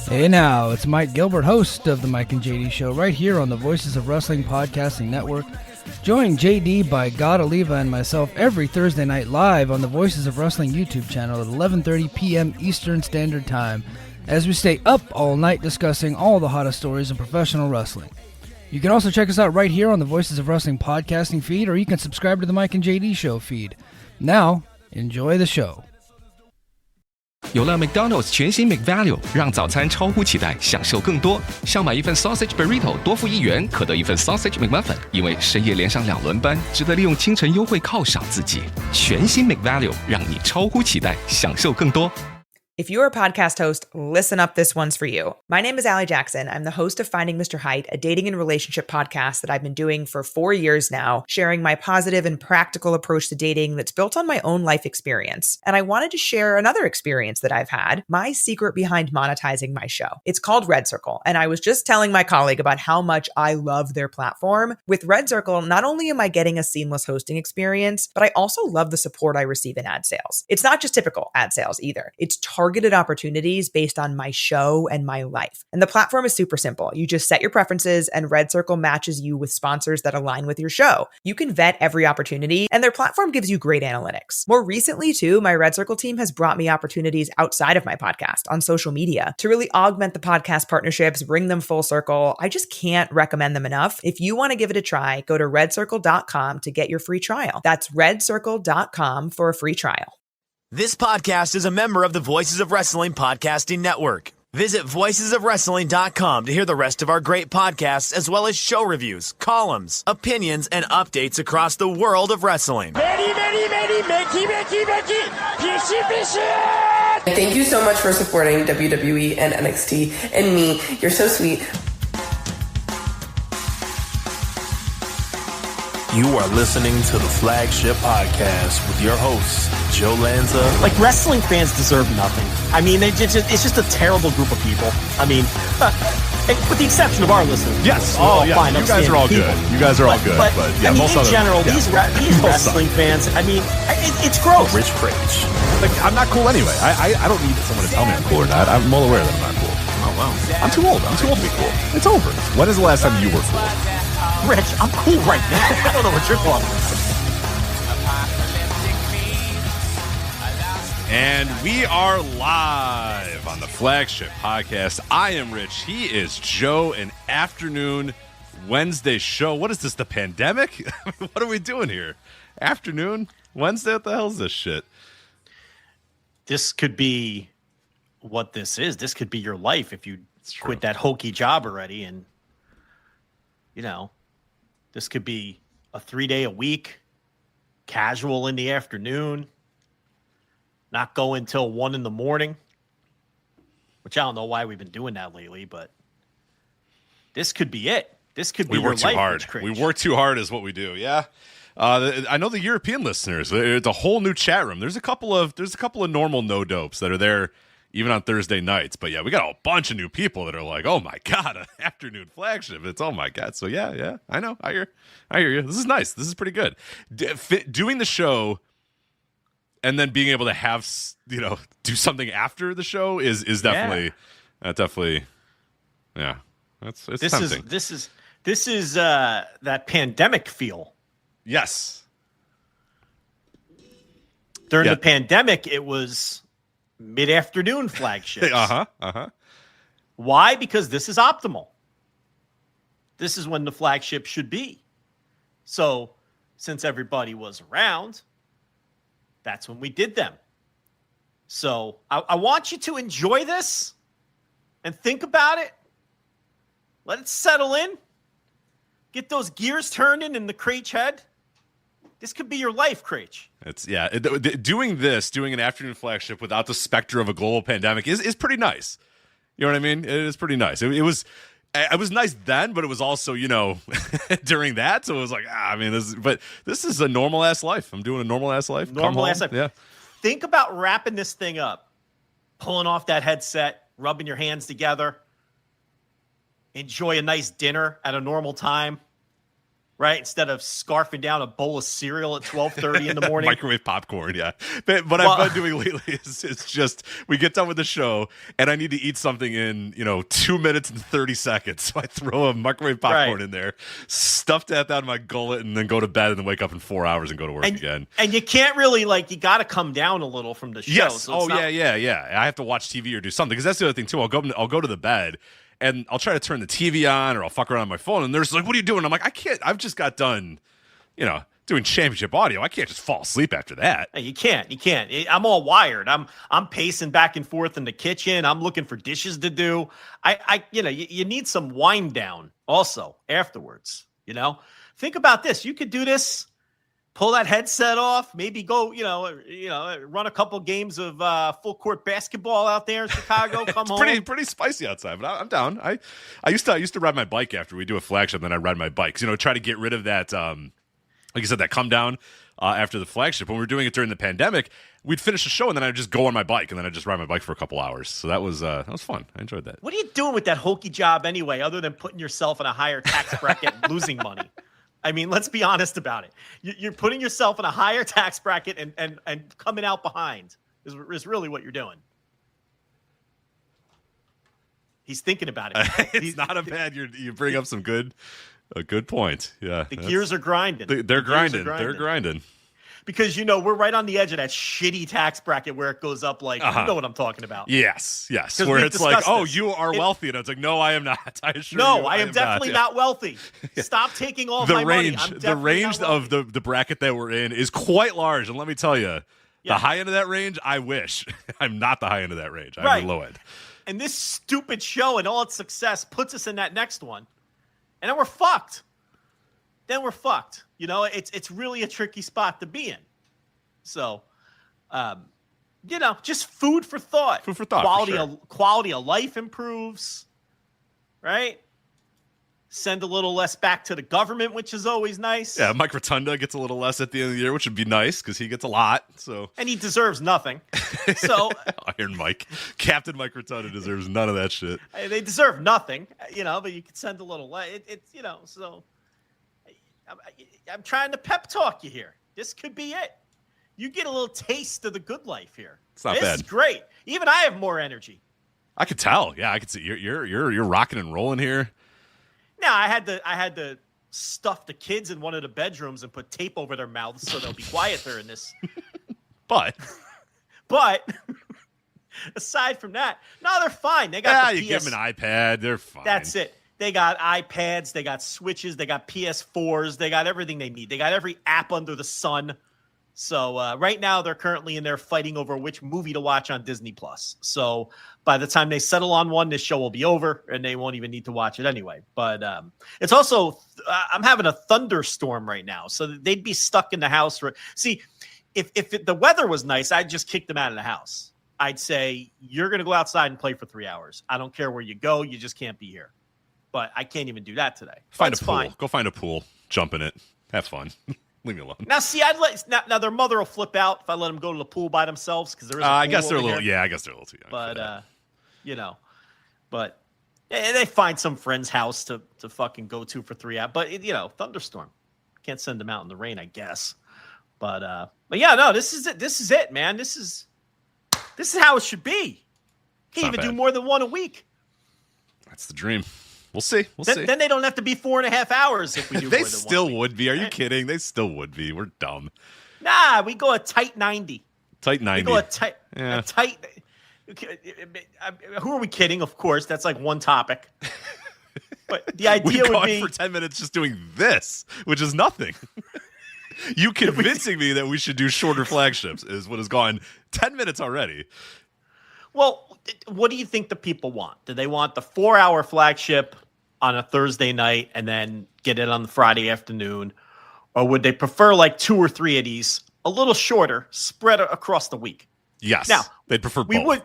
Hey now, it's Mike Gilbert, host of the Mike and JD Show, right here on the Voices of Wrestling Podcasting Network. Join JD by God Oliva and myself every Thursday night live on the Voices of Wrestling YouTube channel at 11:30 p.m. Eastern Standard Time, as we stay up all night discussing all the hottest stories in professional wrestling. You can also check us out right here on the Voices of Wrestling Podcasting feed, or you can subscribe to the Mike and JD Show feed. Now, enjoy the show. 有了 McDonald's 全新 McValue， 让早餐超乎期待，享受更多。上买一份 Sausage Burrito 多付1元，可得一份 Sausage McMuffin。因为深夜连上2轮班，值得利用清晨优惠犒赏自己。全新 McValue 让你超乎期待，享受更多。If you're a podcast host, listen up, this one's for you. My name is Allie Jackson. I'm the host of Finding Mr. Height, a dating and relationship podcast that I've been doing for 4 years now, sharing my positive and practical approach to dating that's built on my own life experience. And I wanted to share another experience that I've had, my secret behind monetizing my show. It's called Red Circle, and I was just telling my colleague about how much I love their platform. With Red Circle, not only am I getting a seamless hosting experience, but I also love the support I receive in ad sales. It's not just typical ad sales either. It's targeted opportunities based on my show and my life. And the platform is super simple. You just set your preferences and Red Circle matches you with sponsors that align with your show. You can vet every opportunity and their platform gives you great analytics. More recently too, my Red Circle team has brought me opportunities outside of my podcast on social media to really augment the podcast partnerships, bring them full circle. I just can't recommend them enough. If you want to give it a try, go to redcircle.com to get your free trial. That's redcircle.com for a free trial. This podcast is a member of the Voices of Wrestling Podcasting Network. Visit voicesofwrestling.com to hear the rest of our great podcasts, as well as show reviews, columns, opinions, and updates across the world of wrestling. Thank you so much for supporting WWE and NXT and me. You're so sweet. You are listening to the Flagship Podcast with your hosts, Joe Lanza. Like, wrestling fans deserve nothing. I mean, it's just a terrible group of people. I mean, with the exception of our listeners. Yes. Fine, you guys are all people. good. You guys are all good. But yeah, I mean, most in general, yeah. these wrestling fans, I mean, it's gross. Rich Critch. Like, I'm not cool anyway. I don't need someone to tell me I'm cool or not. I'm well aware that I'm not cool. Oh, wow. I'm too old. I'm too old to be cool. It's over. When is the last time you were cool? Rich, I'm cool right now. I don't know what you're talking about. And we are live on the Flagship Podcast. I am Rich. He is Joe. An afternoon Wednesday show. What is this, the pandemic? What are we doing here? Afternoon Wednesday? What the hell is this shit? This could be what this is. This could be your life if you quit that hokey job already. And, you know, this could be a 3-day-a-week, casual in the afternoon, not go until 1 a.m, which I don't know why we've been doing that lately, but this could be it. This could be your life. We work too hard. We work too hard is what we do, yeah. I know the European listeners, it's a whole new chat room. There's a couple of normal no-dopes that are there even on Thursday nights. But yeah, we got a bunch of new people that are like, oh my God, an afternoon flagship. It's, oh my God. So yeah, I know. I hear you. This is nice. This is pretty good. Doing the show and then being able to have, do something after the show is definitely, yeah. It's tempting. This is that pandemic feel. Yes. During the pandemic, it was mid-afternoon flagships. Why? Because this is optimal. This is when the flagship should be. So, since everybody was around, that's when we did them. So, I want you to enjoy this and think about it. Let it settle in. Get those gears turning in the Craich head. This could be your life, Craich. Doing an afternoon flagship without the specter of a global pandemic is pretty nice. You know what I mean? It is pretty nice. It was nice then, but it was also, during that. So it was like, this is a normal ass life. I'm doing a normal ass life. Normal ass life. Yeah. Think about wrapping this thing up, pulling off that headset, rubbing your hands together, enjoy a nice dinner at a normal time. right? Instead of scarfing down a bowl of cereal at 12:30 in the morning. Microwave popcorn, yeah. But what I've been doing lately is just, we get done with the show, and I need to eat something in, 2 minutes and 30 seconds. So I throw a microwave popcorn in there, stuff that down my gullet, and then go to bed, and then wake up in 4 hours and go to work again. And you can't really, you got to come down a little from the show. Yes. So yeah. I have to watch TV or do something, because that's the other thing, too. I'll go to the bed, and I'll try to turn the TV on, or I'll fuck around on my phone, and there's like, what are you doing? I'm like, I can't. I've just got done, doing championship audio. I can't just fall asleep after that. You can't. I'm all wired. I'm pacing back and forth in the kitchen. I'm looking for dishes to do. You need some wind down also afterwards. Think about this. You could do this. Pull that headset off, maybe go, run a couple games of full court basketball out there in Chicago. Come home. Pretty spicy outside, but I'm down. I used to ride my bike after we do a flagship, and then I ride my bike. Try to get rid of that, like you said, that come down after the flagship. When we were doing it during the pandemic, we'd finish the show, and then I'd just go on my bike, and then I'd just ride my bike for a couple hours. So that was fun. I enjoyed that. What are you doing with that hokey job anyway, other than putting yourself in a higher tax bracket and losing money? I mean, let's be honest about it. You're putting yourself in a higher tax bracket and coming out behind is really what you're doing. He's thinking about it. It's not a bad. You bring up a good point. Yeah, the gears are grinding. They're grinding. They're grinding. Because, we're right on the edge of that shitty tax bracket where it goes up you know what I'm talking about. Yes. Where it's like, oh, you are wealthy. And it's like, no, I am not. I assure you. No, I am definitely not wealthy. Stop taking all my money. The range of the bracket that we're in is quite large. And let me tell you, the high end of that range, I wish. I'm not the high end of that range. I'm the low end. And this stupid show and all its success puts us in that next one. And then we're fucked. It's really a tricky spot to be in. So, just food for thought. Food for thought. Quality of life improves, right? Send a little less back to the government, which is always nice. Yeah, Mike Rotunda gets a little less at the end of the year, which would be nice because he gets a lot. And he deserves nothing. So Iron Mike, Captain Mike Rotunda deserves none of that shit. They deserve nothing, but you can send a little less. So I'm trying to pep talk you here. This could be it. You get a little taste of the good life here. It's not bad. This is great. Even I have more energy. I could tell. Yeah, I could see you're rocking and rolling here. Now I had to stuff the kids in one of the bedrooms and put tape over their mouths so they'll be quieter in this. But aside from that, no, they're fine. They got you give them an iPad, they're fine. That's it. They got iPads, they got Switches, they got PS4s, they got everything they need. They got every app under the sun. So right now they're currently in there fighting over which movie to watch on Disney Plus. So by the time they settle on one, this show will be over and they won't even need to watch it anyway. But it's also I'm having a thunderstorm right now, so they'd be stuck in the house. See, if the weather was nice, I'd just kick them out of the house. I'd say you're going to go outside and play for 3 hours. I don't care where you go, you just can't be here. But I can't even do that today. Find a pool. Fine. Go find a pool. Jump in it. Have fun. Leave me alone. Now, see, now their mother will flip out if I let them go to the pool by themselves because there is. I guess they're a little. Yeah, I guess they're a little too young. But but they find some friend's house to fucking go to for 3 hours. But thunderstorm, can't send them out in the rain, I guess. But yeah, no, this is it. This is it, man. This is how it should be. Can't even do more than one a week. That's the dream. We'll see. Then they don't have to be 4.5 hours if we do more than one. They still would be. Are you kidding? They still would be. We're dumb. Nah, we go a tight 90. Tight 90. We go a tight. Who are we kidding? Of course, that's like one topic. But the idea would be for 10 minutes just doing this, which is nothing. You convincing me that we should do shorter flagships is what has gone 10 minutes already. Well, what do you think the people want? Do they want the 4-hour flagship on a Thursday night and then get it on the Friday afternoon? Or would they prefer like 2 or 3 of these, a little shorter, spread across the week? Yes. Now, they'd prefer both.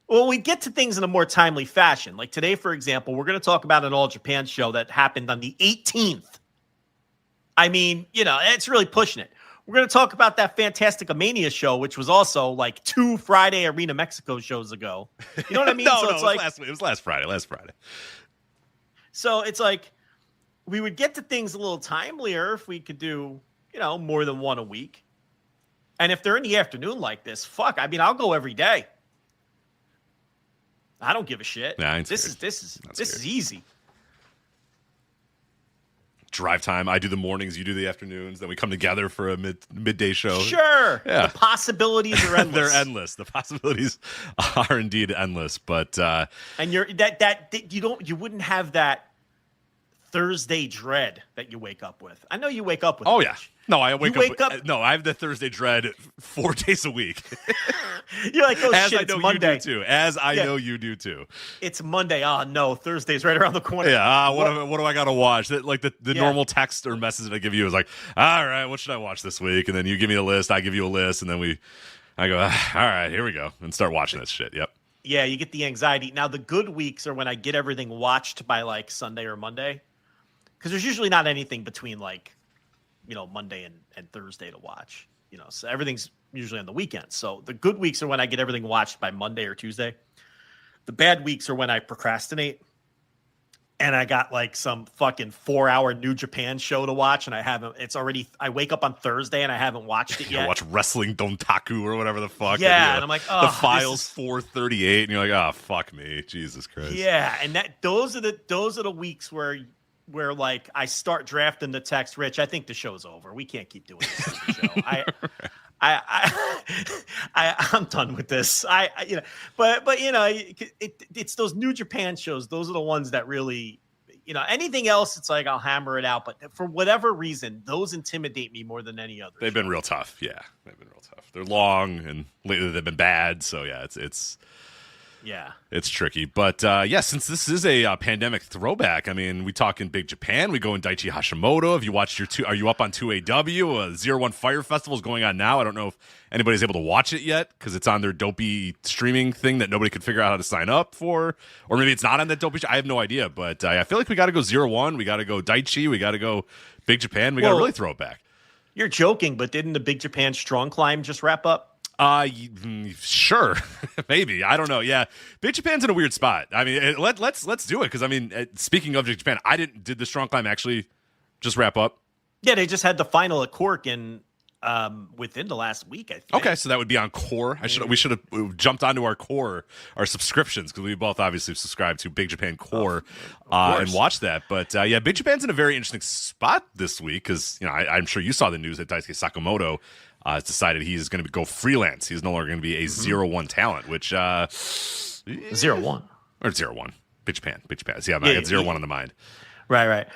We get to things in a more timely fashion. Like today, for example, we're going to talk about an All Japan show that happened on the 18th. I mean, it's really pushing it. We're going to talk about that FantasticaMania show, which was also like 2 Friday Arena Mexico shows ago. You know what I mean? It was last Friday. So it's like we would get to things a little timelier if we could do, more than one a week. And if they're in the afternoon like this, fuck, I mean, I'll go every day. I don't give a shit. Yeah, this is easy. Drive time. I do the mornings, you do the afternoons. Then we come together for a midday show. Sure. Yeah. The possibilities are endless. They're endless. The possibilities are indeed endless. But and you wouldn't have that Thursday dread that you wake up with. I know you wake up with. Oh, yeah. No, I wake up. No, I have the Thursday dread 4 days a week. You're like, oh, as shit, I know it's Monday. You do too. As I know you do too. It's Monday. Oh, no, Thursday's right around the corner. Yeah, what do I got to watch? Like the normal text or message that I give you is like, all right, what should I watch this week? And then you give me a list, I give you a list, and then I go, all right, here we go, and start watching this shit. Yep. Yeah, you get the anxiety. Now, the good weeks are when I get everything watched by like Sunday or Monday. Because there's usually not anything between like, Monday and Thursday to watch. So everything's usually on the weekend. So the good weeks are when I get everything watched by Monday or Tuesday. The bad weeks are when I procrastinate and I got like some fucking 4-hour New Japan show to watch and I wake up on Thursday and I haven't watched it yet. Watch Wrestling Dontaku or whatever the fuck. Yeah, and I'm like, oh, the file's 438 and you're like, oh, fuck me. Jesus Christ. Yeah, and those are the weeks where like I start drafting the text, Rich, I think the show's over. We can't keep doing this show. I'm done with this. But it's those New Japan shows. Those are the ones that really, anything else, it's like I'll hammer it out. But for whatever reason, those intimidate me more than any other. They've been real tough. Yeah, they've been real tough. They're long and lately they've been bad. So yeah, it's tricky. But since this is a pandemic throwback, I mean, we talk in Big Japan, we go in Daichi Hashimoto. Have you watched are you up on 2AW? 01 Fire Festival is going on now. I don't know if anybody's able to watch it yet because it's on their dopey streaming thing that nobody could figure out how to sign up for. Or maybe it's not on that dopey. I have no idea. But I feel like we got to go 01. We got to go Daichi. We got to go Big Japan. We got to really throw it back. You're joking, but didn't the Big Japan Strong Climb just wrap up? Sure, maybe. I don't know. Yeah, Big Japan's in a weird spot. I mean, let's do it because I mean, speaking of Big Japan, did the Strong Climb actually just wrap up? Yeah, they just had the final at Cork in within the last week, I think. Okay, so that would be on Core. We should have jumped onto our Core, our subscriptions because we both obviously subscribe to Big Japan Core and watched that. But Big Japan's in a very interesting spot this week because I'm sure you saw the news that Daisuke Sakamoto has decided he's going to go freelance. He's no longer going to be a 01 talent, which 01 or 01 Big Japan. See, I got 01 on the mind. Right.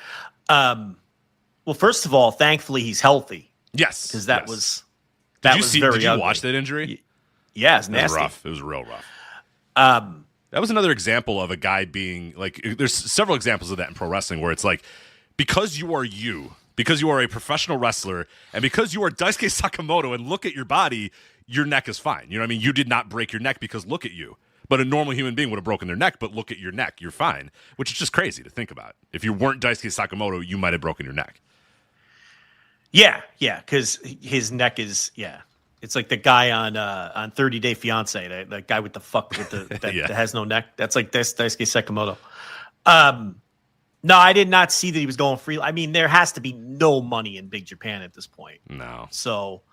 Well, first of all, thankfully he's healthy. Yes, because that was Did you ugly. watch that injury? Yeah, it's nasty. It was rough. It was real rough. That was another example of a guy being like. There's several examples of that in pro wrestling where it's like because you are a professional wrestler, and because you are Daisuke Sakamoto and look at your body, your neck is fine. You know what I mean? You did not break your neck because look at you. But a normal human being would have broken their neck, but look at your neck, you're fine. Which is just crazy to think about. If you weren't Daisuke Sakamoto, you might have broken your neck. Yeah, because his neck is, It's like the guy on 30 Day Fiancé, that guy with the that has no neck. That's like Daisuke Sakamoto. No, I did not see that he was going free. I mean, there has to be no money in Big Japan at this point. No. So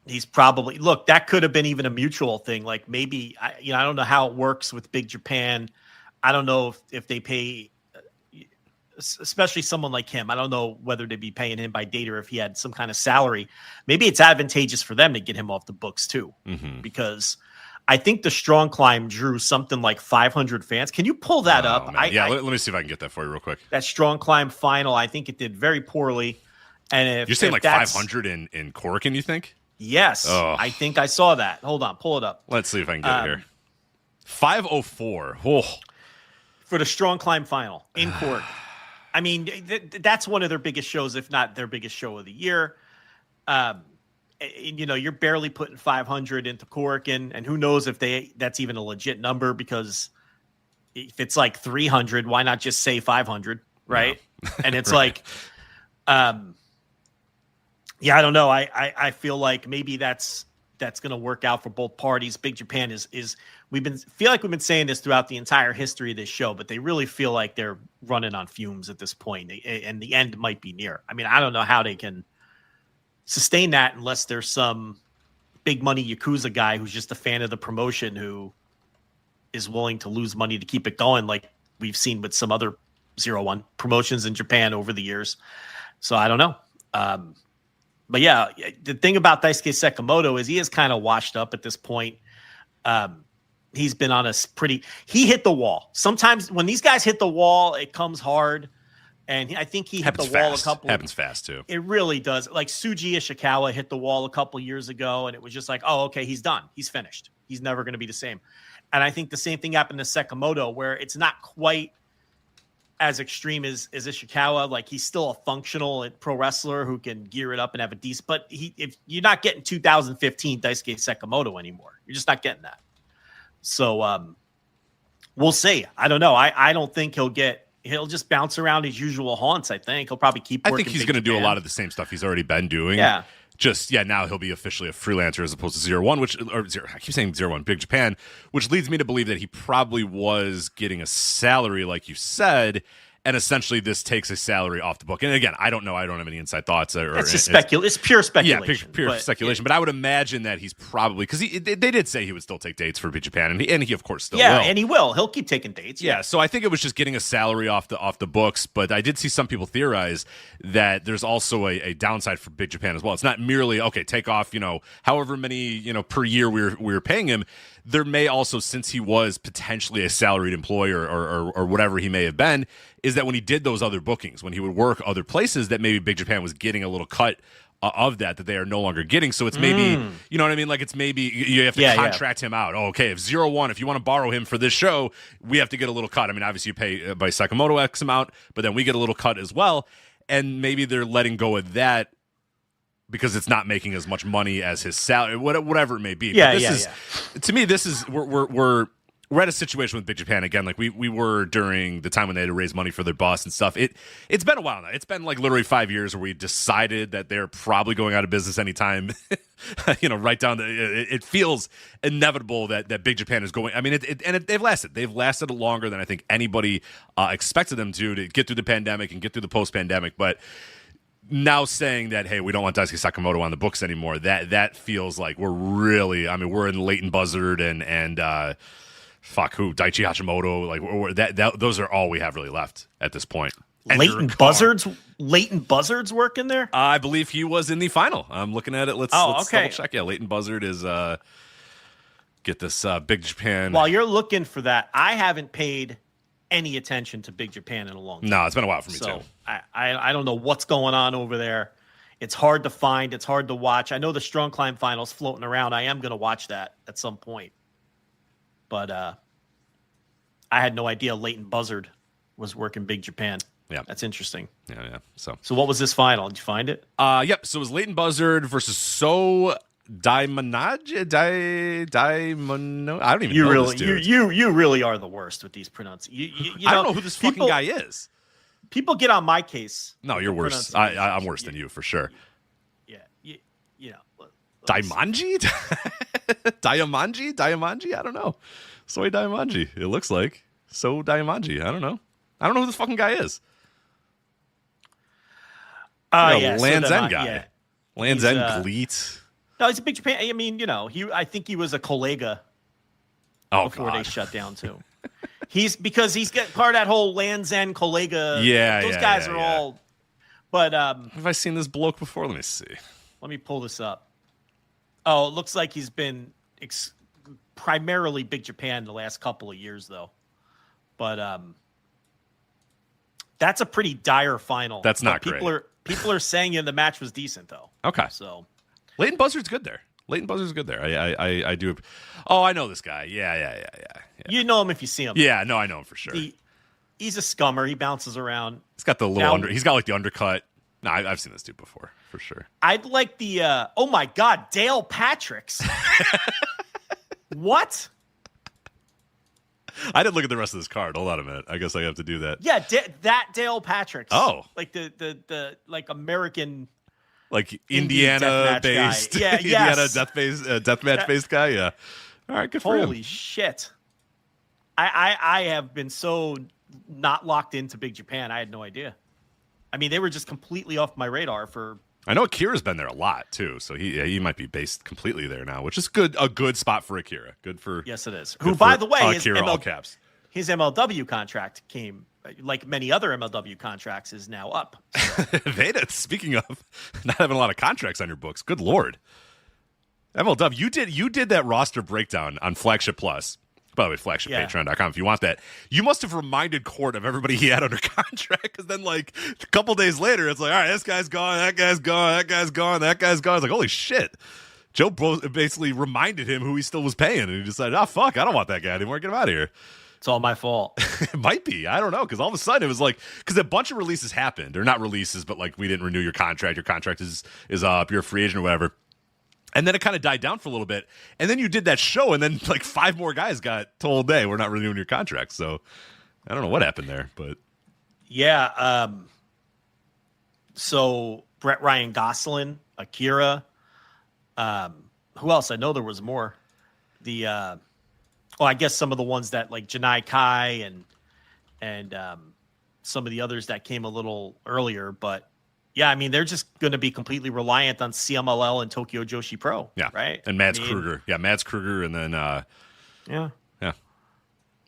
he's probably, that could have been even a mutual thing. Like maybe, I don't know how it works with Big Japan. I don't know if they pay, especially someone like him. I don't know whether they'd be paying him by date or if he had some kind of salary. Maybe it's advantageous for them to get him off the books too, because I think the Strong Climb drew something like 500 fans. Can you pull that up? Let me see if I can get that for you real quick. That Strong Climb final, I think it did very poorly. And if you're saying like 500 in Korakuen, you think? Yes, I think I saw that. Hold on, pull it up. Let's see if I can get it here. 504. Oh. For the Strong Climb final in Cork. I mean, that's one of their biggest shows, if not their biggest show of the year. You're barely putting 500 into Korakuen, and who knows if that's even a legit number, because if it's like 300, why not just say 500, right? No. And it's right. I don't know. I feel like maybe that's that's going to work out for both parties. Big Japan is feel like we've been saying this throughout the entire history of this show, but they really feel like they're running on fumes at this point, and the end might be near. I mean, I don't know how they can sustain that unless there's some big money Yakuza guy who's just a fan of the promotion who is willing to lose money to keep it going, like we've seen with some other 0-1 promotions in Japan over the years. So I don't know. But yeah, the thing about Daisuke Sekimoto is he is kind of washed up at this point. He's been on he hit the wall. Sometimes when these guys hit the wall, it comes hard. And I think he hit the wall a couple. Happens fast too. It really does. Like Tsuji Ishikawa hit the wall a couple years ago, and it was just like, oh, okay, he's done. He's finished. He's never going to be the same. And I think the same thing happened to Sekimoto, where it's not quite as extreme as Ishikawa. Like he's still a functional pro wrestler who can gear it up and have a decent. But if you're not getting 2015 Daisuke Sekimoto anymore, you're just not getting that. So we'll see. I don't know. I don't think he'll just bounce around his usual haunts. I think he'll probably keep working. I think he's going to do a lot of the same stuff he's already been doing. Yeah. Now he'll be officially a freelancer as opposed to 0-1, I keep saying 0-1, Big Japan, which leads me to believe that he probably was getting a salary, like you said, and essentially this takes a salary off the book. And again, I don't know. I don't have any inside thoughts. It's just it's pure speculation. Yeah, pure speculation. But I would imagine that he's probably, because they did say he would still take dates for Big Japan, and he of course still will. Yeah, and he will. He'll keep taking dates. Yeah, so I think it was just getting a salary off the books. But I did see some people theorize that there's also a downside for Big Japan as well. It's not merely, okay, take off, however many, per year we were paying him. There may also, since he was potentially a salaried employee or whatever he may have been, is that when he did those other bookings, when he would work other places, that maybe Big Japan was getting a little cut of that they are no longer getting. So it's maybe, you know what I mean? Like it's maybe you have to contract him out. Oh, okay, if 0-1, if you want to borrow him for this show, we have to get a little cut. I mean, obviously you pay by Sekimoto X amount, but then we get a little cut as well. And maybe they're letting go of that because it's not making as much money as his salary, whatever it may be. To me, this is we're at a situation with Big Japan again, like we were during the time when they had to raise money for their bus and stuff. It's been a while now. It's been like literally 5 years where we decided that they're probably going out of business anytime. Right down it feels inevitable that Big Japan is going. I mean, they've lasted. They've lasted longer than I think anybody expected them to get through the pandemic and get through the post-pandemic, but. Now saying that, hey, we don't want Daisuke Sekimoto on the books anymore, that feels like we're in Leighton Buzzard and Daichi Hashimoto, like those are all we have really left at this point. Leighton Buzzard's working there? I believe he was in the final. I'm looking at it. Let's double check. Yeah, Leighton Buzzard is get this Big Japan. While you're looking for that, I haven't paid any attention to Big Japan in a long time. No, it's been a while for me too. I don't know what's going on over there. It's hard to find. It's hard to watch. I know the Strong Climb finals floating around. I am going to watch that at some point. But I had no idea Leighton Buzzard was working Big Japan. Yeah. That's interesting. Yeah. So what was this final? Did you find it? Yep. So it was Leighton Buzzard versus Daimonage? I don't even know this dude. You really are the worst with these pronunciations. I don't know who this fucking guy is. People get on my case. No, you're worse. I'm worse than you for sure. Yeah. Daimonji? Diamanji? I don't know. Soy Diamanji. It looks like. So Diamanji. I don't know. I don't know who this fucking guy is. Land's End guy. Yeah. Land's End Gleet. No, he's a Big Japan. I mean, I think he was a Collega before they shut down too. Because he's got part of that whole Land's End Collega. Yeah, those guys are all. But have I seen this bloke before? Let me see. Let me pull this up. Oh, it looks like he's been primarily Big Japan the last couple of years, though. But that's a pretty dire final. That's not great. People are saying the match was decent, though. Okay. So. Leighton Buzzard's good there. I do. Oh, I know this guy. Yeah. You know him if you see him. Yeah, no, I know him for sure. He's a scummer. He bounces around. He's got the little He's got like the undercut. No, I've seen this dude before for sure. I'd like the. Oh my God, Dale Patrick's. What? I didn't look at the rest of this card. Hold on a minute. I guess I have to do that. Yeah, that Dale Patrick's. Oh, like the like American. like Indiana based, Yeah, Indiana yes. deathmatch based guy. Yeah. All right, good for him. Holy shit! I have been so not locked into Big Japan. I had no idea. I mean, they were just completely off my radar for. I know Akira's been there a lot too, so he might be based completely there now, which is good. A good spot for Akira. Good for Yes, it is. Who, by the way, Akira all caps. His MLW contract came, like many other MLW contracts, is now up. Veda, speaking of not having a lot of contracts on your books, good lord. MLW, you did that roster breakdown on Flagship Plus. By the way, flagshippatreon.com if you want that. You must have reminded Court of everybody he had under contract, because then like a couple days later, it's like, all right, this guy's gone, that guy's gone, that guy's gone, that guy's gone. It's like, holy shit. Joe basically reminded him who he still was paying, and he decided, oh, fuck, I don't want that guy anymore. Get him out of here. It's all my fault. It might be. I don't know, because all of a sudden it was like, because a bunch of releases happened. Or not releases, but like we didn't renew your contract. Your contract is up. You're a free agent or whatever. And then it kind of died down for a little bit. And then you did that show, and then like 5 more guys got told, hey, we're not renewing your contract. So I don't know what happened there, but. Yeah. So Brett Ryan Gosselin, Akira. Who else? I know there was more. I guess some of the ones that like Janai Kai and some of the others that came a little earlier, but yeah, I mean, they're just going to be completely reliant on CMLL and Tokyo Joshi Pro. Yeah. Right. And Mads Kruger. Yeah. Mads Kruger. And then, yeah. Yeah.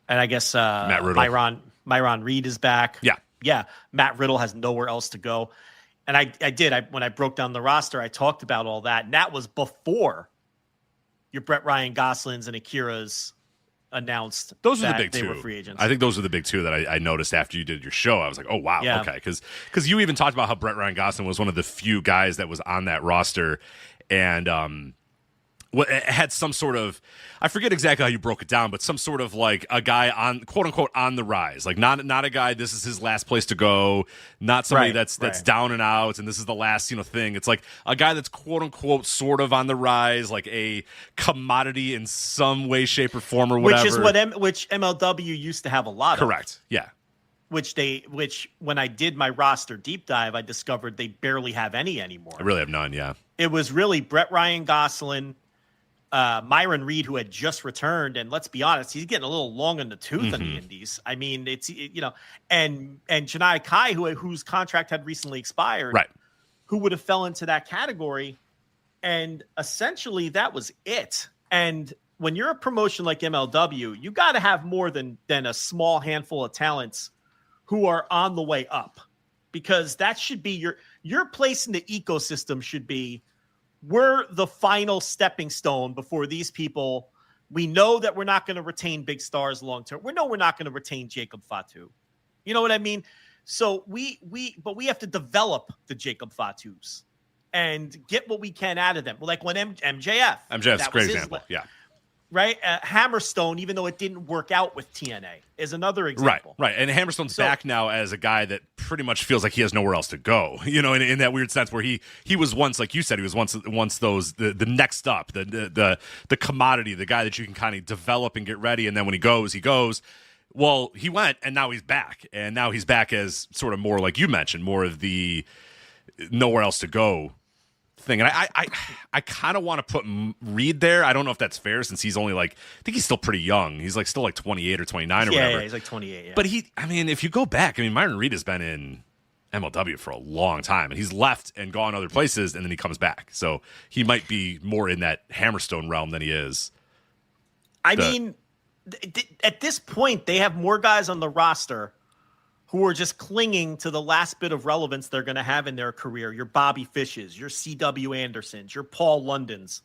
And I guess, Matt Riddle. Myron Reed is back. Yeah. Yeah. Matt Riddle has nowhere else to go. And when I broke down the roster, I talked about all that. And that was before your Brett Ryan Goslins and Akira's announced those are the big they two. Were free agents. I think those are the big two that I noticed after you did your show. I was like, oh, wow. Yeah. Okay. Because you even talked about how Brett Ryan Gosselin was one of the few guys that was on that roster. And it had some sort of, I forget exactly how you broke it down, but some sort of like a guy on, quote unquote, on the rise. Like not a guy, this is his last place to go. Not somebody that's down and out and this is the last, thing. It's like a guy that's quote unquote sort of on the rise, like a commodity in some way, shape, or form or whatever. Which MLW used to have a lot of. Correct. Yeah. Which when I did my roster deep dive, I discovered they barely have any anymore. I really have none, yeah. It was really Brett Ryan Gosselin, Myron Reed, who had just returned, and let's be honest, he's getting a little long in the tooth in the Indies. I mean, and Janai Kai, whose contract had recently expired, right, who would have fell into that category, and essentially that was it. And when you're a promotion like MLW, you got to have more than a small handful of talents who are on the way up, because that should be your place in the ecosystem. Should be, we're the final stepping stone before these people. We know that we're not going to retain big stars long term. We know we're not going to retain Jacob Fatu. You know what I mean? So but we have to develop the Jacob Fatus and get what we can out of them. Like when MJF. MJF's a great example. Yeah. Right? Hammerstone, even though it didn't work out with TNA, is another example. Right. And Hammerstone's back now as a guy that pretty much feels like he has nowhere else to go. In that weird sense where he was once, like you said, he was once those the next up, the commodity, the guy that you can kind of develop and get ready, and then when he goes. Well, he went, and now he's back, and now he's back as sort of more like you mentioned, more of the nowhere else to go thing. And I kind of want to put Reed there. I don't know if that's fair since he's only I think he's still pretty young. He's still 28 or 29 or whatever. Yeah, he's 28. Yeah. But if you go back, Myron Reed has been in MLW for a long time, and he's left and gone other places, and then he comes back. So he might be more in that Hammerstone realm than he is. At this point, they have more guys on the roster who are just clinging to the last bit of relevance they're going to have in their career. Your Bobby Fishes, your C.W. Andersons, your Paul Londons,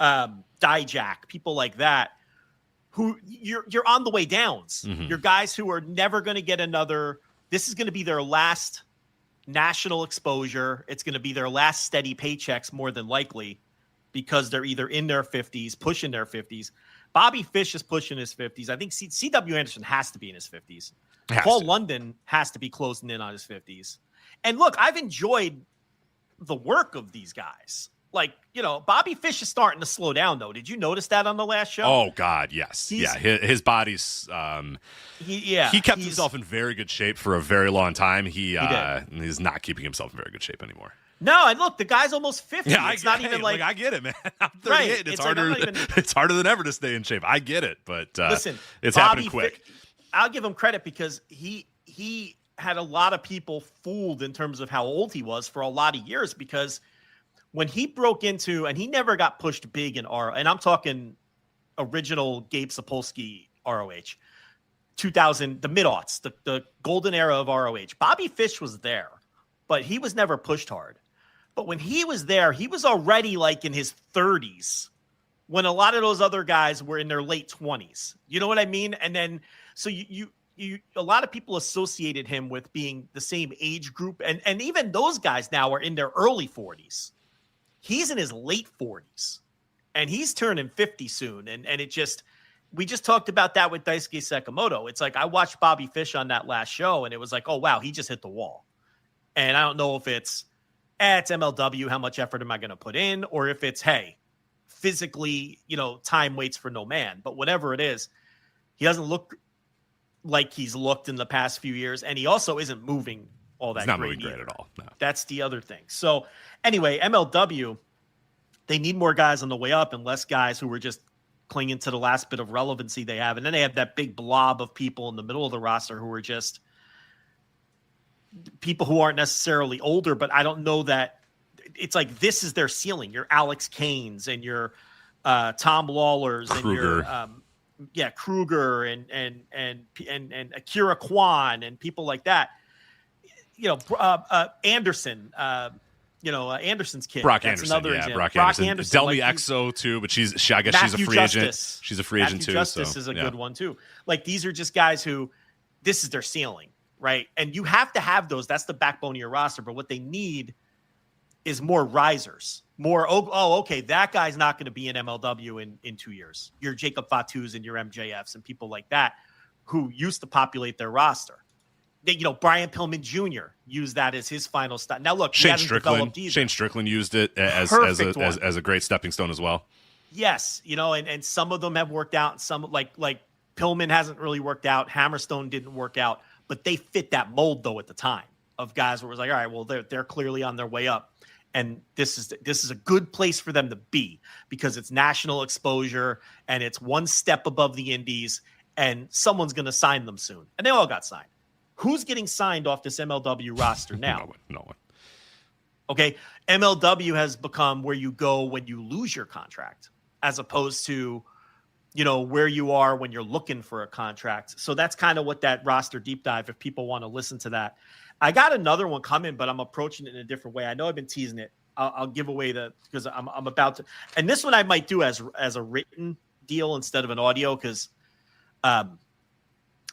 Dijak, people like that, who you're on the way downs. Mm-hmm. You're guys who are never going to get this is going to be their last national exposure. It's going to be their last steady paychecks, more than likely, because they're either in their 50s, pushing their 50s. Bobby Fish is pushing his 50s. I think C.W. Anderson has to be in his 50s. Paul London has to be closing in on his 50s. And look, I've enjoyed the work of these guys. Bobby Fish is starting to slow down, though. Did you notice that on the last show? Oh, God, yes. His body's he kept himself in very good shape for a very long time. He's not keeping himself in very good shape anymore. No, and look, the guy's almost 50. Yeah, it's not even like I get it, man. I'm 38. Right. It's like, harder. It's harder than ever to stay in shape. I get it, but listen, it's happening quick. I'll give him credit because he had a lot of people fooled in terms of how old he was for a lot of years, because when he broke into, and he never got pushed big in ROH, and I'm talking original Gabe Sapolsky ROH, 2000, the mid-aughts, the golden era of ROH. Bobby Fish was there, but he was never pushed hard. But when he was there, he was already like in his 30s when a lot of those other guys were in their late 20s. You know what I mean? And then, so you a lot of people associated him with being the same age group. And even those guys now are in their early 40s. He's in his late 40s and he's turning 50 soon. And it just, we just talked about that with Daisuke Sekimoto. It's like, I watched Bobby Fish on that last show and it was like, oh, wow, he just hit the wall. And I don't know if it's MLW, how much effort am I going to put in? Or if it's, hey, physically, time waits for no man. But whatever it is, he doesn't look like he's looked in the past few years. And he also isn't moving all that He's not great moving great either. at all. No. That's the other thing. So anyway, MLW, they need more guys on the way up and less guys who were just clinging to the last bit of relevancy they have. And then they have that big blob of people in the middle of the roster who are just people who aren't necessarily older, but I don't know that it's like, this is their ceiling. Your Alex Canes and your Tom Lawlers Kruger. and your Kruger and Akira Kwan and people like that. Anderson, Anderson's kid. Brock That's Anderson, another yeah, example. Brock Anderson. Delmy like, Exo too, but I guess she's a free agent. She's a free agent too. Justice so, is a yeah. good one too. Like, these are just guys who, this is their ceiling, right? And you have to have those. That's the backbone of your roster. But what they need is more risers. More, okay, that guy's not going to be in MLW in 2 years. Your Jacob Fatu's and your MJFs and people like that who used to populate their roster. Brian Pillman Jr. used that as his final stop. Now look, Shane Strickland used it as a great stepping stone as well. Yes, and some of them have worked out, and some like Pillman hasn't really worked out. Hammerstone didn't work out, but they fit that mold though at the time of guys where it was like, all right, well they're clearly on their way up, and this is a good place for them to be because it's national exposure and it's one step above the indies, and someone's going to sign them soon, and they all got signed. Who's getting signed off this MLW roster now? No one. Okay, MLW has become where you go when you lose your contract, as opposed to, where you are when you're looking for a contract. So that's kind of what that roster deep dive, if people want to listen to that. I got another one coming, but I'm approaching it in a different way. I know I've been teasing it. I'll give away because I'm about to, and this one I might do as a written deal instead of an audio, because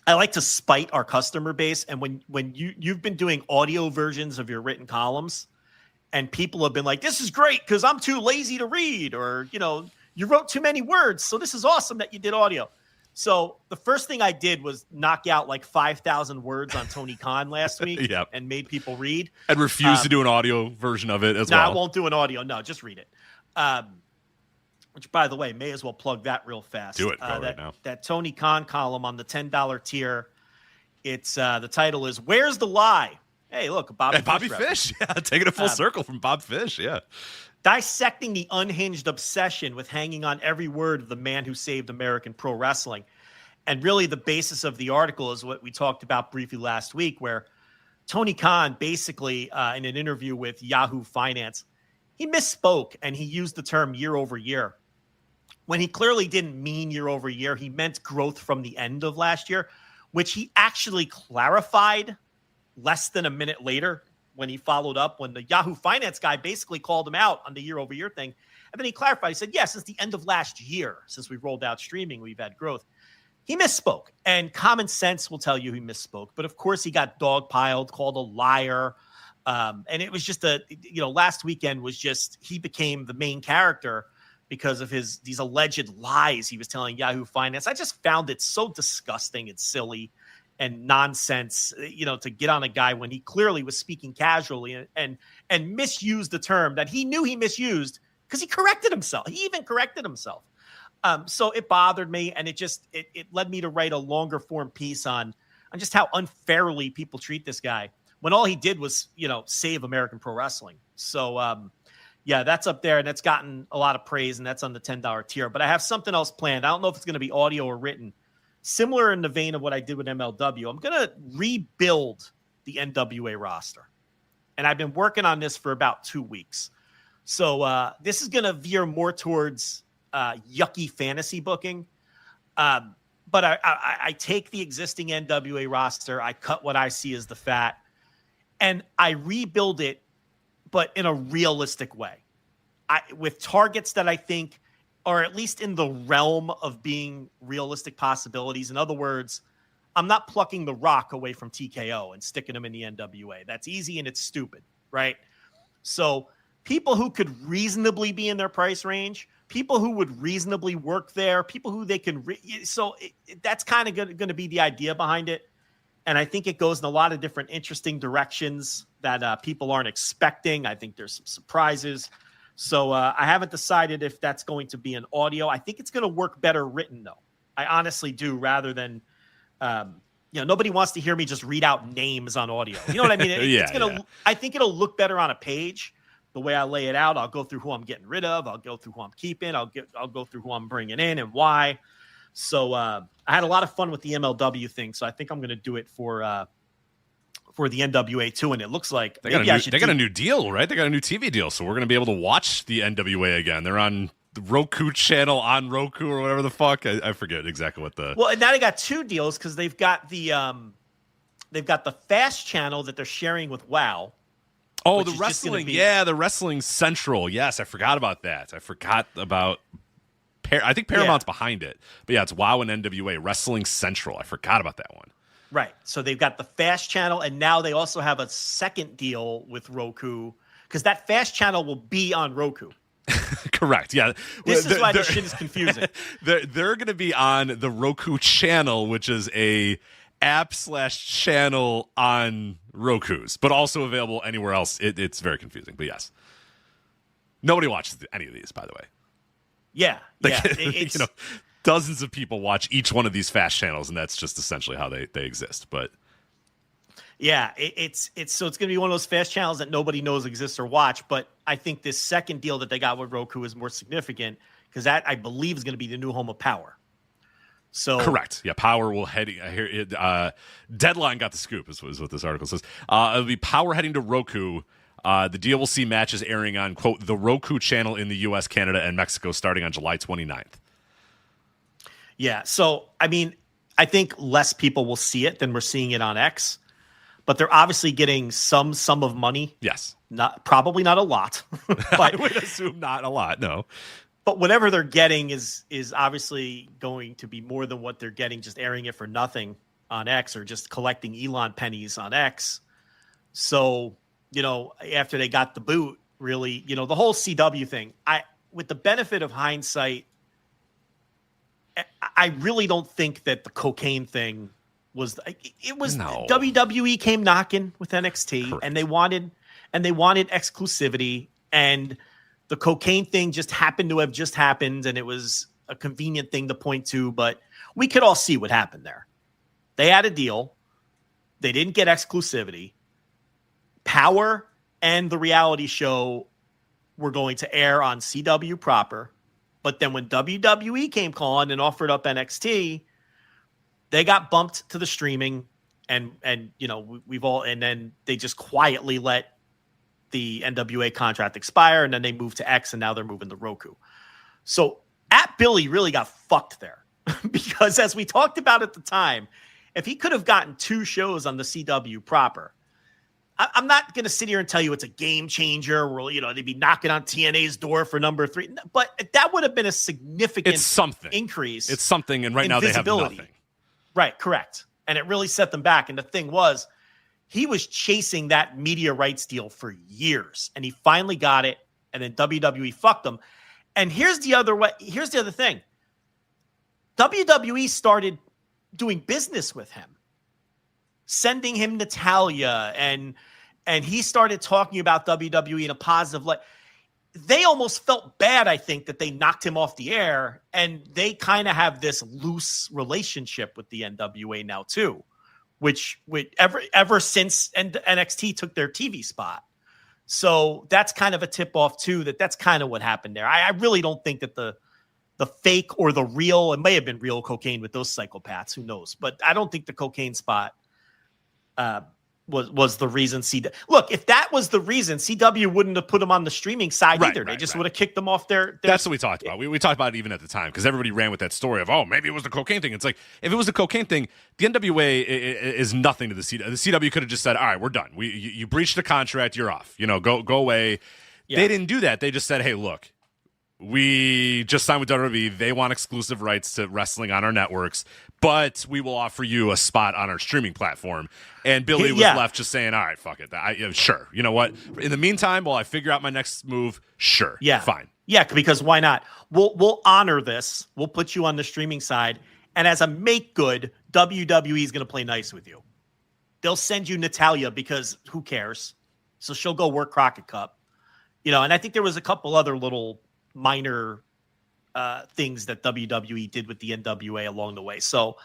I like to spite our customer base. And when you've been doing audio versions of your written columns and people have been like, this is great because I'm too lazy to read, or, you wrote too many words. So this is awesome that you did audio. So the first thing I did was knock out like 5,000 words on Tony Khan last week Yep. and made people read. And refuse to do an audio version of it as well. No, I won't do an audio. No, just read it. Which, by the way, may as well plug that real fast. Do it right now. That Tony Khan column on the $10 tier. It's the title is "Where's the Lie?" Hey, look, Bobby Fish. Yeah, taking it full circle from Bob Fish. Yeah, dissecting the unhinged obsession with hanging on every word of the man who saved American pro wrestling. And really, the basis of the article is what we talked about briefly last week, where Tony Khan basically, in an interview with Yahoo Finance, he misspoke and he used the term year over year. When he clearly didn't mean year over year, he meant growth from the end of last year, which he actually clarified less than a minute later when he followed up, when the Yahoo Finance guy basically called him out on the year over year thing. And then he clarified. He said, yes, since the end of last year, since we rolled out streaming, we've had growth. He misspoke, and common sense will tell you he misspoke. But of course, he got dogpiled, called a liar. And it was just last weekend was just, he became the main character because of these alleged lies he was telling Yahoo Finance. I just found it so disgusting and silly and nonsense, to get on a guy when he clearly was speaking casually and misused the term that he knew he misused because he corrected himself. He even corrected himself. So it bothered me, and it led me to write a longer form piece on just how unfairly people treat this guy. when all he did was, save American Pro Wrestling. So, yeah, that's up there, and that's gotten a lot of praise, and that's on the $10 tier. But I have something else planned. I don't know if it's going to be audio or written. Similar in the vein of what I did with MLW, I'm going to rebuild the NWA roster. And I've been working on this for about 2 weeks. So this is going to veer more towards yucky fantasy booking. But I take the existing NWA roster, I cut what I see as the fat, and I rebuild it, but in a realistic way. With targets that I think are at least in the realm of being realistic possibilities. In other words, I'm not plucking The Rock away from TKO and sticking him in the NWA. That's easy and it's stupid, right? So people who could reasonably be in their price range, people who would reasonably work there, people who they can that's kind of going to be the idea behind it. And I think it goes in a lot of different interesting directions that people aren't expecting. I think there's some surprises. So I haven't decided if that's going to be an audio. I think it's going to work better written, though. I honestly do, rather than, nobody wants to hear me just read out names on audio. You know what I mean? I think it'll look better on a page. The way I lay it out, I'll go through who I'm getting rid of. I'll go through who I'm keeping. I'll go through who I'm bringing in and why. So I had a lot of fun with the MLW thing. So I think I'm going to do it for the NWA too. And it looks like they got a new deal, right? They got a new TV deal. So we're going to be able to watch the NWA again. They're on the Roku channel on Roku or whatever the fuck. I forget exactly what the. Well, and now they got two deals because they've got the Fast channel that they're sharing with WoW. Oh, the wrestling. Yeah, the Wrestling Central. Yes, I forgot about that. I forgot about I think Paramount's behind it. But yeah, it's WoW and NWA, Wrestling Central. I forgot about that one. Right. So they've got the Fast channel, and now they also have a second deal with Roku because that Fast channel will be on Roku. Correct. Yeah. This is why this shit is confusing. They're going to be on the Roku channel, which is a app/channel on Roku's, but also available anywhere else. It's very confusing, but yes. Nobody watches any of these, by the way. Yeah. Dozens of people watch each one of these Fast channels, and that's just essentially how they exist. But yeah, it's going to be one of those Fast channels that nobody knows exists or watch. But I think this second deal that they got with Roku is more significant because that, I believe, is going to be the new home of Power. So correct. Yeah, Power will head here. Deadline got the scoop, is what this article says. It'll be Power heading to Roku. The deal will see matches airing on, quote, the Roku channel in the U.S., Canada, and Mexico starting on July 29th. Yeah, so, I mean, I think less people will see it than we're seeing it on X, but they're obviously getting some sum of money. Yes. Probably not a lot. But I would assume not a lot, no. But whatever they're getting is obviously going to be more than what they're getting just airing it for nothing on X or just collecting Elon pennies on X. So, after they got the boot, really, the whole CW thing, with the benefit of hindsight, I really don't think that the cocaine thing was. It was no. WWE came knocking with NXT, correct. and they wanted exclusivity, and the cocaine thing just happened to have just happened, and it was a convenient thing to point to. But we could all see what happened there. They had a deal. They didn't get exclusivity. Power and the reality show were going to air on CW proper. But then when WWE came calling and offered up NXT, they got bumped to the streaming, and we've all, and then they just quietly let the NWA contract expire, and then they moved to X, and now they're moving to Roku. So Billy really got fucked there because, as we talked about at the time, if he could have gotten 2 shows on the CW proper, I'm not going to sit here and tell you it's a game changer where, they'd be knocking on TNA's door for number 3, but that would have been a significant increase. It's something, and right now they have nothing. Right, correct. And it really set them back. And the thing was, he was chasing that media rights deal for years, and he finally got it, and then WWE fucked him. And here's the other thing. WWE started doing business with him, sending him Natalia, and he started talking about WWE in a positive light. They almost felt bad, I think, that they knocked him off the air, and they kind of have this loose relationship with the NWA now too, which ever since NXT took their TV spot. So that's kind of a tip off too, that's kind of what happened there. I really don't think that the fake or the real, it may have been real cocaine with those psychopaths, who knows, but I don't think the cocaine spot was the reason look, if that was the reason, CW wouldn't have put them on the streaming side either. They just would have kicked them off their That's what we talked about. We talked about it even at the time, because everybody ran with that story of, oh, maybe it was the cocaine thing. It's like, if it was the cocaine thing, the NWA is nothing to the CW. The CW could have just said, all right, we're done. You breached the contract, you're off. Go away. Yeah. They didn't do that. They just said, hey, look, we just signed with WWE. They want exclusive rights to wrestling on our networks, but we will offer you a spot on our streaming platform. And Billy was left just saying, all right, fuck it. Sure. You know what? In the meantime, while I figure out my next move, sure. Yeah. Fine. Yeah, because why not? We'll honor this. We'll put you on the streaming side. And as a make good, WWE is going to play nice with you. They'll send you Natalya because who cares? So she'll go work Crockett Cup. And I think there was a couple other little minor things that WWE did with the NWA along the way. So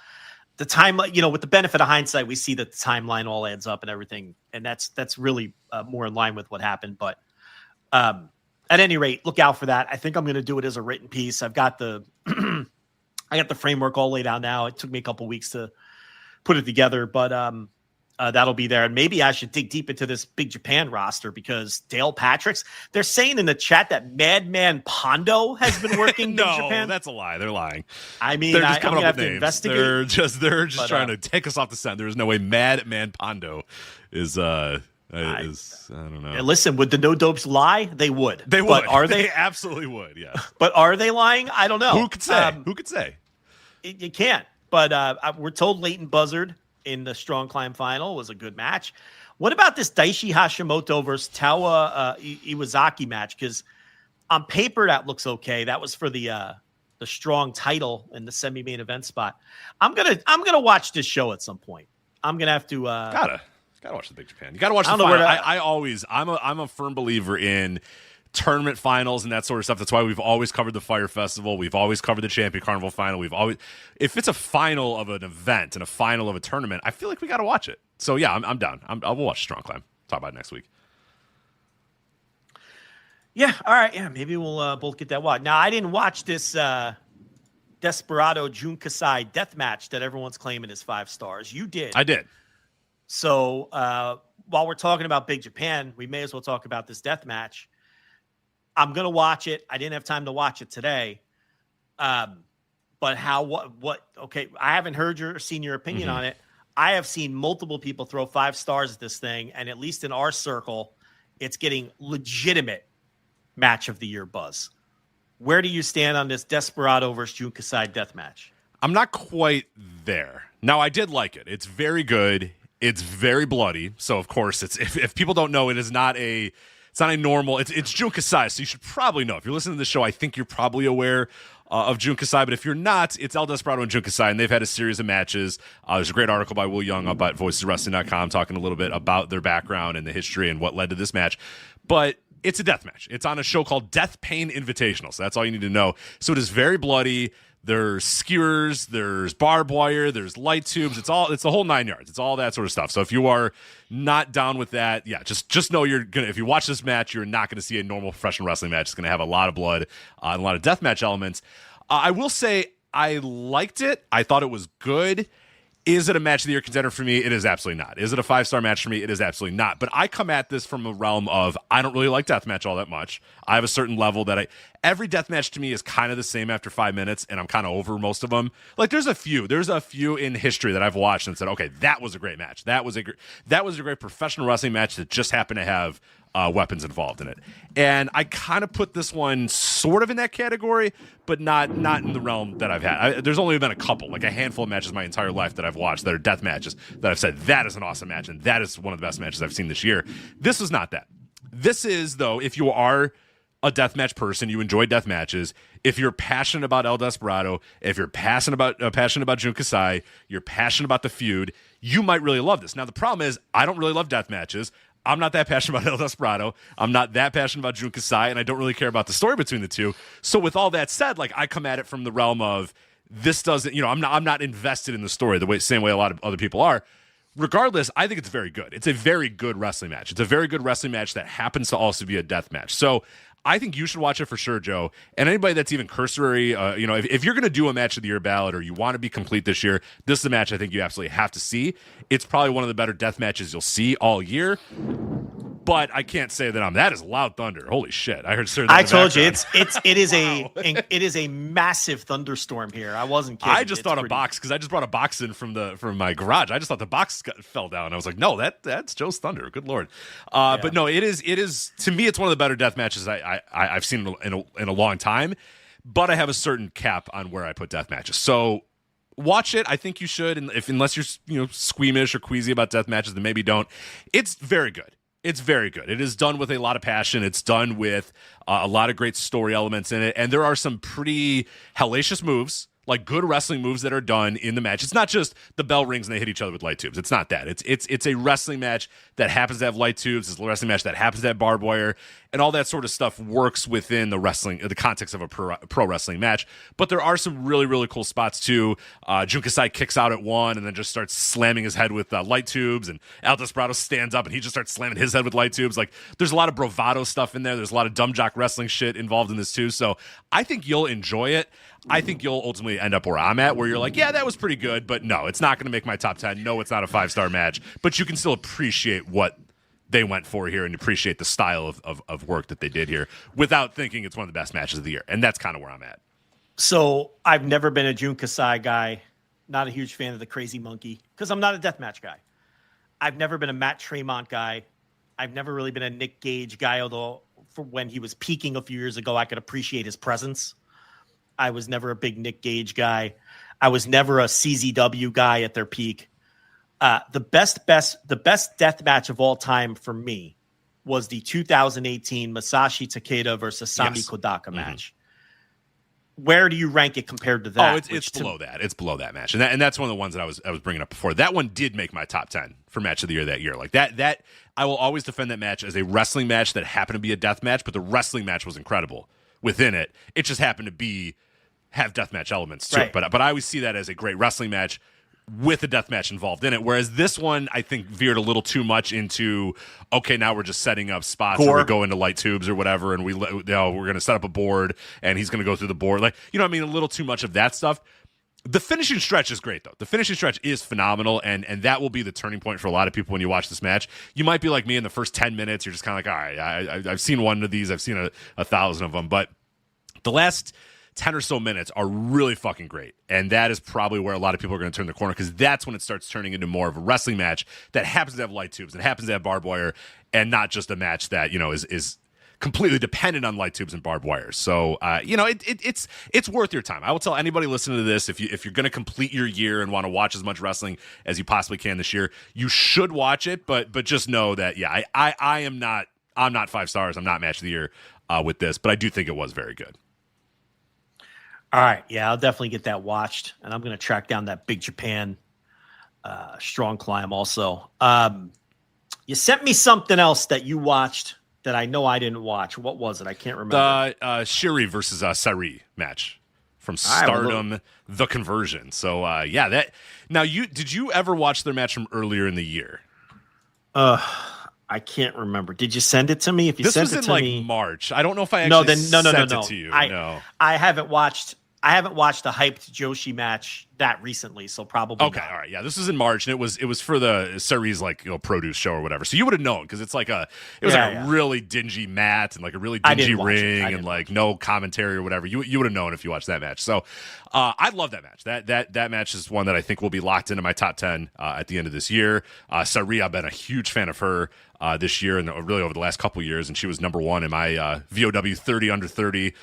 the time, with the benefit of hindsight, we see that the timeline all adds up and everything. And that's really more in line with what happened. But at any rate, look out for that. I think I'm going to do it as a written piece. I've got the framework all laid out now. It took me a couple weeks to put it together, but that'll be there. And maybe I should dig deep into this Big Japan roster, because Dale Patrick's, they're saying in the chat that Madman Pondo has been working no, Big Japan. That's a lie. They're lying. I mean, they're just coming up with names. Investigate. They're just trying to take us off the scent. There's no way Madman Pondo is I don't know. Listen, would the No Dopes lie? They would. They would. But are they? They absolutely would, yeah. But are they lying? I don't know. Who could say? Who could say? You can't. But we're told Leighton Buzzard in the Strong Climb final was a good match. What about this Daishi Hashimoto versus Tawa Iwazaki match? Because on paper that looks okay. That was for the Strong title in the semi-main event spot. I'm gonna watch this show at some point. I'm gonna have to gotta watch the Big Japan. You gotta watch the final. I'm a firm believer in tournament finals and that sort of stuff. That's why we've always covered the Fire Festival. We've always covered the Champion Carnival final. If it's a final of an event and a final of a tournament, I feel like we got to watch it. So yeah, I'm down. I'll watch Strong Climb. Talk about it next week. Yeah. All right. Yeah. Maybe we'll both get that watch. Now, I didn't watch this Desperado Jun Kasai death match that everyone's claiming is 5 stars. You did. I did. So while we're talking about Big Japan, we may as well talk about this death match. I'm going to watch it. I didn't have time to watch it today. But okay, I haven't heard seen your opinion on it. I have seen multiple people throw 5 stars at this thing, and at least in our circle, it's getting legitimate match of the year buzz. Where do you stand on this Desperado versus Jun Kasai death match? I'm not quite there. Now, I did like it. It's very good. It's very bloody. So, of course, if people don't know, it's not a normal. It's Jun Kasai, so you should probably know. If you're listening to the show, I think you're probably aware of Jun Kasai. But if you're not, it's El Desperado and Jun Kasai, and they've had a series of matches. There's a great article by Will Young up at VoicesWrestling.com talking a little bit about their background and the history and what led to this match. But it's a death match. It's on a show called Death Pain Invitational, so that's all you need to know. So it is very bloody. There's skewers, there's barbed wire, there's light tubes. It's the whole 9 yards. It's all that sort of stuff. So if you are not down with that, yeah, just know if you watch this match, you're not going to see a normal professional wrestling match. It's going to have a lot of blood and a lot of death match elements. I will say I liked it. I thought it was good. Is it a match of the year contender for me? It is absolutely not. Is it a 5-star match for me? It is absolutely not. But I come at this from a realm of I don't really like deathmatch all that much. I have a certain level that every deathmatch to me is kind of the same after 5 minutes, and I'm kind of over most of them. Like there's a few in history that I've watched and said, okay, that was a great match. That was a great professional wrestling match that just happened to have weapons involved in it. And I kind of put this one sort of in that category, but not in the realm that I've had. There's only been a couple, like a handful of matches my entire life that I've watched that are death matches that I've said, that is an awesome match, and that is one of the best matches I've seen this year. This was not that. This is, though, if you are a deathmatch person, you enjoy death matches, if you're passionate about El Desperado, if you're passionate about Jun Kasai, you're passionate about the feud, you might really love this. Now, the problem is, I don't really love death matches. I'm not that passionate about El Desperado. I'm not that passionate about Jun Kasai, and I don't really care about the story between the two. So with all that said, like I come at it from the realm of this doesn't, I'm not invested in the story same way a lot of other people are. regardless, I think it's very good. It's a very good wrestling match. It's a very good wrestling match that happens to also be a death match. So I think you should watch it for sure, Joe. And anybody that's even cursory, if you're going to do a match of the year ballot or you want to be complete this year, this is a match I think you absolutely have to see. It's probably one of the better death matches you'll see all year. But I can't say that that is loud thunder. Holy shit! I heard. I told you it is a massive thunderstorm here. I wasn't kidding. I just thought a box because I just brought a box in from my garage. I just thought the box fell down. I was like, no, that's Joe's thunder. Good lord. But no, it is to me. It's one of the better death matches I've seen in a long time. But I have a certain cap on where I put death matches. So watch it. I think you should. And unless you're squeamish or queasy about death matches, then maybe don't. It's very good. It's very good. It is done with a lot of passion. It's done with a lot of great story elements in it. And there are some pretty hellacious moves, like good wrestling moves that are done in the match. It's not just the bell rings and they hit each other with light tubes. It's not that. It's a wrestling match that happens to have light tubes. It's a wrestling match that happens to have barbed wire. And all that sort of stuff works within the context of a pro wrestling match. But there are some really, really cool spots too. Jun Kasai kicks out at one and then just starts slamming his head with light tubes. And Desperado stands up and he just starts slamming his head with light tubes. Like, there's a lot of bravado stuff in there. There's a lot of dumb jock wrestling shit involved in this too. So I think you'll enjoy it. I think you'll ultimately end up where I'm at, where you're like, yeah, that was pretty good. But no, it's not going to make my top 10. No, it's not a 5-star match. But you can still appreciate what they went for here and appreciate the style of work that they did here without thinking it's one of the best matches of the year. And that's kind of where I'm at. So I've never been a Jun Kasai guy, not a huge fan of the Crazy Monkey, because I'm not a deathmatch guy. I've never been a Matt Tremont guy. I've never really been a Nick Gage guy, although for when he was peaking a few years ago, I could appreciate his presence. I was never a big Nick Gage guy. I was never a CZW guy at their peak. The best death match of all time for me was the 2018 Masashi Takeda versus Sami Kodaka match. Where do you rank it compared to that? Oh, it's below that. It's below that match, and that's one of the ones that I was bringing up before. That one did make my top 10 for match of the year that year. Like that I will always defend that match as a wrestling match that happened to be a death match, but the wrestling match was incredible within it. It just happened to have deathmatch elements to it. But I always see that as a great wrestling match with a deathmatch involved in it. Whereas this one, I think, veered a little too much into, okay, now we're just setting up spots where we go into light tubes or whatever, and we're going to set up a board, and he's going to go through the board. Like, you know what I mean? A little too much of that stuff. The finishing stretch is great, though. The finishing stretch is phenomenal, and that will be the turning point for a lot of people when you watch this match. You might be like me in the first 10 minutes. You're just kind of like, all right, I've seen one of these. I've seen 1,000 of them. But the last 10 or so minutes are really fucking great. And that is probably where a lot of people are going to turn the corner, because that's when it starts turning into more of a wrestling match that happens to have light tubes and happens to have barbed wire, and not just a match that, is completely dependent on light tubes and barbed wire. So, it's worth your time. I will tell anybody listening to this, if you're going to complete your year and want to watch as much wrestling as you possibly can this year, you should watch it. But just know that, I'm not 5 stars. I'm not match of the year with this, but I do think it was very good. All right. Yeah, I'll definitely get that watched. And I'm going to track down that Big Japan Strong Climb also. You sent me something else that you watched that I know I didn't watch. What was it? I can't remember. The Syuri versus Saree match from Stardom, The Conversion. So, that. Now, did you ever watch their match from earlier in the year? I can't remember. Did you send it to me? If you this sent was it in to like me, March. I don't know if I actually sent it to you. I haven't watched the hyped Joshi match that recently, so probably okay. not. All right, yeah, this was in March, and it was for the Saree's produce show or whatever. So you would have known, because it's like a really dingy mat and like a really dingy ring and like no commentary or whatever. You would have known if you watched that match. So I love that match. That match is one that I think will be locked into my top 10 at the end of this year. Saree, I've been a huge fan of her this year and really over the last couple years, and she was number one in my VOW 30 under 30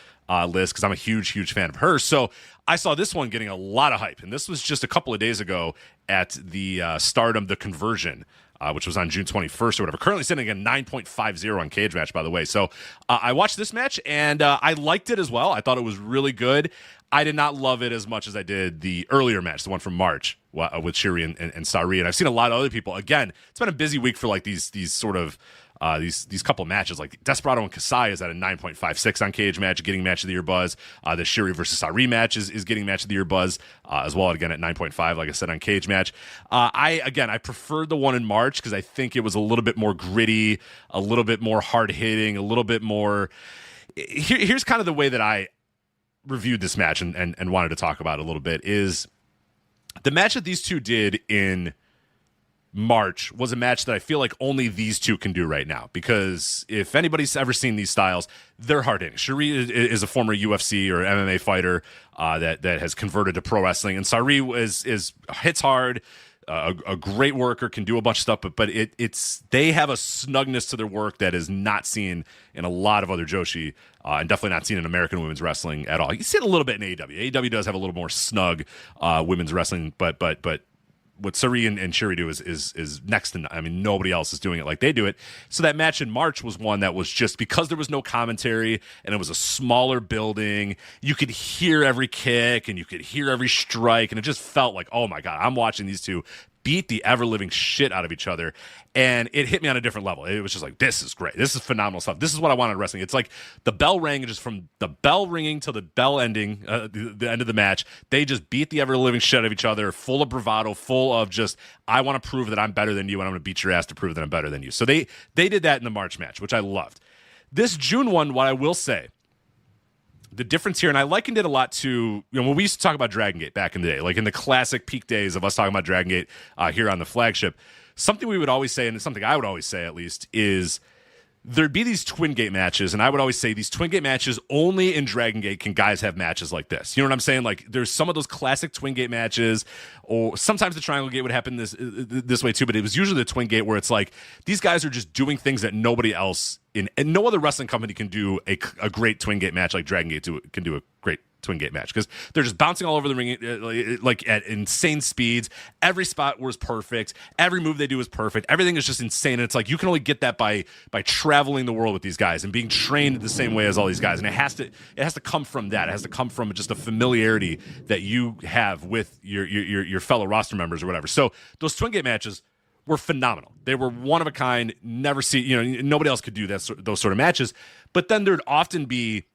list, because I'm a huge fan of her. So I saw this one getting a lot of hype, and this was just a couple of days ago at the Stardom The Conversion, which was on June 21st or whatever. Currently sitting at 9.50 on Cage Match, by the way. So I watched this match, and I liked it as well. I thought it was really good. I did not love it as much as I did the earlier match, the one from March with Syuri and Saree. And I've seen a lot of other people. Again, it's been a busy week for like these sort of these couple matches, like Desperado and Kasai is at a 9.56 on Cage Match, getting Match of the Year buzz. The Syuri versus Saree match is getting Match of the Year buzz as well, again at 9.5, like I said, on Cage Match. I preferred the one in March because I think it was a little bit more gritty, a little bit more hard-hitting, a little bit more... Here's kind of the way that I reviewed this match and wanted to talk about it a little bit is the match that these two did in March was a match that I feel like only these two can do right now, because if anybody's ever seen these styles, they're hard hitting. Syuri is a former UFC or MMA fighter that has converted to pro wrestling, and Saree is hits hard, a great worker, can do a bunch of stuff, but it's they have a snugness to their work that is not seen in a lot of other Joshi, and definitely not seen in American women's wrestling at all. You see it a little bit in AEW. AEW does have a little more snug women's wrestling, but what Saree and Syuri do is next to none. I mean, nobody else is doing it like they do it. So that match in March was one that was just, because there was no commentary and it was a smaller building, you could hear every kick and you could hear every strike, and it just felt like, oh my God, I'm watching these two beat the ever-living shit out of each other. And it hit me on a different level. It was just like, this is great. This is phenomenal stuff. This is what I wanted in wrestling. It's like the bell rang, and just from the bell ringing to the bell ending, the end of the match, they just beat the ever-living shit out of each other, full of bravado, full of just, I want to prove that I'm better than you, and I'm going to beat your ass to prove that I'm better than you. So they did that in the March match, which I loved. This June one, what I will say, the difference here, and I likened it a lot to, when we used to talk about Dragon Gate back in the day, like in the classic peak days of us talking about Dragon Gate here on the Flagship, something we would always say, and it's something I would always say at least, is there'd be these Twin Gate matches, and I would always say these Twin Gate matches, only in Dragon Gate can guys have matches like this. You know what I'm saying? Like, there's some of those classic Twin Gate matches, or sometimes the Triangle Gate would happen this way too, but it was usually the Twin Gate where it's like, these guys are just doing things that nobody else and no other wrestling company can do a great Twin Gate match like Dragon Gate can do a great Twin Gate match, because they're just bouncing all over the ring like at insane speeds. Every spot was perfect. Every move they do is perfect. Everything is just insane. And it's like, you can only get that by traveling the world with these guys and being trained the same way as all these guys. And it has to come from that. It has to come from just a familiarity that you have with your fellow roster members or whatever. So those Twin Gate matches were phenomenal. They were one of a kind. Never see, nobody else could do those sort of matches. But then there'd often be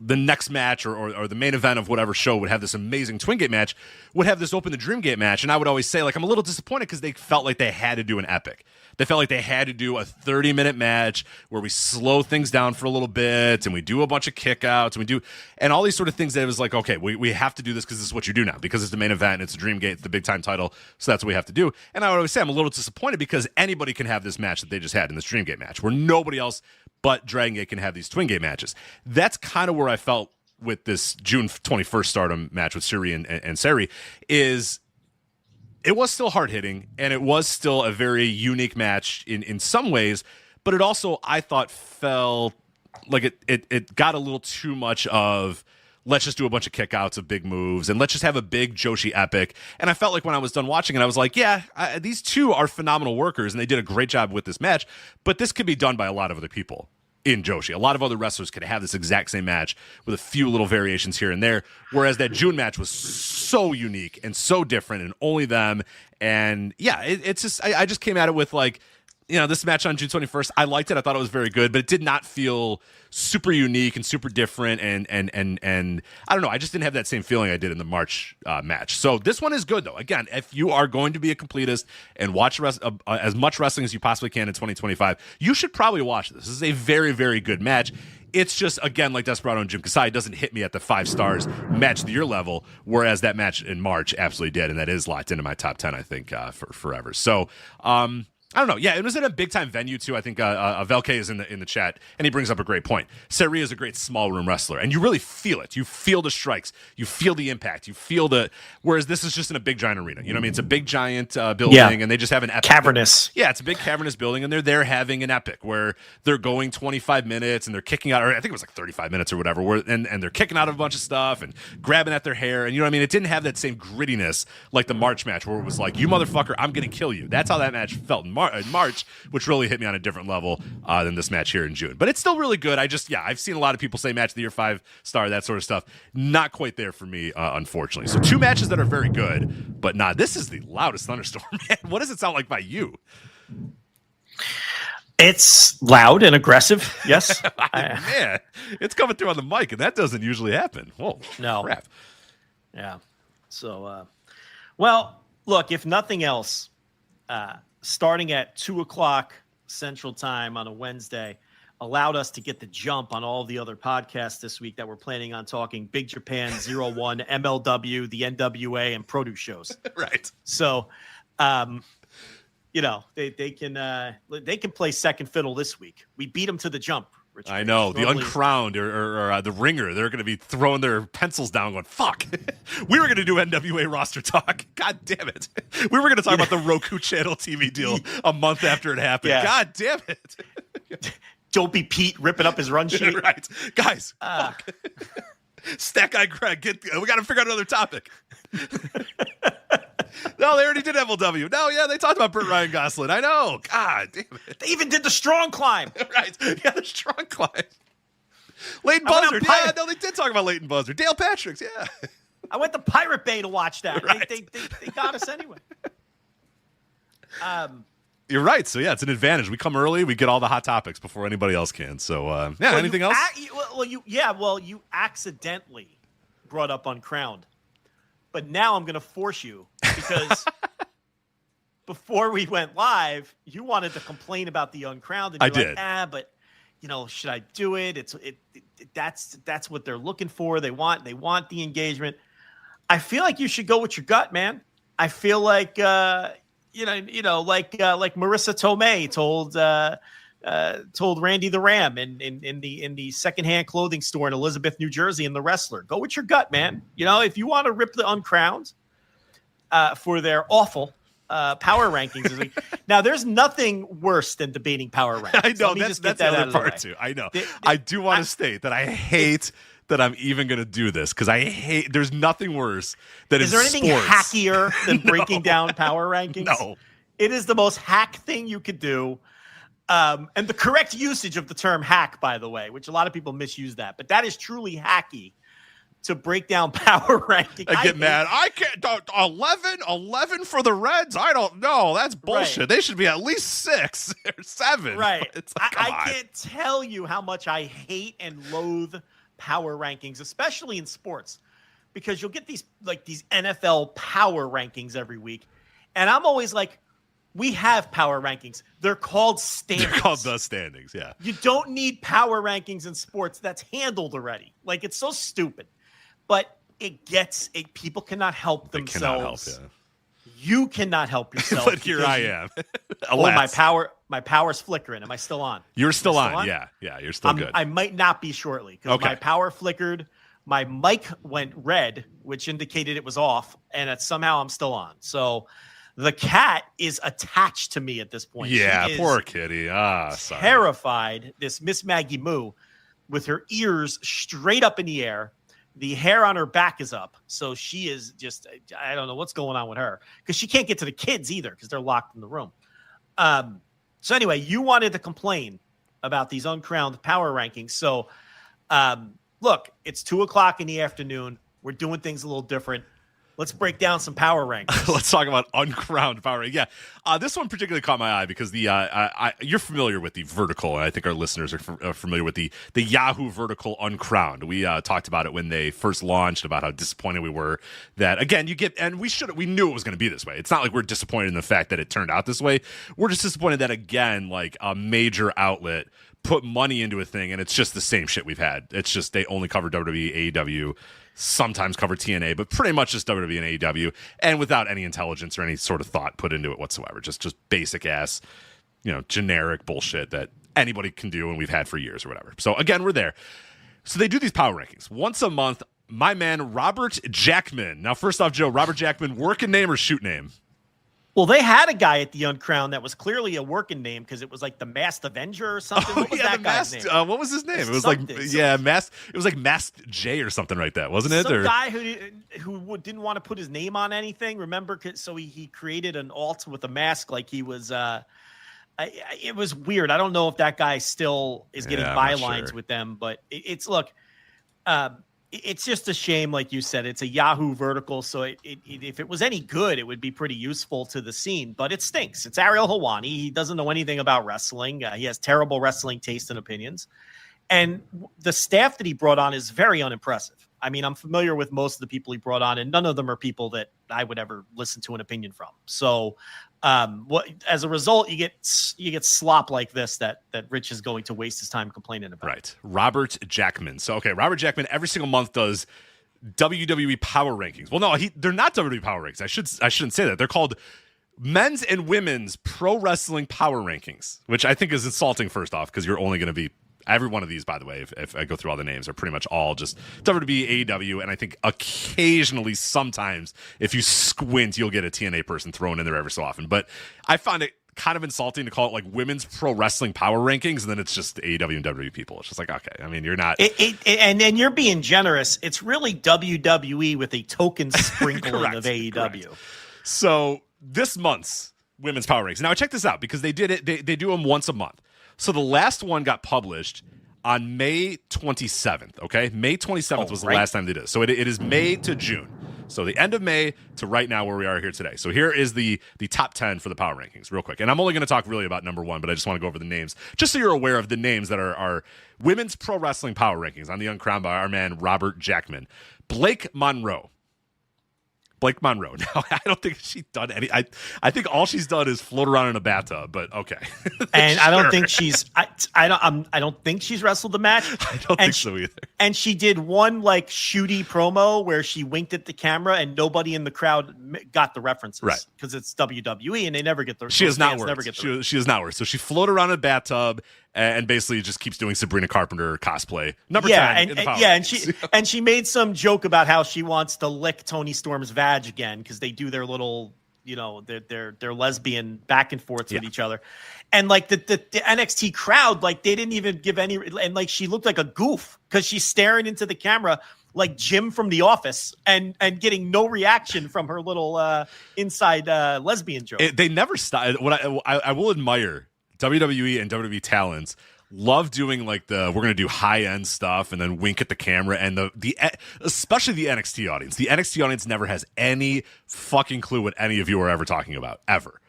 the next match or the main event of whatever show would have this amazing Twin Gate match, would have this Open the Dream Gate match. And I would always say, like, I'm a little disappointed because they felt like they had to do an epic. They felt like they had to do a 30-minute match where we slow things down for a little bit and we do a bunch of kickouts and all these sort of things that it was like, okay, we have to do this because this is what you do now, because it's the main event, it's a Dream Gate, it's the big time title, so that's what we have to do. And I would always say I'm a little disappointed because anybody can have this match that they just had in this Dream Gate match, where nobody else but Dragon Gate can have these Twin Gate matches. That's kind of where I felt with this June 21st Stardom match with Syuri and Saree, is it was still hard-hitting, and it was still a very unique match in some ways, but it also, I thought, felt like it got a little too much of, let's just do a bunch of kickouts of big moves, and let's just have a big Joshi epic. And I felt like when I was done watching it, I was like, yeah, these two are phenomenal workers, and they did a great job with this match, but this could be done by a lot of other people in Joshi. A lot of other wrestlers could have this exact same match with a few little variations here and there, whereas that June match was so unique and so different and only them. And yeah, it's just, I just came at it with like, this match on June 21st, I liked it. I thought it was very good, but it did not feel super unique and super different. And I don't know. I just didn't have that same feeling I did in the March match. So this one is good, though. Again, if you are going to be a completist and watch as much wrestling as you possibly can in 2025, you should probably watch this. This is a very, very good match. It's just, again, like Desperado and Jun Kasai, doesn't hit me at the 5 stars match of the year level, whereas that match in March absolutely did, and that is locked into my top 10, I think, for forever. So, I don't know. Yeah, it was in a big-time venue, too. I think Velke is in the chat, and he brings up a great point. Saree is a great small-room wrestler, and you really feel it. You feel the strikes. You feel the impact. You feel the... Whereas this is just in a big, giant arena. You know what I mean? It's a big, giant building, and they just have an epic... Cavernous. Yeah, it's a big, cavernous building, and they're there having an epic where they're going 25 minutes, and they're kicking out... Or I think it was like 35 minutes or whatever, and they're kicking out of a bunch of stuff and grabbing at their hair, and you know what I mean? It didn't have that same grittiness like the March match, where it was like, you motherfucker, I'm going to kill you. That's how that match felt in March, which really hit me on a different level than this match here in June. But it's still really good. I've seen a lot of people say match of the year 5-star, that sort of stuff. Not quite there for me, unfortunately. So 2 matches that are very good, but this is the loudest thunderstorm, man. What does it sound like by you? It's loud and aggressive. Yes. Man, it's coming through on the mic, and that doesn't usually happen. Whoa, no. crap. Yeah. So, well, look, if nothing else, starting at 2:00 Central Time on a Wednesday allowed us to get the jump on all the other podcasts this week that we're planning on talking Big Japan, 01, MLW, the NWA, and produce shows. Right. So, they can play second fiddle this week. We beat them to the jump. Richard. I know. The uncrowned or the ringer, they're going to be throwing their pencils down going, fuck. We were going to do NWA roster talk. God damn it. We were going to talk about the Roku channel TV deal a month after it happened. Yeah. God damn it. Dopey Pete ripping up his run sheet. Right. Guys, fuck. Stack Guy Greg, we got to figure out another topic. No, they already did MLW. No, yeah, they talked about Burt Ryan Gosselin. I know. God damn it. They even did the strong climb. Right. Yeah, the strong climb. Leighton Buzzard. Yeah, no, they did talk about Leighton Buzzard. Dale Patrick's, yeah. I went to Pirate Bay to watch that. Right. They got us anyway. You're right. So, yeah, it's an advantage. We come early. We get all the hot topics before anybody else can. So, anything else? You accidentally brought up Uncrowned. But now I'm going to force you because before we went live, you wanted to complain about the Uncrowned. And I did. Like, but should I do it? That's what they're looking for. They want the engagement. I feel like you should go with your gut, man. I feel like like Marissa Tomei told Randy the Ram in the secondhand clothing store in Elizabeth, New Jersey, in The Wrestler. Go with your gut, man. If you want to rip the Uncrowned for their awful power rankings this week. Now, there's nothing worse than debating power rankings. I know, that's the other part too. I know. I do want to state that I hate that I'm even going to do this because there's nothing worse than Is there anything hackier than breaking down power rankings? No. It is the most hack thing you could do. And the correct usage of the term hack, by the way, which a lot of people misuse that, but that is truly hacky to break down power ranking. I get mad. I can't. 11 for the Reds. I don't know. That's bullshit. Right. They should be at least 6 or 7. Right. Like, I can't tell you how much I hate and loathe power rankings, especially in sports, because you'll get these NFL power rankings every week, and I'm always like, we have power rankings. They're called standings. They're called the standings, yeah. You don't need power rankings in sports. That's handled already. Like, it's so stupid. But people cannot help themselves. They cannot help, yeah. You cannot help yourself. But here I am. Alas. My power's flickering. Am I still on? You're still on? Yeah, you're still good. I might not be shortly because my power flickered. My mic went red, which indicated it was off, and somehow I'm still on. So the cat is attached to me at this point. Yeah, poor kitty. Sorry. Terrified. This Miss Maggie Moo with her ears straight up in the air. The hair on her back is up. So she is just, I don't know what's going on with her because she can't get to the kids either because they're locked in the room. So anyway, you wanted to complain about these uncrowned power rankings. So look, it's 2:00 in the afternoon. We're doing things a little different. Let's break down some power rankings. Let's talk about uncrowned power. Yeah, this one particularly caught my eye because you're familiar with the vertical, and I think our listeners are familiar with the Yahoo vertical uncrowned. We talked about it when they first launched, about how disappointed we were that, again, we knew it was going to be this way. It's not like we're disappointed in the fact that it turned out this way. We're just disappointed that, again, like a major outlet put money into a thing, and it's just the same shit we've had. It's just they only cover WWE, AEW, sometimes cover TNA, but pretty much just WWE and AEW, and without any intelligence or any sort of thought put into it whatsoever. Just basic ass, generic bullshit that anybody can do and we've had for years or whatever. So again, we're there. So they do these power rankings once a month. My man, Robert Jackman. Now, first off, Joe, Robert Jackman, working name or shoot name? Well, they had a guy at the Uncrowned that was clearly a working name because it was like the Masked Avenger or something. What was that guy's name? What was his name? It was It was like Masked J or something like that, wasn't it? Some guy who didn't want to put his name on anything. Remember? So he created an alt with a mask, like he was. It was weird. I don't know if that guy still is getting bylines with them, but it's look. it's just a shame, like you said, it's a Yahoo vertical. So if it was any good, it would be pretty useful to the scene, but it stinks. It's Ariel Helwani. He doesn't know anything about wrestling. He has terrible wrestling taste and opinions. And the staff that he brought on is very unimpressive. I mean, I'm familiar with most of the people he brought on, and none of them are people that I would ever listen to an opinion from. So as a result, you get slop like this that Rich is going to waste his time complaining about. Right. Robert Jackman. So, okay, Robert Jackman every single month does WWE Power Rankings. Well, no, they're not WWE Power Rankings. I shouldn't say that. They're called Men's and Women's Pro Wrestling Power Rankings, which I think is insulting, first off, because you're only going to be every one of these, by the way, if I go through all the names, are pretty much all just WWE, AEW, and I think occasionally, sometimes, if you squint, you'll get a TNA person thrown in there every so often. But I found it kind of insulting to call it like Women's Pro Wrestling Power Rankings, and then it's just AEW and WWE people. It's just like, okay, I mean, you're not... and then you're being generous. It's really WWE with a token sprinkling of AEW. Correct. So this month's Women's Power Rankings. Now, check this out, because they did it. They do them once a month. So the last one got published on May 27th, okay? May 27th was the last time they did it. So it is May to June. So the end of May to right now where we are here today. So here is the top 10 for the Power Rankings real quick. And I'm only going to talk really about number 1, but I just want to go over the names, just so you're aware of the names that are Women's Pro Wrestling Power Rankings on the Uncrowned by our man Robert Jackman. Blake Monroe. Now, I don't think she's done any. I think all she's done is float around in a bathtub. But okay, and I don't think she's. I don't think she's wrestled the match. I don't think so either. And she did one like shooty promo where she winked at the camera, and nobody in the crowd got the references, right? Because it's WWE, and they never get the. She has not worked. She has not worked. So she floated around in a bathtub. And basically just keeps doing Sabrina Carpenter cosplay. Number 10 and she made some joke about how she wants to lick Toni Storm's vag again because they do their little, their lesbian back and forths with each other. And like the NXT crowd, like they didn't even give any, and like she looked like a goof because she's staring into the camera like Jim from The Office and getting no reaction from her little inside lesbian joke. They never stopped. What I will admire WWE and WWE talents love doing like we're going to do high end stuff and then wink at the camera, and the especially the NXT audience. The NXT audience never has any fucking clue what any of you are ever talking about, ever.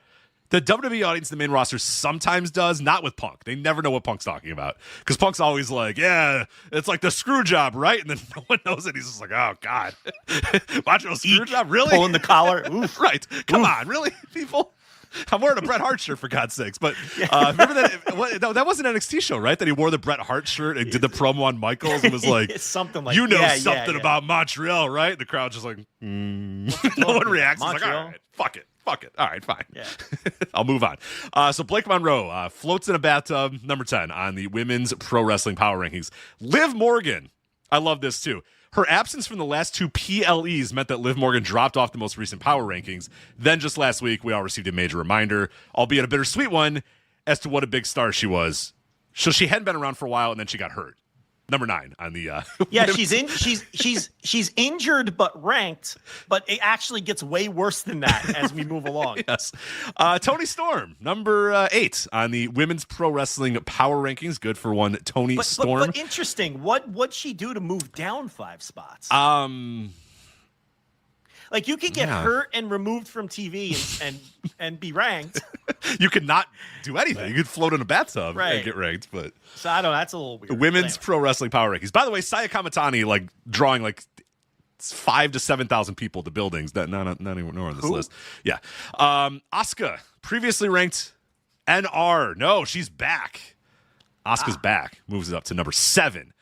The WWE audience, the main roster, sometimes does, not with Punk. They never know what Punk's talking about because Punk's always like, yeah, it's like the screw job, right? And then no one knows it. He's just like, oh God, Macho screw job, really? Pulling the collar, oof. Right? Come on, really, people. I'm wearing a Bret Hart shirt, for God's sakes. But remember that was an NXT show, right? That he wore the Bret Hart shirt and did the promo on Michaels and was like, something like, something about Montreal, right? The crowd's just like, no one reacts. It's like, all right, fuck it. All right, fine. Yeah. I'll move on. So Blake Monroe floats in a bathtub, number 10 on the Women's Pro Wrestling Power Rankings. Liv Morgan, I love this too. Her absence from the last 2 PLEs meant that Liv Morgan dropped off the most recent power rankings. Then just last week, we all received a major reminder, albeit a bittersweet one, as to what a big star she was. So she hadn't been around for a while, and then she got hurt. Number 9 on the she's injured but ranked, but it actually gets way worse than that as we move along. Yes. Toni Storm, number 8 on the Women's Pro Wrestling Power Rankings. Good for one Toni Storm. But interesting. What'd she do to move down 5 spots? Like you could get hurt and removed from TV and be ranked. You could not do anything. You could float in a bathtub and get ranked. But so I don't know. That's a little weird. Women's Pro Wrestling Power Rankings. By the way, Saya Kamatani like drawing like 5,000 to 7,000 people to buildings. That not even on this list. Yeah. Asuka, previously ranked NR. No, she's back. Asuka's back. Moves it up to number 7.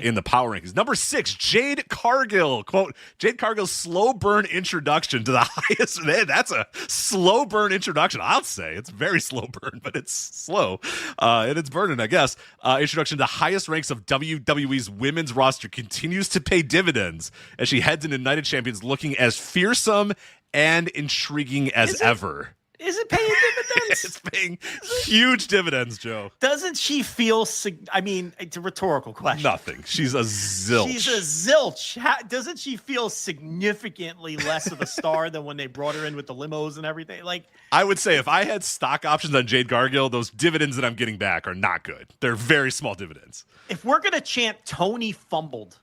In the power rankings. Number 6, Jade Cargill. Quote, Jade Cargill's slow burn introduction to the highest. Man, that's a slow burn introduction. I'll say it's very slow burn, but it's slow. And it's burning, I guess. Introduction to the highest ranks of WWE's women's roster continues to pay dividends as she heads into Night of Champions looking as fearsome and intriguing as ever. Is it paying dividends? It's paying huge dividends, Joe. Doesn't she feel... I mean, it's a rhetorical question. Nothing. She's a zilch. Doesn't she feel significantly less of a star than when they brought her in with the limos and everything? Like, I would say if I had stock options on Jade Cargill, those dividends that I'm getting back are not good. They're very small dividends. If we're going to chant Tony fumbled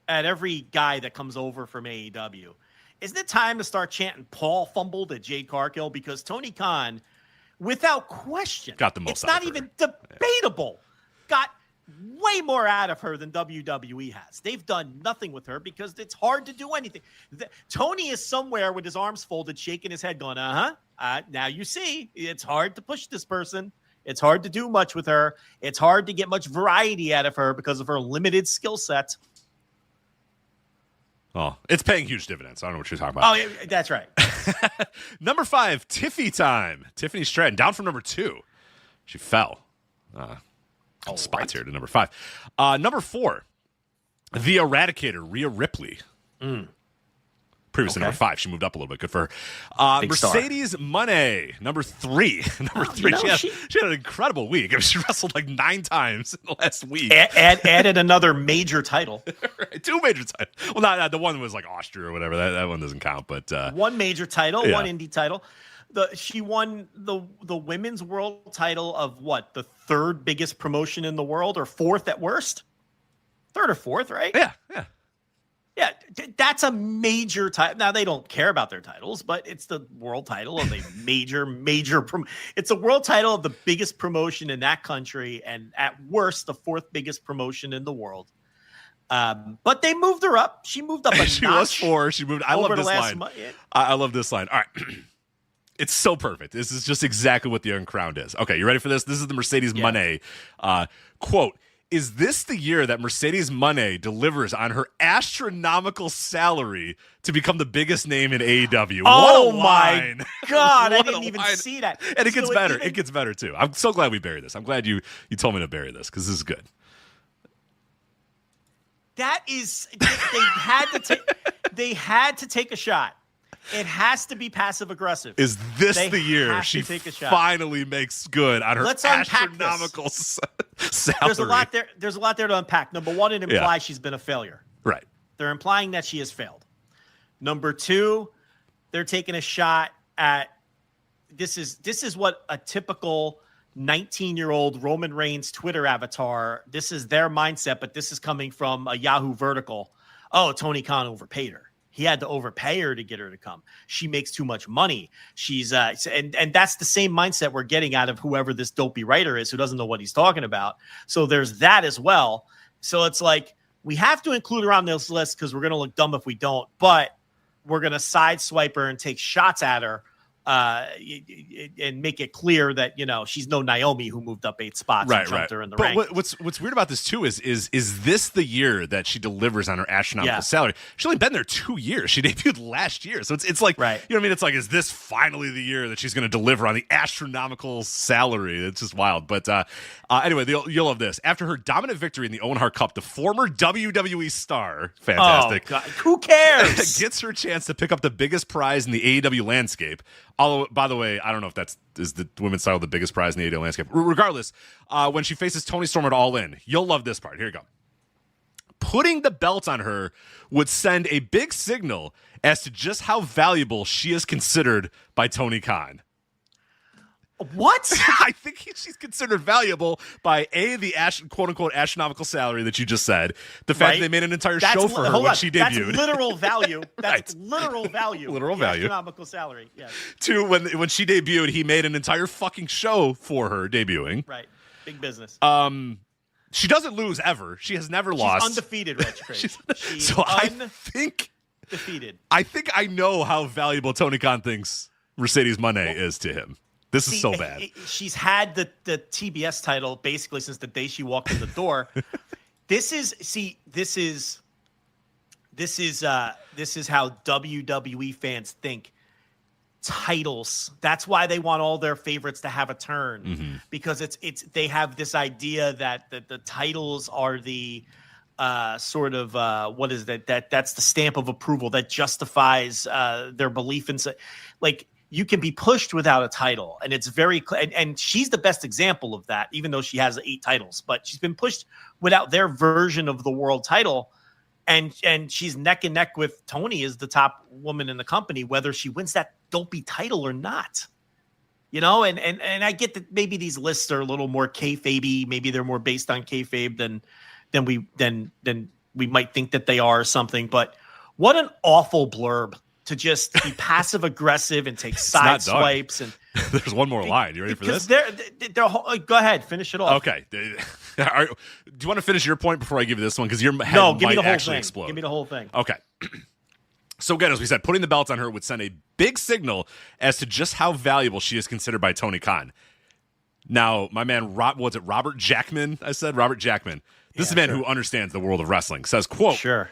at every guy that comes over from AEW. Isn't it time to start chanting Paul fumbled at Jade Cargill? Because Tony Khan, without question, got the most. It's not even debatable. Got way more out of her than WWE has. They've done nothing with her because it's hard to do anything. Tony is somewhere with his arms folded, shaking his head, going, now you see, it's hard to push this person. It's hard to do much with her. It's hard to get much variety out of her because of her limited skill set. Oh, it's paying huge dividends. I don't know what you're talking about. Oh, yeah, that's right. Number 5, Tiffy time. Tiffany Stratton, down from number 2. She fell. Spots here to number 5. Number 4, The Eradicator, Rhea Ripley. Previously number 5. She moved up a little bit. Good for her. Mercedes Moné, number 3. Number 3. She had an incredible week. I mean, she wrestled like 9 times in the last week. Added another major title. Right, 2 major titles. Well, not the one was like Austria or whatever. That one doesn't count. But 1 major title, 1 indie title. She won the women's world title of what? The 3rd biggest promotion in the world, or 4th at worst? 3rd or 4th, right? Yeah. Yeah, that's a major title. Now, they don't care about their titles, but it's the world title of a major it's a world title of the biggest promotion in that country, and at worst, the 4th biggest promotion in the world. But they moved her up. She moved up a she notch. Was 4. She moved. I love this line. I love this line. All right. It's so perfect. This is just exactly what the Uncrowned is. Okay, you ready for this? This is the Mercedes Moné quote. Is this the year that Mercedes Moné delivers on her astronomical salary to become the biggest name in AEW? Oh, what a line. My God. I didn't even see that. And it gets better. It gets better, too. I'm so glad we buried this. I'm glad you told me to bury this, because this is good. That is, they had to take a shot. It has to be passive aggressive. Is this the year she finally makes good on her astronomical salary? There's a lot there to unpack. Number 1, it implies she's been a failure. Right. They're implying that she has failed. Number 2, they're taking a shot at this is what a typical 19-year-old Roman Reigns Twitter avatar. This is their mindset, but this is coming from a Yahoo vertical. Oh, Tony Khan overpaid her. He had to overpay her to get her to come. She makes too much money. She's and that's the same mindset we're getting out of whoever this dopey writer is who doesn't know what he's talking about. So there's that as well. So it's like we have to include her on this list because we're going to look dumb if we don't. But we're going to sideswipe her and take shots at her and make it clear that, she's no Naomi who moved up 8 spots and jumped her in the rank. But what's weird about this too is this the year that she delivers on her astronomical salary? She's only been there 2 years. She debuted last year, so it's like, you know what I mean? It's like, is this finally the year that she's going to deliver on the astronomical salary? It's just wild. But anyway, you'll love this. After her dominant victory in the Owen Hart Cup, the former WWE star, fantastic, oh, God. Who cares? Gets her chance to pick up the biggest prize in the AEW landscape. Although, by the way, I don't know if is the women's title the biggest prize in the AEW landscape. Regardless, when she faces Toni Storm at All In, you'll love this part. Here you go. Putting the belt on her would send a big signal as to just how valuable she is considered by Tony Khan. What? I think she's considered valuable by the quote-unquote astronomical salary that you just said. The fact that they made an entire show for her when she debuted. That's literal value. That's literal value. Literal value. Astronomical salary, yes. 2, when she debuted, he made an entire fucking show for her debuting. Right. Big business. She doesn't lose ever. She has never lost. She's undefeated, Rich Craig. I think I know how valuable Tony Khan thinks Mercedes Moné is to him. This is so bad. She's had the TBS title basically since the day she walked in the door. This is how WWE fans think. Titles. That's why they want all their favorites to have a turn, because they have this idea that the titles are the sort of what is that's the stamp of approval that justifies their belief in like. You can be pushed without a title, and it's very and she's the best example of that, even though she has 8 titles. But she's been pushed without their version of the world title, and she's neck and neck with Tony as the top woman in the company, whether she wins that dopey title or not. And I get that maybe these lists are a little more kayfabe-y, maybe they're more based on kayfabe than we might think that they are or something, but what an awful blurb to just be passive aggressive and take side swipes. And there's one more line. You ready for this? They're go ahead, finish it off. Okay. Do you want to finish your point before I give you this one? Because your head give me might the whole actually thing. explode. Give me the whole thing. Okay. So again, as we said, putting the belt on her would send a big signal as to just how valuable she is considered by Tony Khan. Now, my man, Robert Jackman? I said Robert Jackman. This is a man who understands the world of wrestling. Says, quote, "Sure.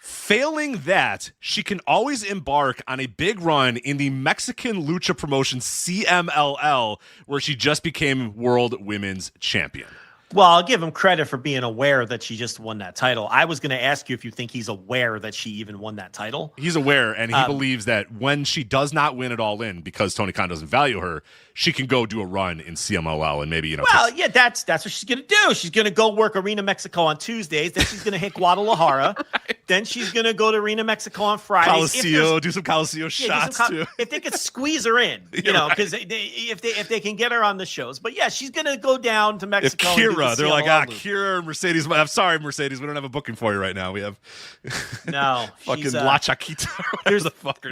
Failing that, she can always embark on a big run in the Mexican lucha promotion CMLL, where she just became World Women's Champion." Well, I'll give him credit for being aware that she just won that title. I was going to ask you if you think he's aware that she even won that title. He's aware, and he believes that when she does not win it all in, because Tony Khan doesn't value her, she can go do a run in CMLL and maybe, Well, yeah, that's what she's going to do. She's going to go work Arena Mexico on Tuesdays. Then she's going to hit Guadalajara. Right. Then she's going to go to Arena Mexico on Fridays. Coliseo, do some Coliseo shots, too. If they could squeeze her in, because if they can get her on the shows. But, yeah, she's going to go down to Mexico. If Kira, they're like, Kira, Mercedes. I'm sorry, Mercedes. We don't have a booking for you right now. We have fucking La Chaquita.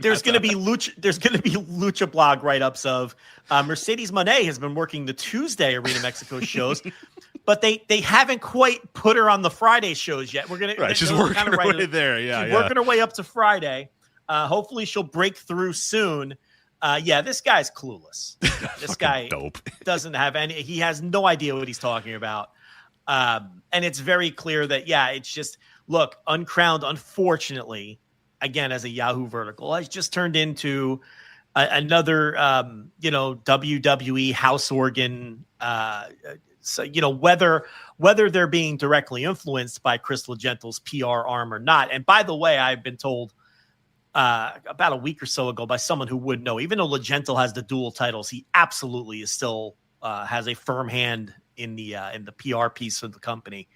There's going to be Lucha Blog write-ups of Mercedes Moné has been working the Tuesday Arena Mexico shows, but they haven't quite put her on the Friday shows yet. She's working her way there. Yeah, she's working her way up to Friday. Hopefully she'll break through soon. This guy's clueless. This guy doesn't have he has no idea what he's talking about. And it's very clear that, it's just, look, Uncrowned, unfortunately, again, as a Yahoo vertical, has just turned into another, WWE house organ. So, whether they're being directly influenced by Chris Legentle's PR arm or not. And by the way, I've been told about a week or so ago by someone who would know, even though Legentle has the dual titles, he absolutely is still has a firm hand in the PR piece of the company,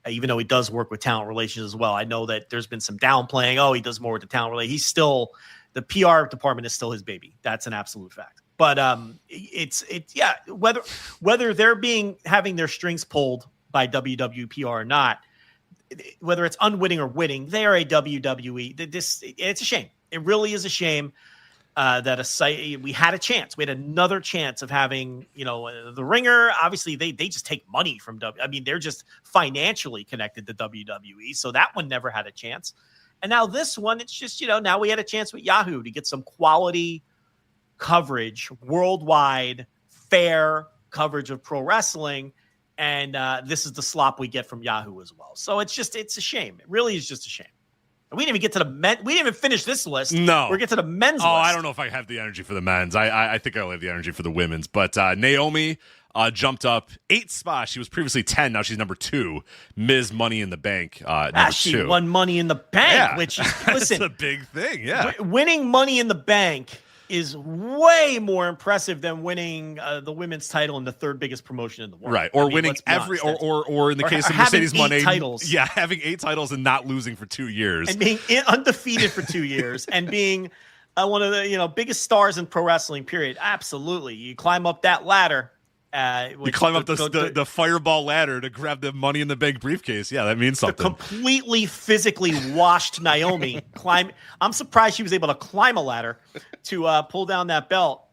even though he does work with talent relations as well. I know that there's been some downplaying. Oh, he does more with the talent relations. He's still, the PR department is still his baby. That's an absolute fact. But whether they're having their strings pulled by WWE PR or not, whether it's unwitting or witting, they are a WWE. It's a shame. It really is a shame that we had a chance. We had another chance of having, the Ringer. Obviously, they just take money from they're just financially connected to WWE. So that one never had a chance. And now this one, it's just, now we had a chance with Yahoo to get some quality coverage, worldwide, fair coverage of pro wrestling. And this is the slop we get from Yahoo as well. So it's a shame. It really is just a shame. And we didn't even get to the men. We didn't even finish this list. No. We're getting to the men's list. I don't know if I have the energy for the men's. I think I only have the energy for the women's. But Naomi jumped up 8 spots. She was previously 10. Now she's number 2. Ms. Money in the Bank, number 2. She won Money in the Bank, which is, listen. That's a big thing, yeah. Winning Money in the Bank is way more impressive than winning the women's title in the 3rd biggest promotion in the world. Right, or winning every, or in the case of Mercedes Moné, titles. Yeah, having 8 titles and not losing for 2 years. And being undefeated for 2 years and being one of the biggest stars in pro wrestling, period. Absolutely. You climb up that ladder. You climb up the fireball ladder to grab the Money in the Bank briefcase. Yeah, that means something. The completely physically washed Naomi I'm surprised she was able to climb a ladder to pull down that belt.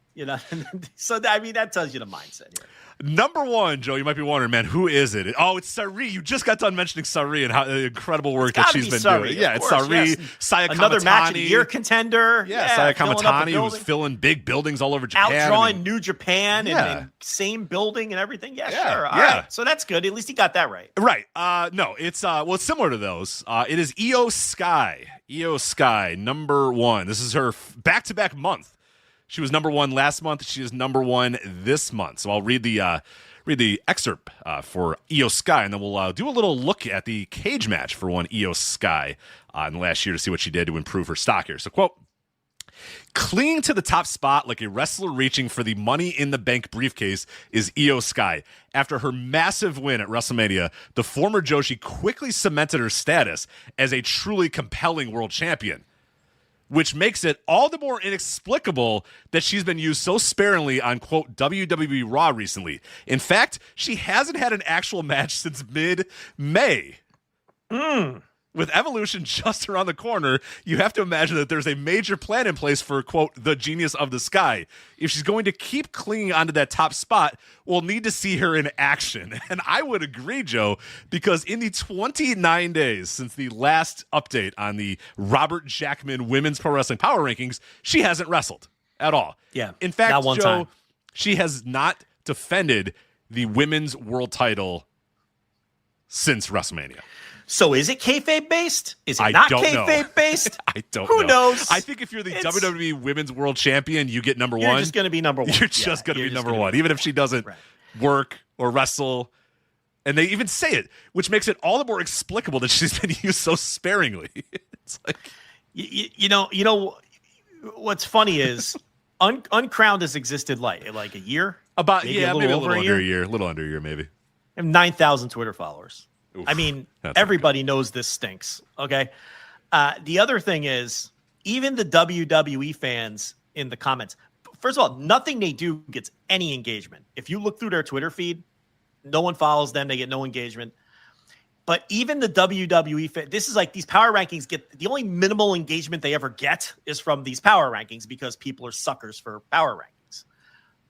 So that tells you the mindset here. Number 1, Joe, you might be wondering, man, who is it? Oh, it's Saree. You just got done mentioning Saree and how the incredible work that she's been doing. Yeah, it's Saree. Yes. Saya Another Kamatani. match of the year contender. Saya Kamatani, who's filling big buildings all over Japan. Outdrawing New Japan and same building and everything. Yeah, sure. All right. So that's good. At least he got that right. Right. No, it's it's similar to those. It is Io Sky. Io Sky, number 1. This is her back-to-back month. She was number 1 last month. She is number 1 this month. So I'll read the excerpt for Io Sky, and then we'll do a little look at the cage match for one Io Sky in the last year to see what she did to improve her stock here. So, quote, clinging to the top spot like a wrestler reaching for the Money in the Bank briefcase is Io Sky. After her massive win at WrestleMania, the former Joshi quickly cemented her status as a truly compelling world champion, which makes it all the more inexplicable that she's been used so sparingly on, quote, WWE Raw recently. In fact, she hasn't had an actual match since mid-May. with Evolution just around the corner, you have to imagine that there's a major plan in place for, quote, the genius of the sky. If she's going to keep clinging onto that top spot, we'll need to see her in action. And I would agree, Joe, because in the 29 days since the last update on the Robert Jackman Women's Pro Wrestling Power Rankings, she hasn't wrestled at all. Yeah. In fact, not one Joe, time. she has not defended the women's world title since WrestleMania. So is it kayfabe based? Is it I not don't kayfabe based? I don't Who know. knows? I think if you're the WWE Women's World Champion, you get number one. You're just going to be number one. You're just going to be number one, even if she doesn't work or wrestle. And they even say it, which makes it all the more explicable that she's been used so sparingly. It's like, you know, what's funny is Uncrowned has existed like a year, maybe a little under a year, maybe. I have 9,000 Twitter followers. Oof, I mean, everybody knows this stinks. Okay. The other thing is, even the WWE fans in the comments, first of all, nothing they do gets any engagement. If you look through their Twitter feed, no one follows them. They get no engagement. But even the WWE fan, this is like these power rankings get the only minimal engagement they ever get is from these power rankings because people are suckers for power rankings.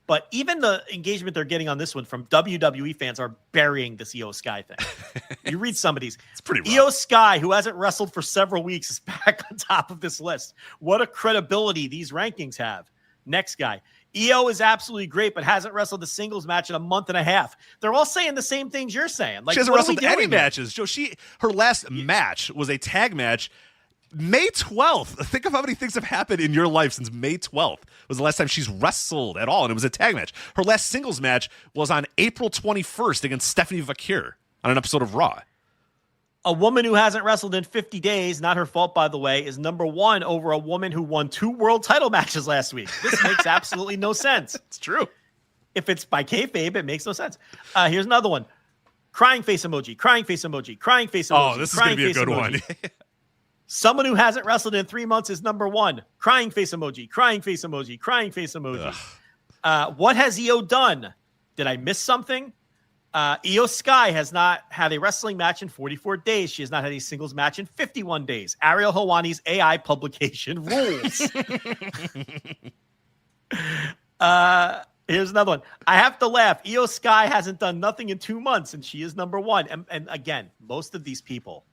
But even the engagement they're getting on this one from WWE fans are burying this Io Sky thing. You read some of these. It's pretty rough. Io Sky, who hasn't wrestled for several weeks, is back on top of this list. What a credibility these rankings have. Next guy. Io is absolutely great, but hasn't wrestled a singles match in a month and a half. They're all saying the same things you're saying. Like, she hasn't wrestled any matches. Joe, her last match was a tag match May 12th. Think of how many things have happened in your life since May 12th was the last time she's wrestled at all, and it was a tag match. Her last singles match was on April 21st against Stephanie Vakir on an episode of Raw. A woman who hasn't wrestled in 50 days, not her fault, by the way, is number one over a woman who won 2 world title matches last week. This makes absolutely no sense. It's true. If it's by kayfabe, it makes no sense. Here's another one. Crying face emoji, crying face emoji, crying face emoji. Oh, this is going to be a good one. Someone who hasn't wrestled in 3 months is number one. Crying face emoji, crying face emoji, crying face emoji. What has Io done? Did I miss something? Io Sky has not had a wrestling match in 44 days. She has not had a singles match in 51 days. Ariel Helwani's AI publication rules. Here's another one. I have to laugh. Io Sky hasn't done nothing in 2 months, and she is number one. And again, most of these people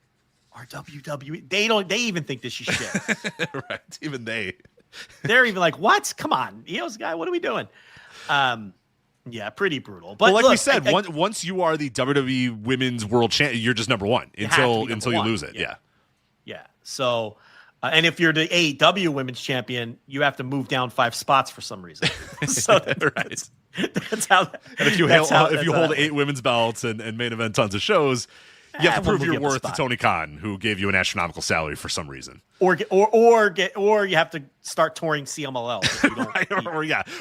are WWE. They even think this is shit. Right. Even they're even like, what? Come on, Io Sky, what are we doing? Yeah, pretty brutal. But like look, we said, once you are the WWE Women's World Champion, you're just number one until you lose it. Yeah. So, and if you're the AEW Women's Champion, you have to move down 5 spots for some reason. So right. That's how. And if you hold 8 women's belts and main event tons of shows, you have to prove your worth to Tony Khan, who gave you an astronomical salary for some reason. Or you have to start touring CMLL.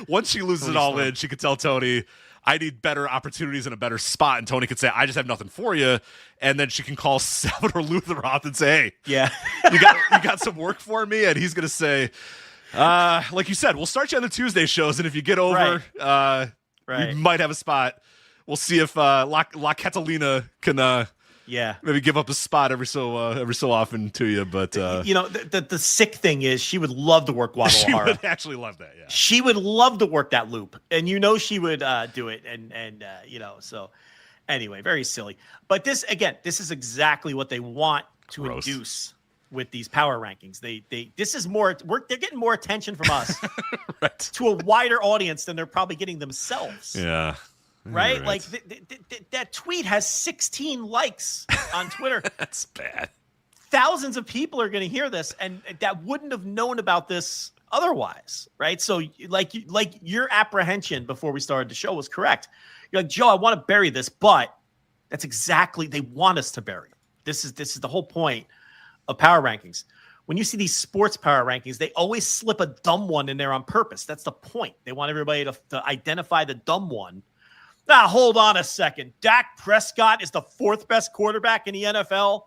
Once she loses it all in, she could tell Tony, I need better opportunities and a better spot. And Tony could say, I just have nothing for you. And then she can call Salvador Lutheroth and say, hey, you got some work for me? And he's going to say, like you said, we'll start you on the Tuesday shows. And if you get over, you might have a spot. We'll see if La Catalina can maybe give up a spot every so often to you. But the sick thing is she would love to work Guadalajara. She would actually love that. Yeah, she would love to work that loop, and she would do it. And so anyway, very silly. But this is exactly what they want to induce with these power rankings. They're getting more attention from us right, to a wider audience than they're probably getting themselves. Yeah. Right? Like that tweet has 16 likes on Twitter. That's bad. Thousands of people are going to hear this and that wouldn't have known about this otherwise. Right? So like your apprehension before we started the show was correct. You're like, Joe, I want to bury this, but that's exactly, they want us to bury it. This is the whole point of power rankings. When you see these sports power rankings, they always slip a dumb one in there on purpose. That's the point. They want everybody to identify the dumb one. Now, hold on a second. Dak Prescott is the 4th best quarterback in the NFL.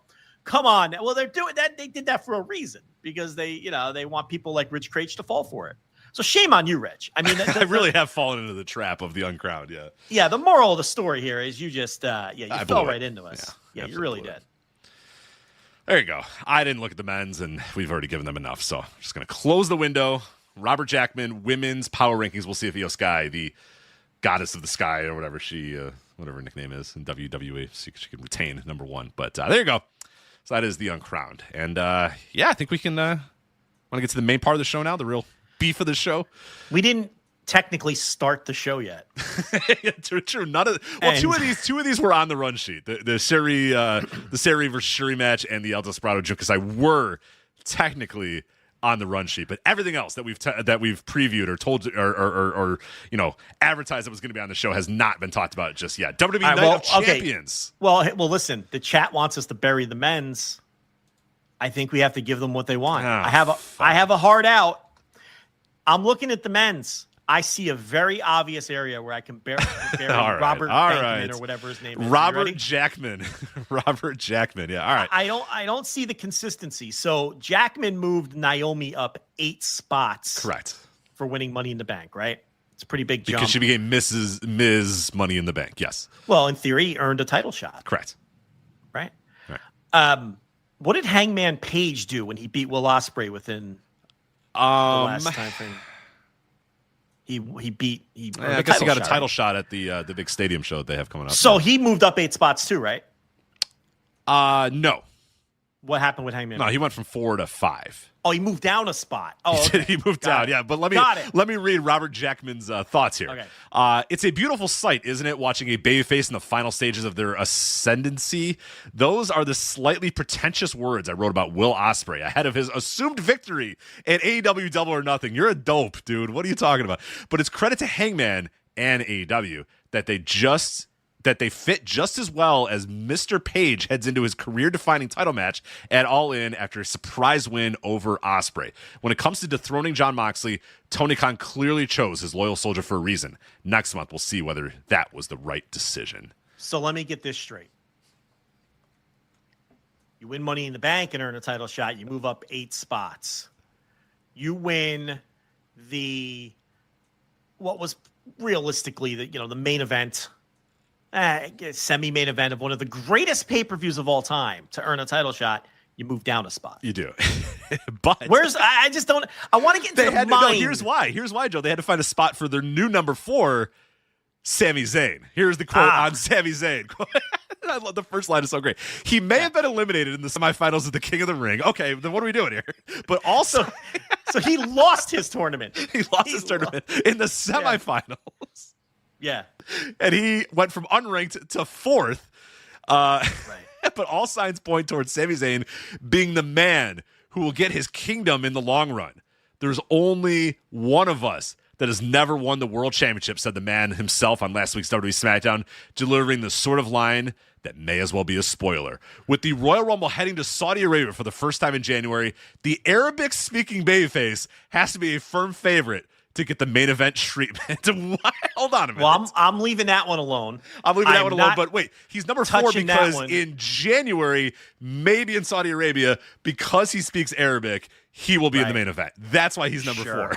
Come on. Well, they're doing that. They did that for a reason because they want people like Rich Craich to fall for it. So shame on you, Rich. I mean, I really have fallen into the trap of the uncrowned. Yeah. Yeah. The moral of the story here is you just, you fell right into us. Yeah, you really did. There you go. I didn't look at the men's, and we've already given them enough. So I'm just going to close the window. Robert Jackman, women's power rankings. We'll see if Io Sky, the goddess of the sky or whatever whatever her nickname is in WWE, she can retain number one. But there you go. So that is the Uncrowned. And I think we can want to get to the main part of the show now, the real beef of the show. We didn't technically start the show yet. True. Two of these were on the run sheet. The Saree versus Syuri match and the El Desperado Jun Kasai were technically on the run sheet, but everything else that we've previewed or told or advertised that was going to be on the show has not been talked about just yet. WWE Night of Champions. Okay. Well, listen. The chat wants us to bury the men's. I think we have to give them what they want. I have a hard out. I'm looking at the men's. I see a very obvious area where I can bury Robert Jackman or whatever his name is. Robert Jackman. Robert Jackman. Yeah. All right. I don't see the consistency. So Jackman moved Naomi up 8 spots. Correct. For winning Money in the Bank, right? It's a pretty big jump. Because she became Ms. Money in the Bank. Yes. Well, in theory, earned a title shot. Correct. Right. What did Hangman Page do when he beat Will Ospreay within the last time frame? I guess he got a title shot at the big stadium show that they have coming up. So he moved up 8 spots too, right? No. What happened with Hangman? No, he went from 4 to 5. Oh, he moved down a spot. Oh, okay. He moved down. Yeah, but let me read Robert Jackman's thoughts here. Okay. It's a beautiful sight, isn't it, watching a babyface in the final stages of their ascendancy? Those are the slightly pretentious words I wrote about Will Ospreay ahead of his assumed victory at AEW Double or Nothing. You're a dope, dude. What are you talking about? But it's credit to Hangman and AEW that they fit just as well as Mr. Page heads into his career-defining title match at All In after a surprise win over Ospreay. When it comes to dethroning Jon Moxley, Tony Khan clearly chose his loyal soldier for a reason. Next month, we'll see whether that was the right decision. So let me get this straight. You win Money in the Bank and earn a title shot. You move up 8 spots. You win what was realistically the main event, semi-main event of one of the greatest pay-per-views of all time to earn a title shot. You move down a spot. You do. But I just don't. I want to get into the mind. Here's why, Joe. They had to find a spot for their new number 4, Sami Zayn. Here's the quote on Sami Zayn. I love the first line is so great. He may have been eliminated in the semifinals of the King of the Ring. Okay, then what are we doing here? But also, so he lost his tournament. He lost his tournament in the semifinals. Yeah. And he went from unranked to 4th. Right. But all signs point towards Sami Zayn being the man who will get his kingdom in the long run. There's only one of us that has never won the world championship, said the man himself on last week's WWE SmackDown, delivering the sort of line that may as well be a spoiler. With the Royal Rumble heading to Saudi Arabia for the first time in January, the Arabic-speaking babyface has to be a firm favorite to get the main event treatment. Hold on a minute. Well, I'm leaving that one alone. I'm leaving that one alone, but wait, he's number 4 because in January, maybe in Saudi Arabia, because he speaks Arabic, he will be in the main event. That's why he's number 4.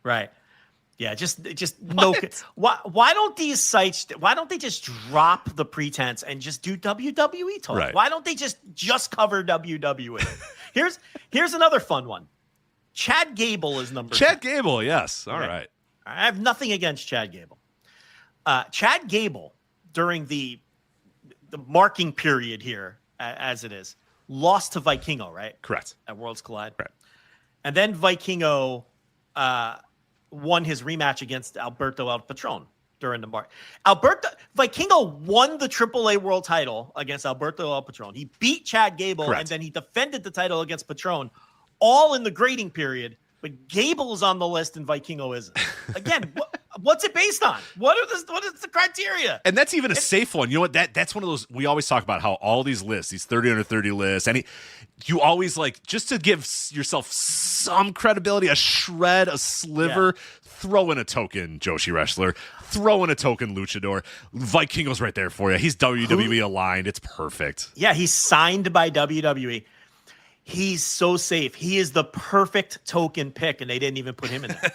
Right. Yeah, just no. Why don't these sites? Why don't they just drop the pretense and just do WWE talk? Right. Why don't they just cover WWE? Here's another fun one. Chad Gable is number 10. Gable, yes. All right. I have nothing against Chad Gable. Chad Gable, during the marking period here, as it is, lost to Vikingo, right? Correct. At Worlds Collide. Right. And then Vikingo won his rematch against Alberto El Patron during the mark. Vikingo won the AAA World title against Alberto El Patron. He beat Chad Gable, Correct. And then he defended the title against Patron, all in the grading period. But Gable is on the list and Vikingo isn't. Again, what's it based on? What is the criteria? And that's even a safe one. You know what? That's one of those, we always talk about how all these lists, these 30 under 30 lists, you always just to give yourself some credibility, a shred, a sliver, throw in a token Joshi wrestler, throw in a token luchador. Vikingo's right there for you. He's WWE aligned. It's perfect. Yeah, he's signed by WWE. He's so safe. He is the perfect token pick, and they didn't even put him in there.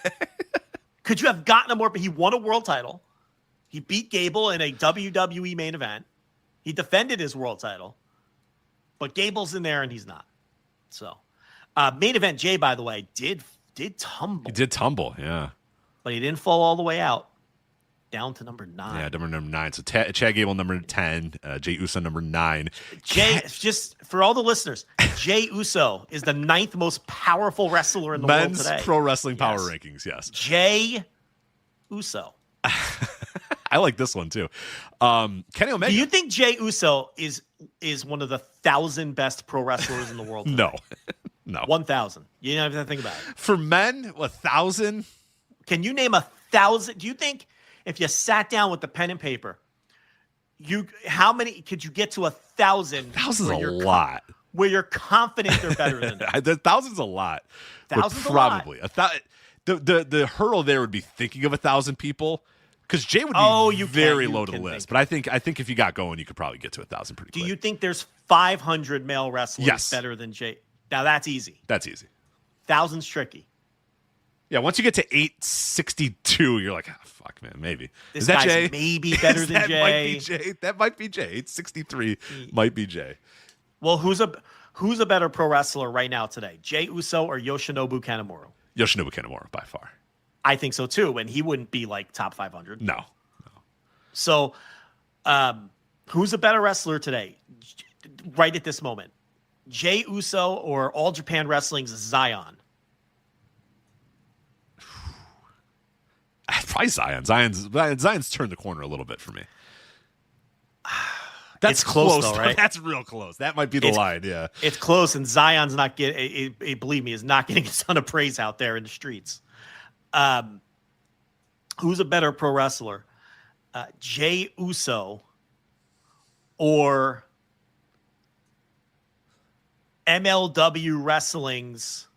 Could you have gotten a more? He won a world title. He beat Gable in a WWE main event. He defended his world title. But Gable's in there and he's not. So, main event Jay, by the way, did tumble. He did tumble, yeah. But he didn't fall all the way out. Down to number 9. Yeah, number 9. So Chad Gable, number 10. Jay Uso, number 9. Jay, just for all the listeners, Jay Uso is the 9th most powerful wrestler in the world today. Men's pro wrestling power rankings, yes. Jay Uso. I like this one, too. Kenny Omega. Do you think Jay Uso is one of the 1,000 best pro wrestlers in the world today? No. 1,000. You don't have to think about it. For men, 1,000? Can you name 1,000? Do you think if you sat down with the pen and paper, how many could you get to 1,000? 1,000's a lot. Where you're confident they're better than them? 1,000's a lot. 1,000's probably a lot. The hurdle there would be thinking of 1,000 people, because Jay would be very low to the list. But I think if you got going, you could probably get to 1,000 pretty quick. Do you think there's 500 male wrestlers better than Jay? Now that's easy. That's easy. 1,000's tricky. Yeah, once you get to 862, you're like, fuck, man, maybe. This Is that guy's Jay? Maybe better than Jay. Might be Jay. That might be Jay. 863 might be Jay. Well, who's a better pro wrestler right now today? Jay Uso or Yoshinobu Kanemaru? Yoshinobu Kanemaru, by far. I think so, too, and he wouldn't be like top 500. No. So, who's a better wrestler today, right at this moment? Jay Uso or All Japan Wrestling's Zion? Probably Zion. Zion's turned the corner a little bit for me. That's close though, right? That's real close. That might be the line, yeah. It's close, and Zion's not getting, believe me, is not getting a ton of praise out there in the streets. Who's a better pro wrestler? Jay Uso or MLW Wrestling's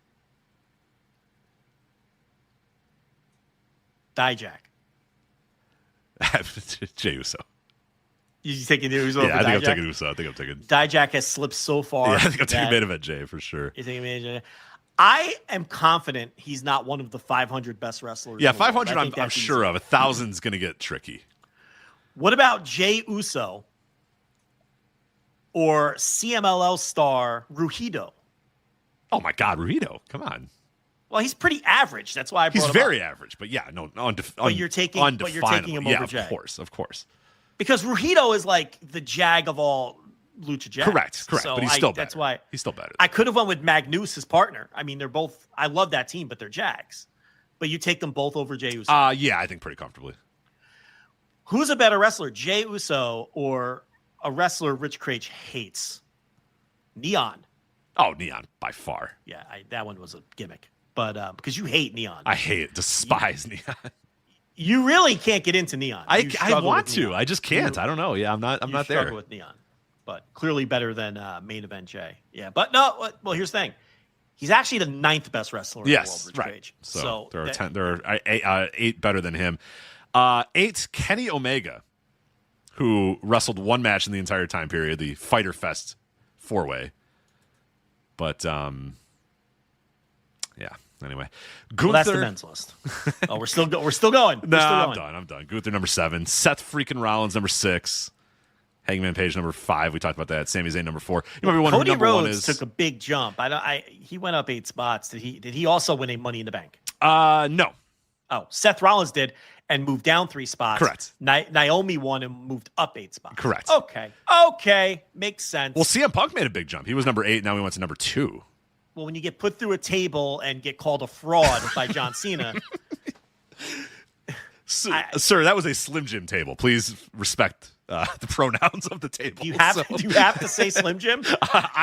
Dijak? Jay Uso. You taking Uso? Yeah, I think Dijak? I'm taking Uso. I think I'm taking Dijak has slipped so far. Yeah, I think I'm taking main event Jay for sure. You think main event Jay? I am confident he's not one of the 500 best wrestlers. Yeah, 500 I'm sure of. 1,000's going to get tricky. What about Jay Uso or CMLL star Ruhido? Oh my God, Ruhido! Come on. Well, he's pretty average. That's why I brought him very up. average, but yeah, no, but you're taking him over Jay. Of course. Because Ruhido is like the Jag of all Lucha Jags. Correct. So but he's still better. That's why he's still better. I could have went with Magnus, his partner. I mean, they're both. I love that team, but they're Jags. But you take them both over Jey Uso. Yeah, I think pretty comfortably. Who's a better wrestler, Jey Uso or a wrestler Rich Craich hates? Neon. Oh, Neon by far. Yeah, that one was a gimmick. But because you hate Neon. I hate it. Despise Neon. You really can't get into Neon. I want to. I just can't. I don't know. Yeah, I'm not there. Struggle with Neon, but clearly better than main event Jay. Yeah, but no. Well, here's the thing. He's actually the 9th best wrestler in the world. Rich right. Craich. So there are 10. There are 8 better than him. 8 Kenny Omega, who wrestled one match in the entire time period, the Fyter Fest 4-way. But yeah. Anyway, Gunther. Well, that's the men's list. Oh, we're still going. No, I'm done. Gunther number 7, Seth freaking Rollins number 6, Hangman Page number 5. We talked about that. Sami Zayn number 4. You might be wondering Cody who number Rhodes 1 is. took a big jump. He went up 8 spots. Did he also win a Money in the Bank? No. Oh, Seth Rollins did and moved down 3 spots. Correct. Naomi won and moved up 8 spots. Correct. Okay, makes sense. Well, CM Punk made a big jump. He was number 8. Now he went to number 2. Well, when you get put through a table and get called a fraud by John Cena. Sir, that was a Slim Jim table. Please respect the pronouns of the table. Do you have to say Slim Jim?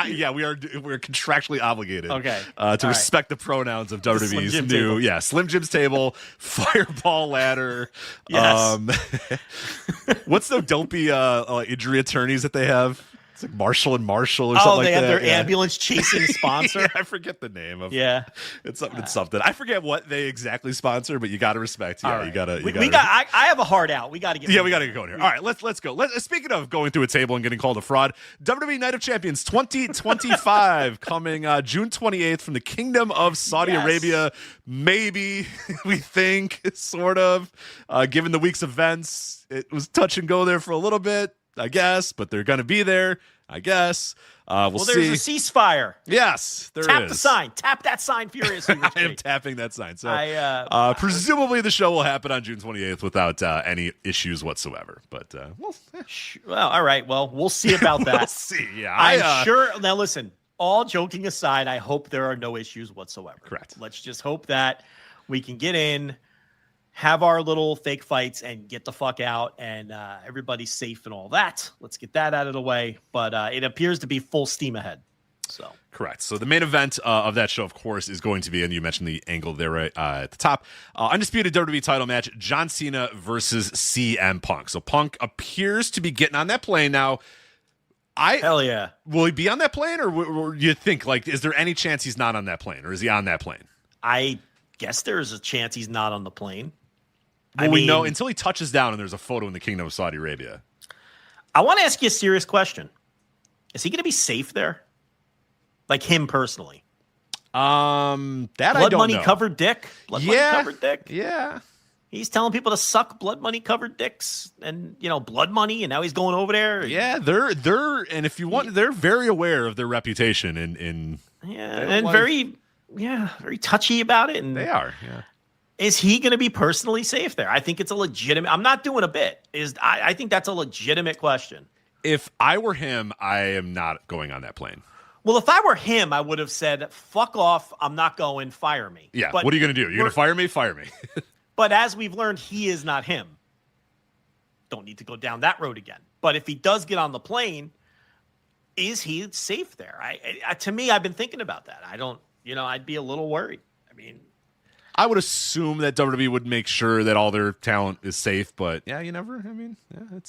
Yeah, we're contractually obligated. Okay. To respect the pronouns of WWE's new Slim Jim's table, Fireball ladder. Yes. What's the dopey injury attorneys that they have? It's like Marshall and Marshall or something like that. Oh, they have their ambulance chasing sponsor. I forget the name of. Yeah, it's something. It's something. I forget what they exactly sponsor, but you got to respect. Yeah, right. You got to. I have a heart out. We got to get. Yeah, we got to get going here. All right, let's go. Speaking of going through a table and getting called a fraud, WWE Night of Champions 2025 coming June 28th from the Kingdom of Saudi Arabia. Maybe we think sort of. Given the week's events, it was touch and go there for a little bit. I guess, but they're going to be there, I guess. We'll see. There's a ceasefire. Yes, there Tap is. the sign. Tap that sign furiously. I am tapping that sign. So presumably the show will happen on June 28th without any issues whatsoever. But well, all right. Well, we'll see about that. We'll see. Yeah, I'm sure. Now, listen. All joking aside, I hope there are no issues whatsoever. Correct. Let's just hope that we can get in, have our little fake fights, and get the fuck out, and everybody's safe and all that. Let's get that out of the way. But it appears to be full steam ahead. So correct. So the main event of that show, of course, is going to be, and you mentioned the angle there right at the top, undisputed WWE title match, John Cena versus CM Punk. So Punk appears to be getting on that plane now. Hell yeah. Will he be on that plane, or you think, like, is there any chance he's not on that plane, or is he on that plane? I guess there's a chance he's not on the plane. Well, we know until he touches down and there's a photo in the Kingdom of Saudi Arabia. I want to ask you a serious question. Is he going to be safe there? Like him personally? That I don't know. Blood money covered dick? Blood money covered dick? Yeah. He's telling people to suck blood money covered dicks and, blood money, and now he's going over there. Yeah, they're and if you want, they're very aware of their reputation in and very touchy about it. And they are, yeah. Is he going to be personally safe there? I think it's a legitimate. I'm not doing a bit. I think that's a legitimate question. If I were him, I am not going on that plane. Well, if I were him, I would have said, "Fuck off! I'm not going. Fire me." Yeah. But what are you going to do? You're going to fire me? Fire me. But as we've learned, he is not him. Don't need to go down that road again. But if he does get on the plane, is he safe there? To me, I've been thinking about that. I don't. I'd be a little worried. I mean. I would assume that WWE would make sure that all their talent is safe, but yeah, you never. I mean, yeah,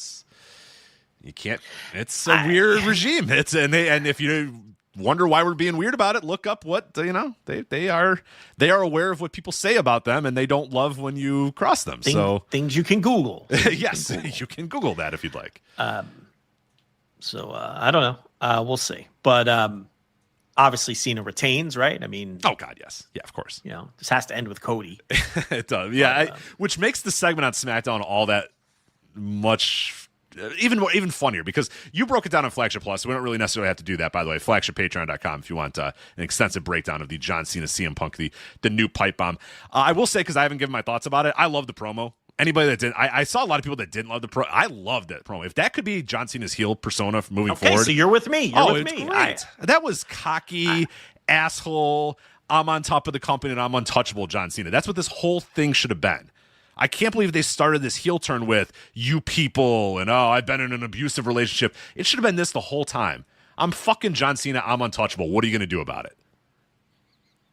you can't. It's a weird regime. And if you wonder why we're being weird about it, look up what they are aware of what people say about them, and they don't love when you cross them. Things you can Google. Yes, you can Google that if you'd like. So I don't know. We'll see, but. Obviously, Cena retains, right? I mean, oh god, yes, yeah, of course. This has to end with Cody. It does, yeah. Which makes the segment on SmackDown all that much even funnier because you broke it down on Flagship Plus. So we don't really necessarily have to do that. By the way, flagshippatreon.com if you want an extensive breakdown of the John Cena CM Punk the new pipe bomb. I will say because I haven't given my thoughts about it. I love the promo. Anybody that didn't, I saw a lot of people that didn't love the promo. I loved that promo. If that could be John Cena's heel persona moving forward. So you're with me. It's great. That was cocky, asshole, I'm on top of the company and I'm untouchable John Cena. That's what this whole thing should have been. I can't believe they started this heel turn with you people and I've been in an abusive relationship. It should have been this the whole time. I'm fucking John Cena. I'm untouchable. What are you going to do about it?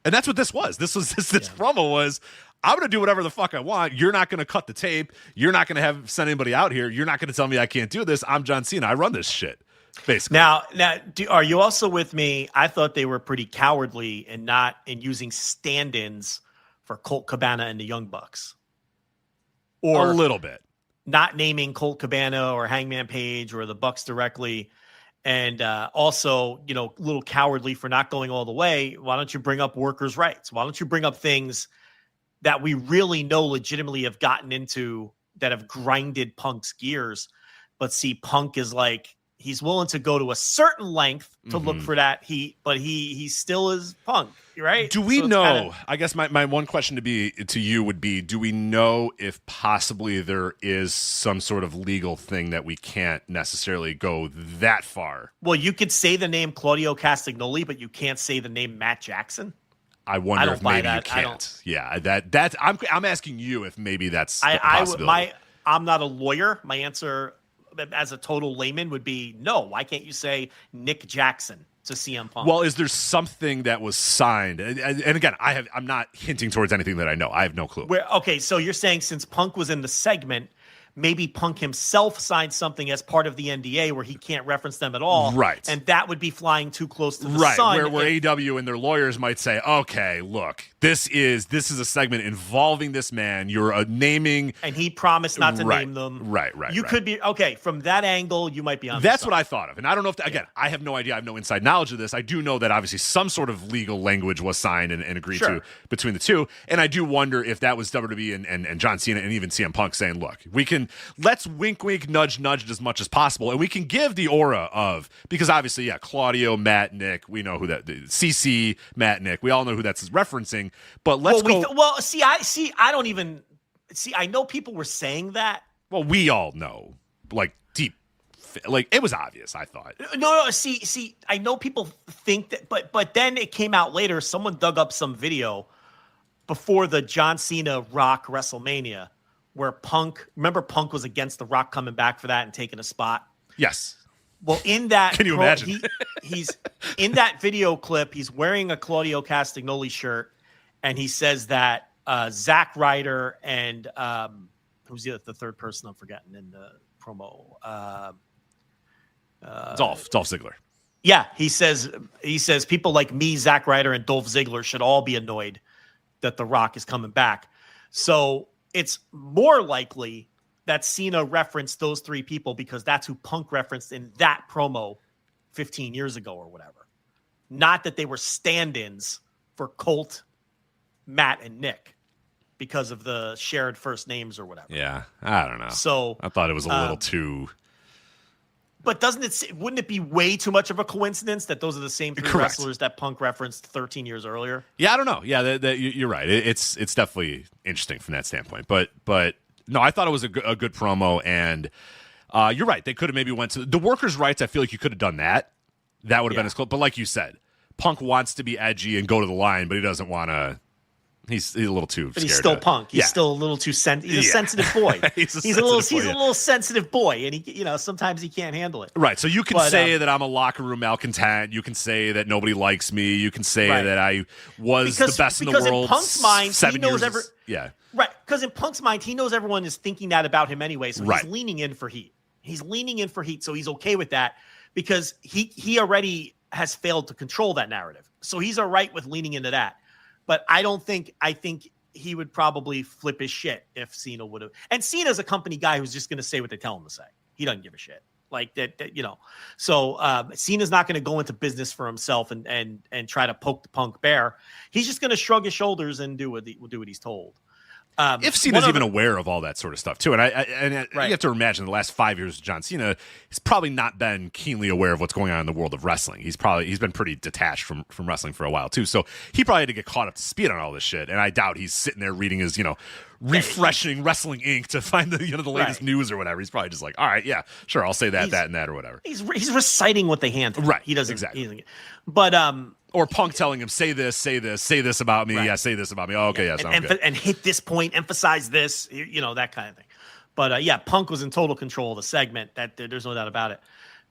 And that's what this was. This promo was, I'm going to do whatever the fuck I want. You're not going to cut the tape. You're not going to send anybody out here. You're not going to tell me I can't do this. I'm John Cena. I run this shit, basically. Now, are you also with me? I thought they were pretty cowardly in using stand-ins for Colt Cabana and the Young Bucks. Or a little bit. Not naming Colt Cabana or Hangman Page or the Bucks directly. And also, a little cowardly for not going all the way. Why don't you bring up workers' rights? Why don't you bring up things that we really know legitimately have gotten into that have grinded Punk's gears? But see, Punk is like, he's willing to go to a certain length to look for that heat, but he still is Punk, right? Do we know, I guess my one question to you would be, do we know if possibly there is some sort of legal thing that we can't necessarily go that far? Well, you could say the name Claudio Castagnoli, but you can't say the name Matt Jackson. I wonder if maybe you can't. Yeah, that's. I'm asking you if maybe that's a possibility. I'm not a lawyer. My answer, as a total layman, would be no. Why can't you say Nick Jackson to CM Punk? Well, is there something that was signed? And again, I'm not hinting towards anything that I know. I have no clue. Okay, so you're saying since Punk was in the segment, maybe Punk himself signed something as part of the NDA where he can't reference them at all. Right. And that would be flying too close to the sun. Where AEW and their lawyers might say, okay, look, this is a segment involving this man. You're naming. And he promised not to name them. Right. You could be, okay, from that angle, you might be on That's what I thought of. And I don't know if, again, I have no idea. I have no inside knowledge of this. I do know that obviously some sort of legal language was signed and agreed to between the two. And I do wonder if that was WWE and John Cena and even CM Punk saying, look, we can let's wink, wink, nudge, nudge it as much as possible. And we can give the aura of, because obviously, Claudio, Matt, Nick, we know who that, CC, Matt, Nick, we all know who that's referencing, but let's go. I know people were saying that. Well, we all know, like, deep. Like, it was obvious, I thought. No. See, I know people think that, but then it came out later. Someone dug up some video before the John Cena Rock WrestleMania where Punk was against The Rock coming back for that and taking a spot. Yes. Well, in that, can you imagine? He's in that video clip. He's wearing a Claudio Castagnoli shirt, and he says that Zack Ryder and who's the third person I'm forgetting in the promo. Dolph Ziggler. Yeah, he says people like me, Zack Ryder, and Dolph Ziggler should all be annoyed that The Rock is coming back. So it's more likely that Cena referenced those three people because that's who Punk referenced in that promo 15 years ago or whatever. Not that they were stand-ins for Colt, Matt, and Nick because of the shared first names or whatever. Yeah, I don't know. So I thought it was a little too... But wouldn't it be way too much of a coincidence that those are the same three wrestlers that Punk referenced 13 years earlier? Yeah, I don't know. Yeah, you're right. It's definitely interesting from that standpoint. But no, I thought it was a good promo, and you're right. They could have maybe went to the workers' rights. I feel like you could have done that. That would have been as close. But like you said, Punk wants to be edgy and go to the line, but he doesn't want to. He's a little too scared. But he's still Punk. He's still a little too he's a sensitive boy. he's a little sensitive boy, and he sometimes he can't handle it. Right. So you can say that I'm a locker room malcontent. You can say that nobody likes me. You can say that I was the best in the world. Because in Punk's mind, he knows Right. Because in Punk's mind, he knows everyone is thinking that about him anyway. So he's leaning in for heat. So he's okay with that because he already has failed to control that narrative. So he's all right with leaning into that. But I think he would probably flip his shit if Cena would have. And Cena's a company guy who's just going to say what they tell him to say. He doesn't give a shit like that. So Cena's not going to go into business for himself and try to poke the Punk bear. He's just going to shrug his shoulders and do what he's told. If Cena's even aware of all that sort of stuff too, and you have to imagine the last 5 years of John Cena, he's probably not been keenly aware of what's going on in the world of wrestling. He's been pretty detached from wrestling for a while too, so he probably had to get caught up to speed on all this shit. And I doubt he's sitting there reading his refreshing Wrestling Inc. to find the latest news or whatever. He's probably just like, all right, yeah, sure, I'll say that and that or whatever. He's reciting what they hand him. Right, he doesn't exactly. But or Punk telling him, say this about me. Right. Yeah, say this about me. Oh, okay, yeah, sounds good. And hit this point, emphasize this, that kind of thing. But Punk was in total control of the segment. There's no doubt about it.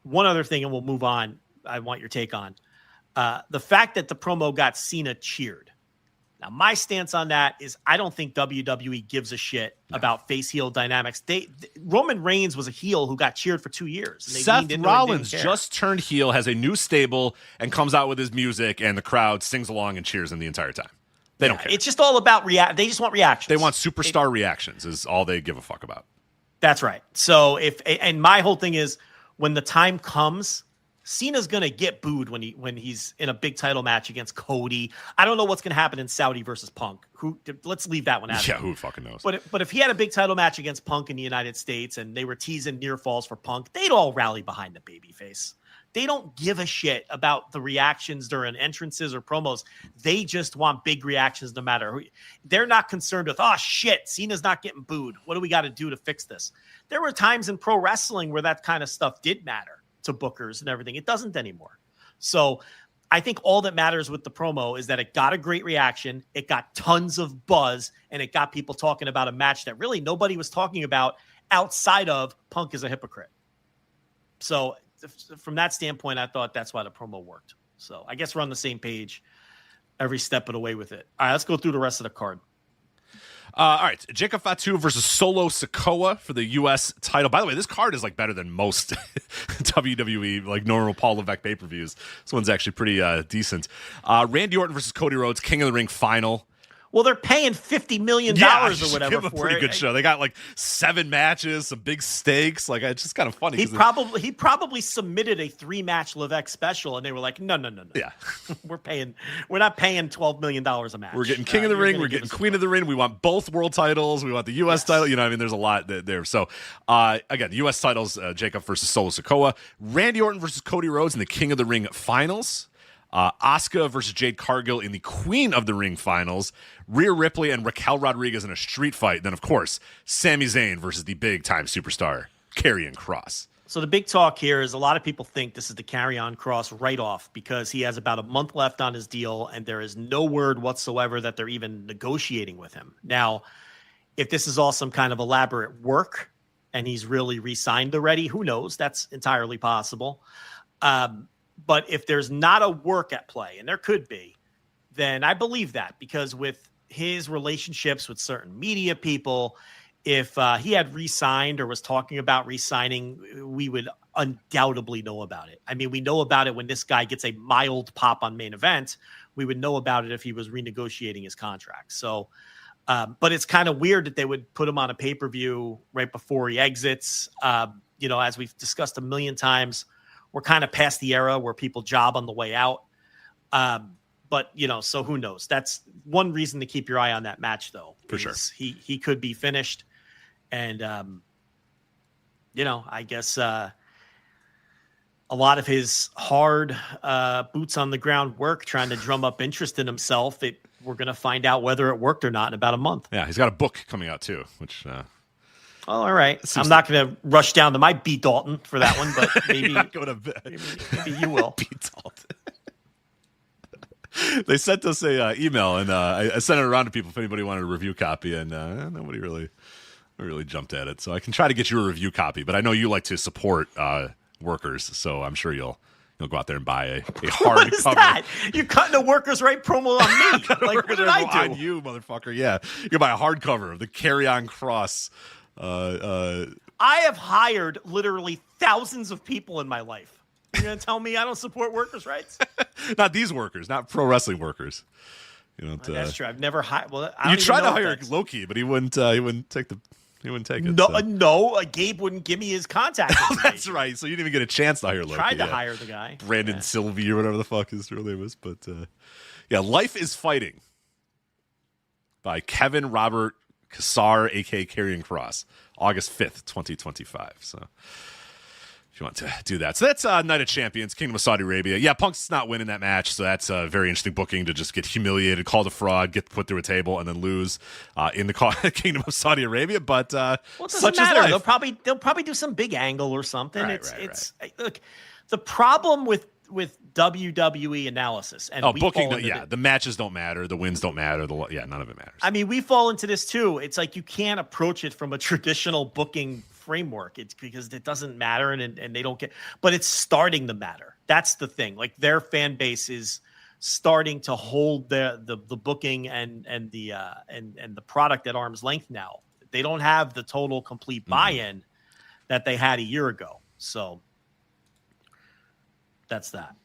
One other thing, and we'll move on, I want your take on. The fact that the promo got Cena cheered. Now, my stance on that is I don't think WWE gives a shit about face-heel dynamics. Roman Reigns was a heel who got cheered for 2 years. And Seth Rollins just turned heel, has a new stable, and comes out with his music, and the crowd sings along and cheers him the entire time. They don't care. It's just all about They just want reactions. They want superstar reactions is all they give a fuck about. That's right. So and my whole thing is when the time comes, Cena's going to get booed when he's in a big title match against Cody. I don't know what's going to happen in Saudi versus Punk. Let's leave that one out. Yeah, who fucking knows? But if he had a big title match against Punk in the United States and they were teasing near falls for Punk, they'd all rally behind the babyface. They don't give a shit about the reactions during entrances or promos. They just want big reactions no matter who. They're not concerned with, oh, shit, Cena's not getting booed. What do we got to do to fix this? There were times in pro wrestling where that kind of stuff did matter to bookers and everything. It doesn't anymore. So I think all that matters with the promo is that it got a great reaction. It got tons of buzz, and it got people talking about a match that really nobody was talking about outside of Punk is a hypocrite. So from that standpoint, I thought that's why the promo worked. So I guess we're on the same page every step of the way with it. All right, let's go through the rest of the card. All right, Jacob Fatu versus Solo Sikoa for the U.S. title. By the way, this card is better than most WWE normal Paul Levesque pay-per-views. This one's actually pretty decent. Randy Orton versus Cody Rhodes, King of the Ring final. Well, they're paying $50 million or whatever give him a for pretty it. good show. They got like 7 matches, some big stakes. Like, it's just kind of funny. He probably submitted a 3-match Levesque special, and they were like, no. Yeah, we're not paying $12 million a match. We're getting King of the Ring. We're getting Queen of the Ring. We want both world titles. We want the U.S. title. You know, I mean, there's a lot there. So, again, U.S. titles: Jacob versus Solo Sikoa, Randy Orton versus Cody Rhodes in the King of the Ring finals. Asuka versus Jade Cargill in the Queen of the Ring finals, Rhea Ripley and Raquel Rodriguez in a street fight. Then, of course, Sami Zayn versus the big-time superstar, Karrion Kross. So the big talk here is a lot of people think this is the Karrion Kross write-off because he has about a month left on his deal, and there is no word whatsoever that they're even negotiating with him. Now, if this is all some kind of elaborate work and he's really re-signed already, who knows? That's entirely possible. But if there's not a work at play, and there could be, then I believe that because with his relationships with certain media people, if he had re-signed or was talking about re-signing, we would undoubtedly know about it. I mean, we know about it when this guy gets a mild pop on main event. We would know about it if he was renegotiating his contract. So, but it's kind of weird that they would put him on a pay-per-view right before he exits. As we've discussed a million times, we're kind of past the era where people job on the way out. But, so who knows? That's one reason to keep your eye on that match, though. For sure. He could be finished. And, I guess a lot of his hard boots on the ground work trying to drum up interest in himself, we're going to find out whether it worked or not in about a month. Yeah, he's got a book coming out, too, which... Oh, all right. I'm not going to rush down to my B. Dalton for that one, but maybe, maybe you will. B. Dalton. They sent us a email, and I sent it around to people if anybody wanted a review copy, and nobody really jumped at it. So I can try to get you a review copy, but I know you like to support workers, so I'm sure you'll go out there and buy a hard what is cover. That? You're cutting a workers' right promo on me. Like, what did I do? On you, motherfucker. Yeah, you can buy a hardcover of the Karrion Kross. I have hired literally thousands of people in my life. You're going to tell me I don't support workers' rights? Not these workers, not pro wrestling workers. That's true. I've never hired. Well, you tried to hire Loki, but he wouldn't take it. No, Gabe wouldn't give me his contact information. That's right. So you didn't even get a chance to hire Loki. Tried to hire the guy. Brandon Sylvie or whatever the fuck his real name is. But Life is Fighting by Kevin Robert Kassar, a.k.a. Karrion Kross, August 5th, 2025. So if you want to do that. So that's Night of Champions, Kingdom of Saudi Arabia. Yeah, Punk's not winning that match, so that's a very interesting booking to just get humiliated, called a fraud, get put through a table, and then lose in the Kingdom of Saudi Arabia. But it doesn't matter. They'll probably do some big angle or something. Right. Look, the problem with WWE analysis and booking. The matches don't matter, the wins don't matter. None of it matters. I mean, we fall into this too. It's like you can't approach it from a traditional booking framework. It's because it doesn't matter and they don't get. But it's starting to matter. That's the thing. Like their fan base is starting to hold the booking and the product at arm's length now. They don't have the total complete buy-in that they had a year ago. So. That's that.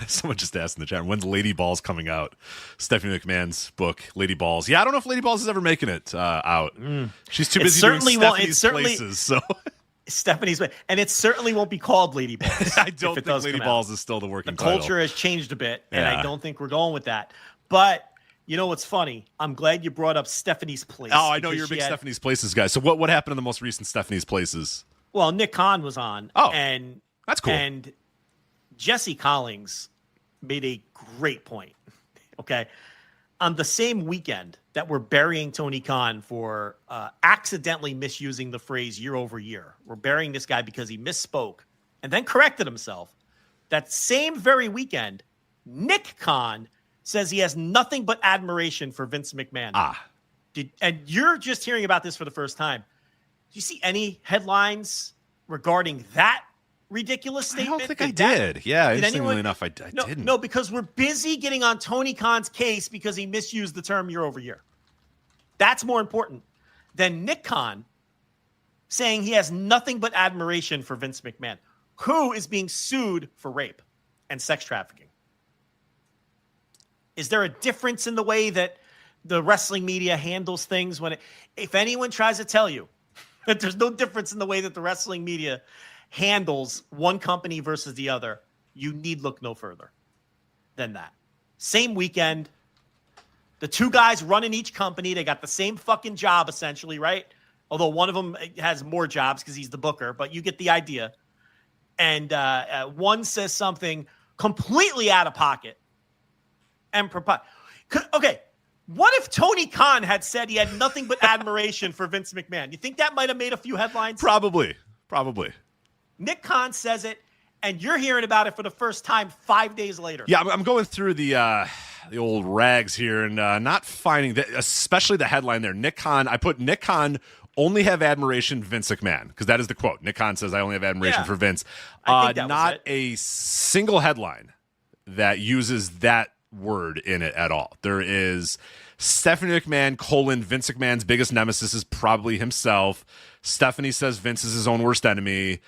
Someone just asked in the chat, when's Lady Balls coming out? Stephanie McMahon's book, Lady Balls. Yeah, I don't know if Lady Balls is ever making it out. She's too busy doing Stephanie's Places. So Stephanie's, and it certainly won't be called Lady Balls. I don't think Lady Balls is still the working title. The culture has changed a bit, and I don't think we're going with that. But you know what's funny? I'm glad you brought up Stephanie's Place. Oh, I know you're a big Stephanie's Places guy. So what happened in the most recent Stephanie's Places? Well, Nick Khan was on. Oh, and that's cool. And Jesse Collins made a great point. Okay. On the same weekend that we're burying Tony Khan for accidentally misusing the phrase year over year, we're burying this guy because he misspoke and then corrected himself. That same very weekend, Nick Khan says he has nothing but admiration for Vince McMahon. And you're just hearing about this for the first time. Do you see any headlines regarding that ridiculous statement? I don't think I did. Yeah, interestingly enough, I didn't. No, because we're busy getting on Tony Khan's case because he misused the term year over year. That's more important than Nick Khan saying he has nothing but admiration for Vince McMahon, who is being sued for rape and sex trafficking. Is there a difference in the way that the wrestling media handles things if anyone tries to tell you that there's no difference in the way that the wrestling media handles one company versus the other, you need look no further than that. Same weekend, the two guys running each company, they got the same fucking job essentially, right? Although one of them has more jobs because he's the booker, but you get the idea. And one says something completely out of pocket and okay. What if Tony Khan had said he had nothing but admiration for Vince McMahon? You think that might have made a few headlines? Probably. Nick Khan says it, and you're hearing about it for the first time 5 days later. Yeah, I'm going through the old rags here and not finding that, especially the headline there. Nick Khan. I put Nick Khan only have admiration Vince McMahon because that is the quote. Nick Khan says I only have admiration for Vince. I think that not was it. A single headline that uses that word in it at all. There is Stephanie McMahon : Vince McMahon's biggest nemesis is probably himself. Stephanie says Vince is his own worst enemy.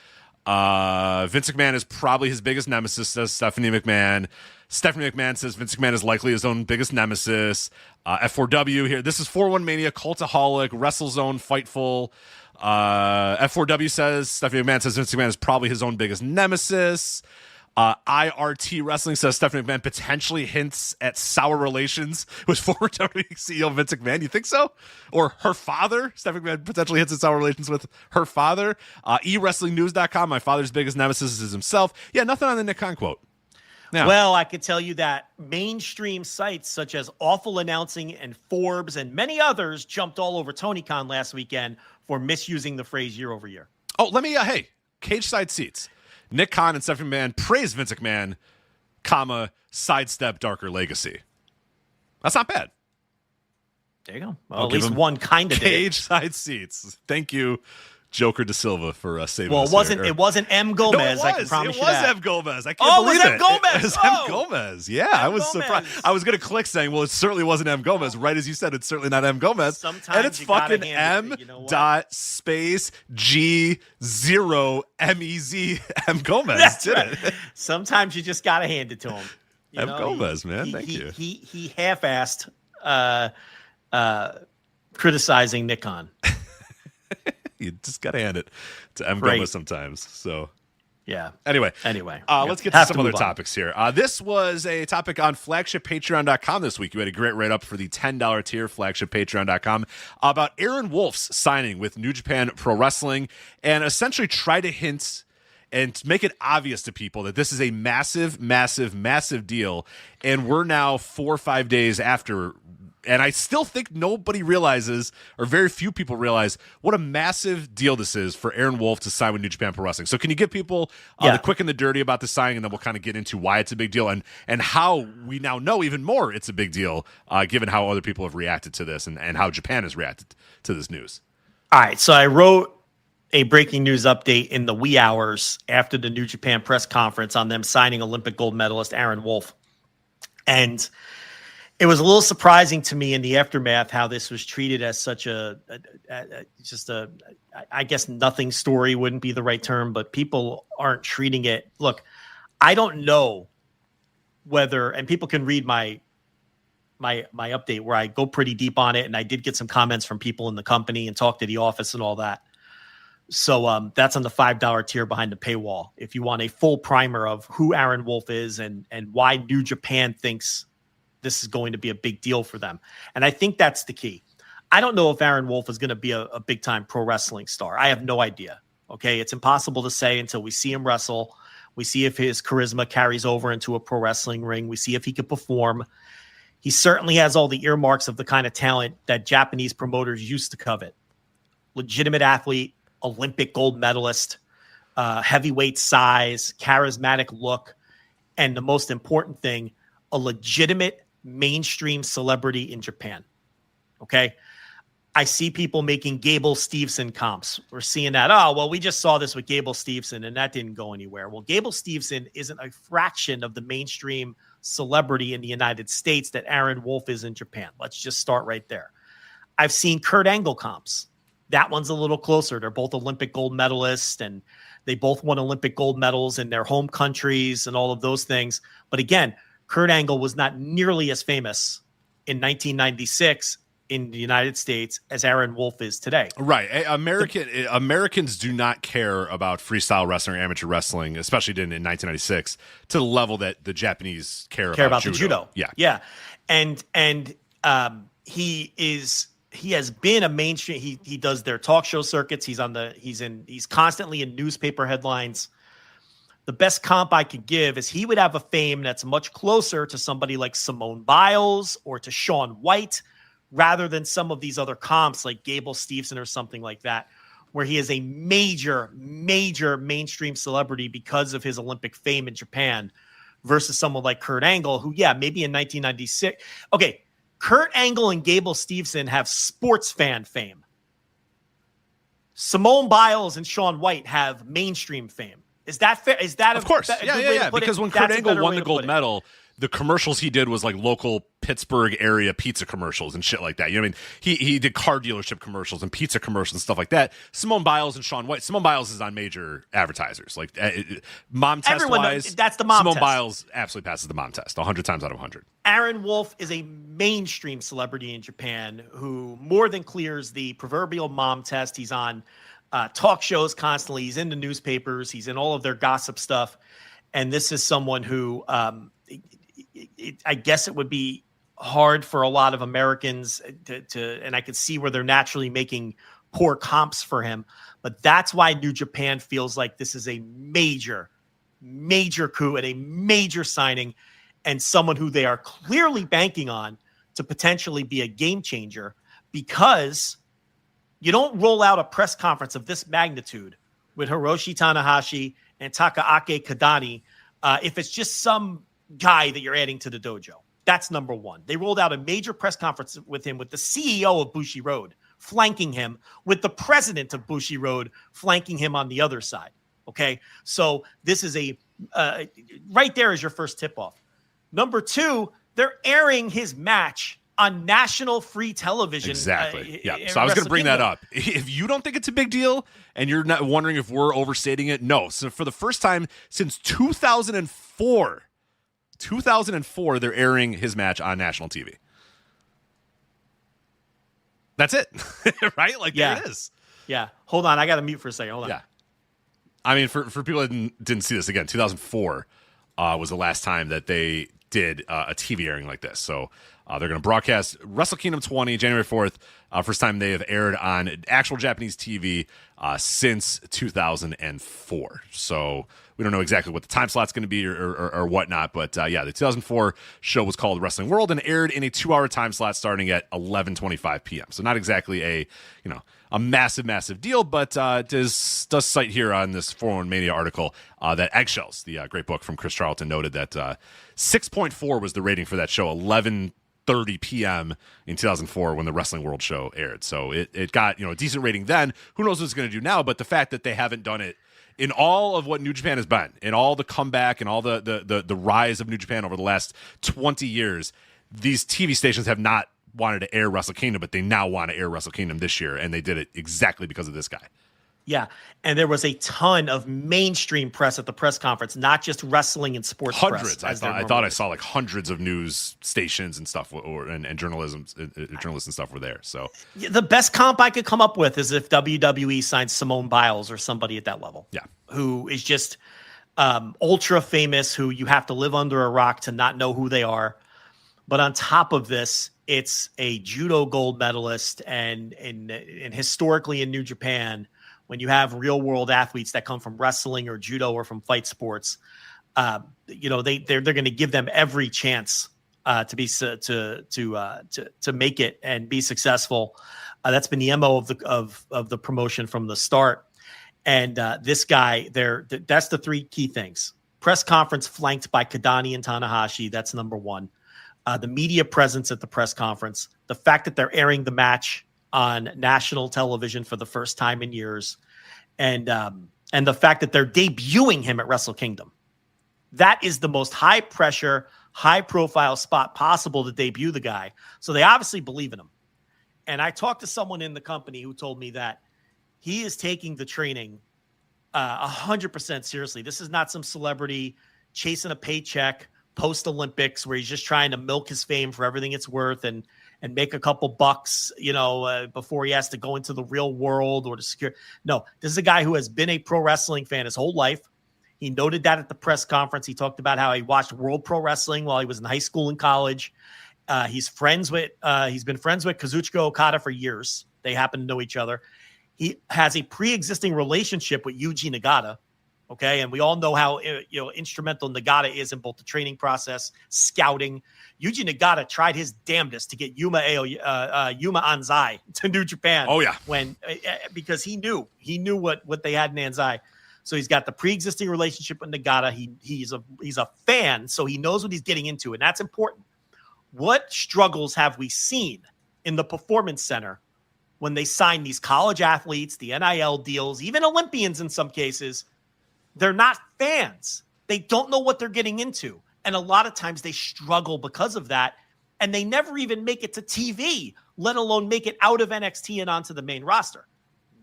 Vince McMahon is probably his biggest nemesis, says Stephanie McMahon. Stephanie McMahon says Vince McMahon is likely his own biggest nemesis. F4W here. This is 4-1 Mania, Cultaholic, WrestleZone, Fightful. F4W says Stephanie McMahon says Vince McMahon is probably his own biggest nemesis. IRT Wrestling says Stephanie McMahon potentially hints at sour relations with former WWE CEO Vince McMahon. You think so? Or her father? Stephanie McMahon potentially hints at sour relations with her father. eWrestlingNews.com, my father's biggest nemesis is himself. Yeah, nothing on the Nick Khan quote. Now, well, I could tell you that mainstream sites such as Awful Announcing and Forbes and many others jumped all over Tony Khan last weekend for misusing the phrase year over year. Oh, let me, hey, cage side seats. Nick Khan and Stephanie McMahon praise Vince McMahon, sidestep darker legacy. That's not bad. There you go. Well, at least one kind of cage side seats. Thank you, Joker Da Silva, for saving us. Well, it wasn't M. Gomez. No, I can promise you that. It was M. Gomez. I can't believe it. It was M. Gomez. It was M. Gomez. Yeah, I was surprised. I was going to click saying, well, it certainly wasn't M. Gomez. Right as you said, it's certainly not M. Gomez. Sometimes and it's fucking M. Space G0 MEZ M. Gomez. That's right. Sometimes you just got to hand it to him. M. Gomez, man. Thank you. He half-assed criticizing Nick Khan. You just got to hand it to M. Gomez sometimes. So, yeah. Anyway, let's get to some other topics here. This was a topic on flagshippatreon.com this week. You had a great write-up for the $10 tier, flagshippatreon.com, about Aaron Wolf's signing with New Japan Pro Wrestling and essentially try to hint and make it obvious to people that this is a massive, massive, massive deal. And we're now 4 or 5 days after. And I still think nobody realizes, or very few people realize, what a massive deal this is for Aaron Wolf to sign with New Japan Pro Wrestling. So can you give people the quick and the dirty about the signing, and then we'll kind of get into why it's a big deal and how we now know even more it's a big deal, given how other people have reacted to this and how Japan has reacted to this news. All right, so I wrote a breaking news update in the wee hours after the New Japan press conference on them signing Olympic gold medalist Aaron Wolf. And it was a little surprising to me in the aftermath how this was treated as such I guess nothing story wouldn't be the right term, but people aren't treating it. Look, I don't know whether, and people can read my update where I go pretty deep on it, and I did get some comments from people in the company and talk to the office and all that. So that's on the $5 tier behind the paywall. If you want a full primer of who Aaron Wolf is and why New Japan thinks this is going to be a big deal for them. And I think that's the key. I don't know if Aaron Wolf is going to be a big-time pro wrestling star. I have no idea. Okay, it's impossible to say until we see him wrestle. We see if his charisma carries over into a pro wrestling ring. We see if he can perform. He certainly has all the earmarks of the kind of talent that Japanese promoters used to covet. Legitimate athlete, Olympic gold medalist, heavyweight size, charismatic look, and the most important thing, a legitimate mainstream celebrity in Japan. Okay. I see people making Gable Steveson comps. We're seeing that. Oh, well, we just saw this with Gable Steveson and that didn't go anywhere. Well, Gable Steveson isn't a fraction of the mainstream celebrity in the United States that Aaron Wolf is in Japan. Let's just start right there. I've seen Kurt Angle comps. That one's a little closer. They're both Olympic gold medalists and they both won Olympic gold medals in their home countries and all of those things. But again, Kurt Angle was not nearly as famous in 1996 in the United States as Aaron Wolf is today. Right. Americans do not care about freestyle wrestling or amateur wrestling, especially in 1996, to the level that the Japanese care about the judo. Yeah. Yeah. And he has been a mainstream. He does their talk show circuits. He's constantly in newspaper headlines. The best comp I could give is he would have a fame that's much closer to somebody like Simone Biles or to Shaun White, rather than some of these other comps like Gable Steveson or something like that, where he is a major, major mainstream celebrity because of his Olympic fame in Japan, versus someone like Kurt Angle, who, maybe in 1996. Okay, Kurt Angle and Gable Steveson have sports fan fame. Simone Biles and Shaun White have mainstream fame. Is that fair? Is that of course? Yeah. Because when Kurt Angle won the gold medal, the commercials he did was like local Pittsburgh area pizza commercials and shit like that. You know what I mean? He did car dealership commercials and pizza commercials and stuff like that. Simone Biles and Shaun White. Simone Biles is on major advertisers. Like mom test Everyone wise, knows, that's the mom Simone test. Biles absolutely passes the mom test 100 times out of 100. Aaron Wolf is a mainstream celebrity in Japan who more than clears the proverbial mom test. He's on talk shows constantly. He's in the newspapers. He's in all of their gossip stuff. And this is someone who I guess it would be hard for a lot of Americans to, and I could see where they're naturally making poor comps for him. But that's why New Japan feels like this is a major, major coup and a major signing, and someone who they are clearly banking on to potentially be a game changer, because you don't roll out a press conference of this magnitude with Hiroshi Tanahashi and Takaaki Kadani if it's just some guy that you're adding to the dojo. That's number one. They rolled out a major press conference with him, with the CEO of Bushi Road flanking him, with the president of Bushi Road flanking him on the other side. Okay, so this is right there is your first tip-off. Number two, they're airing his match on national free television. Exactly. So I was going to bring that up. If you don't think it's a big deal and you're not wondering if we're overstating it, no. So for the first time since 2004, they're airing his match on national TV. That's it. Right? Like, there it is. Yeah. Hold on. I got to mute for a second. Hold on. Yeah. I mean, for people that didn't see this, again, 2004 was the last time that they did a TV airing like this. So they're going to broadcast Wrestle Kingdom 20, January 4th. First time they have aired on actual Japanese TV since 2004. So we don't know exactly what the time slot's going to be or whatnot. But the 2004 show was called Wrestling World and aired in a 2-hour time slot starting at 11:25 p.m. So not exactly a massive deal, but does cite here on this 401 Mania article that Eggshells, the great book from Chris Charlton, noted that 6.4 was the rating for that show, 11:30 p.m. in 2004 when the Wrestling World show aired. So it got a decent rating then. Who knows what it's going to do now? But the fact that they haven't done it in all of what New Japan has been, in all the comeback and all the rise of New Japan over the last 20 years, these TV stations have not wanted to air Wrestle Kingdom, but they now want to air Wrestle Kingdom this year, and they did it exactly because of this guy. Yeah, and there was a ton of mainstream press at the press conference, not just wrestling and sports hundreds. press. I thought I saw like hundreds of news stations and stuff, and journalists and stuff were there. So the best comp I could come up with is if WWE signed Simone Biles or somebody at that level. Yeah, who is just ultra famous, who you have to live under a rock to not know who they are. But on top of this, it's a judo gold medalist, and historically in New Japan, when you have real world athletes that come from wrestling or judo or from fight sports, they're going to give them every chance to make it and be successful. That's been the MO of the promotion from the start. And this guy, that's the three key things. Press conference flanked by Kadani and Tanahashi. That's number one. The media presence at the press conference, the fact that they're airing the match on national television for the first time in years, and the fact that they're debuting him at Wrestle Kingdom. That is the most high pressure, high profile spot possible to debut the guy. So they obviously believe in him. And I talked to someone in the company who told me that he is taking the training 100% seriously. This is not some celebrity chasing a paycheck, post-Olympics where he's just trying to milk his fame for everything it's worth and make a couple bucks, before he has to go into the real world or to secure. No, this is a guy who has been a pro wrestling fan his whole life. He noted that at the press conference. He talked about how he watched World Pro Wrestling while he was in high school and college. He's been friends with Kazuchika Okada for years. They happen to know each other. He has a pre-existing relationship with Yuji Nagata. Okay. And we all know how, instrumental Nagata is in both the training process, scouting. Yuji Nagata tried his damnedest to get Yuma Anzai to New Japan. Oh yeah. Because he knew what they had in Anzai. So he's got the pre-existing relationship with Nagata. He's a fan, so he knows what he's getting into, and that's important. What struggles have we seen in the Performance Center when they sign these college athletes, the NIL deals, even Olympians in some cases? They're not fans. They don't know what they're getting into, and a lot of times they struggle because of that, and they never even make it to TV, let alone make it out of NXT and onto the main roster.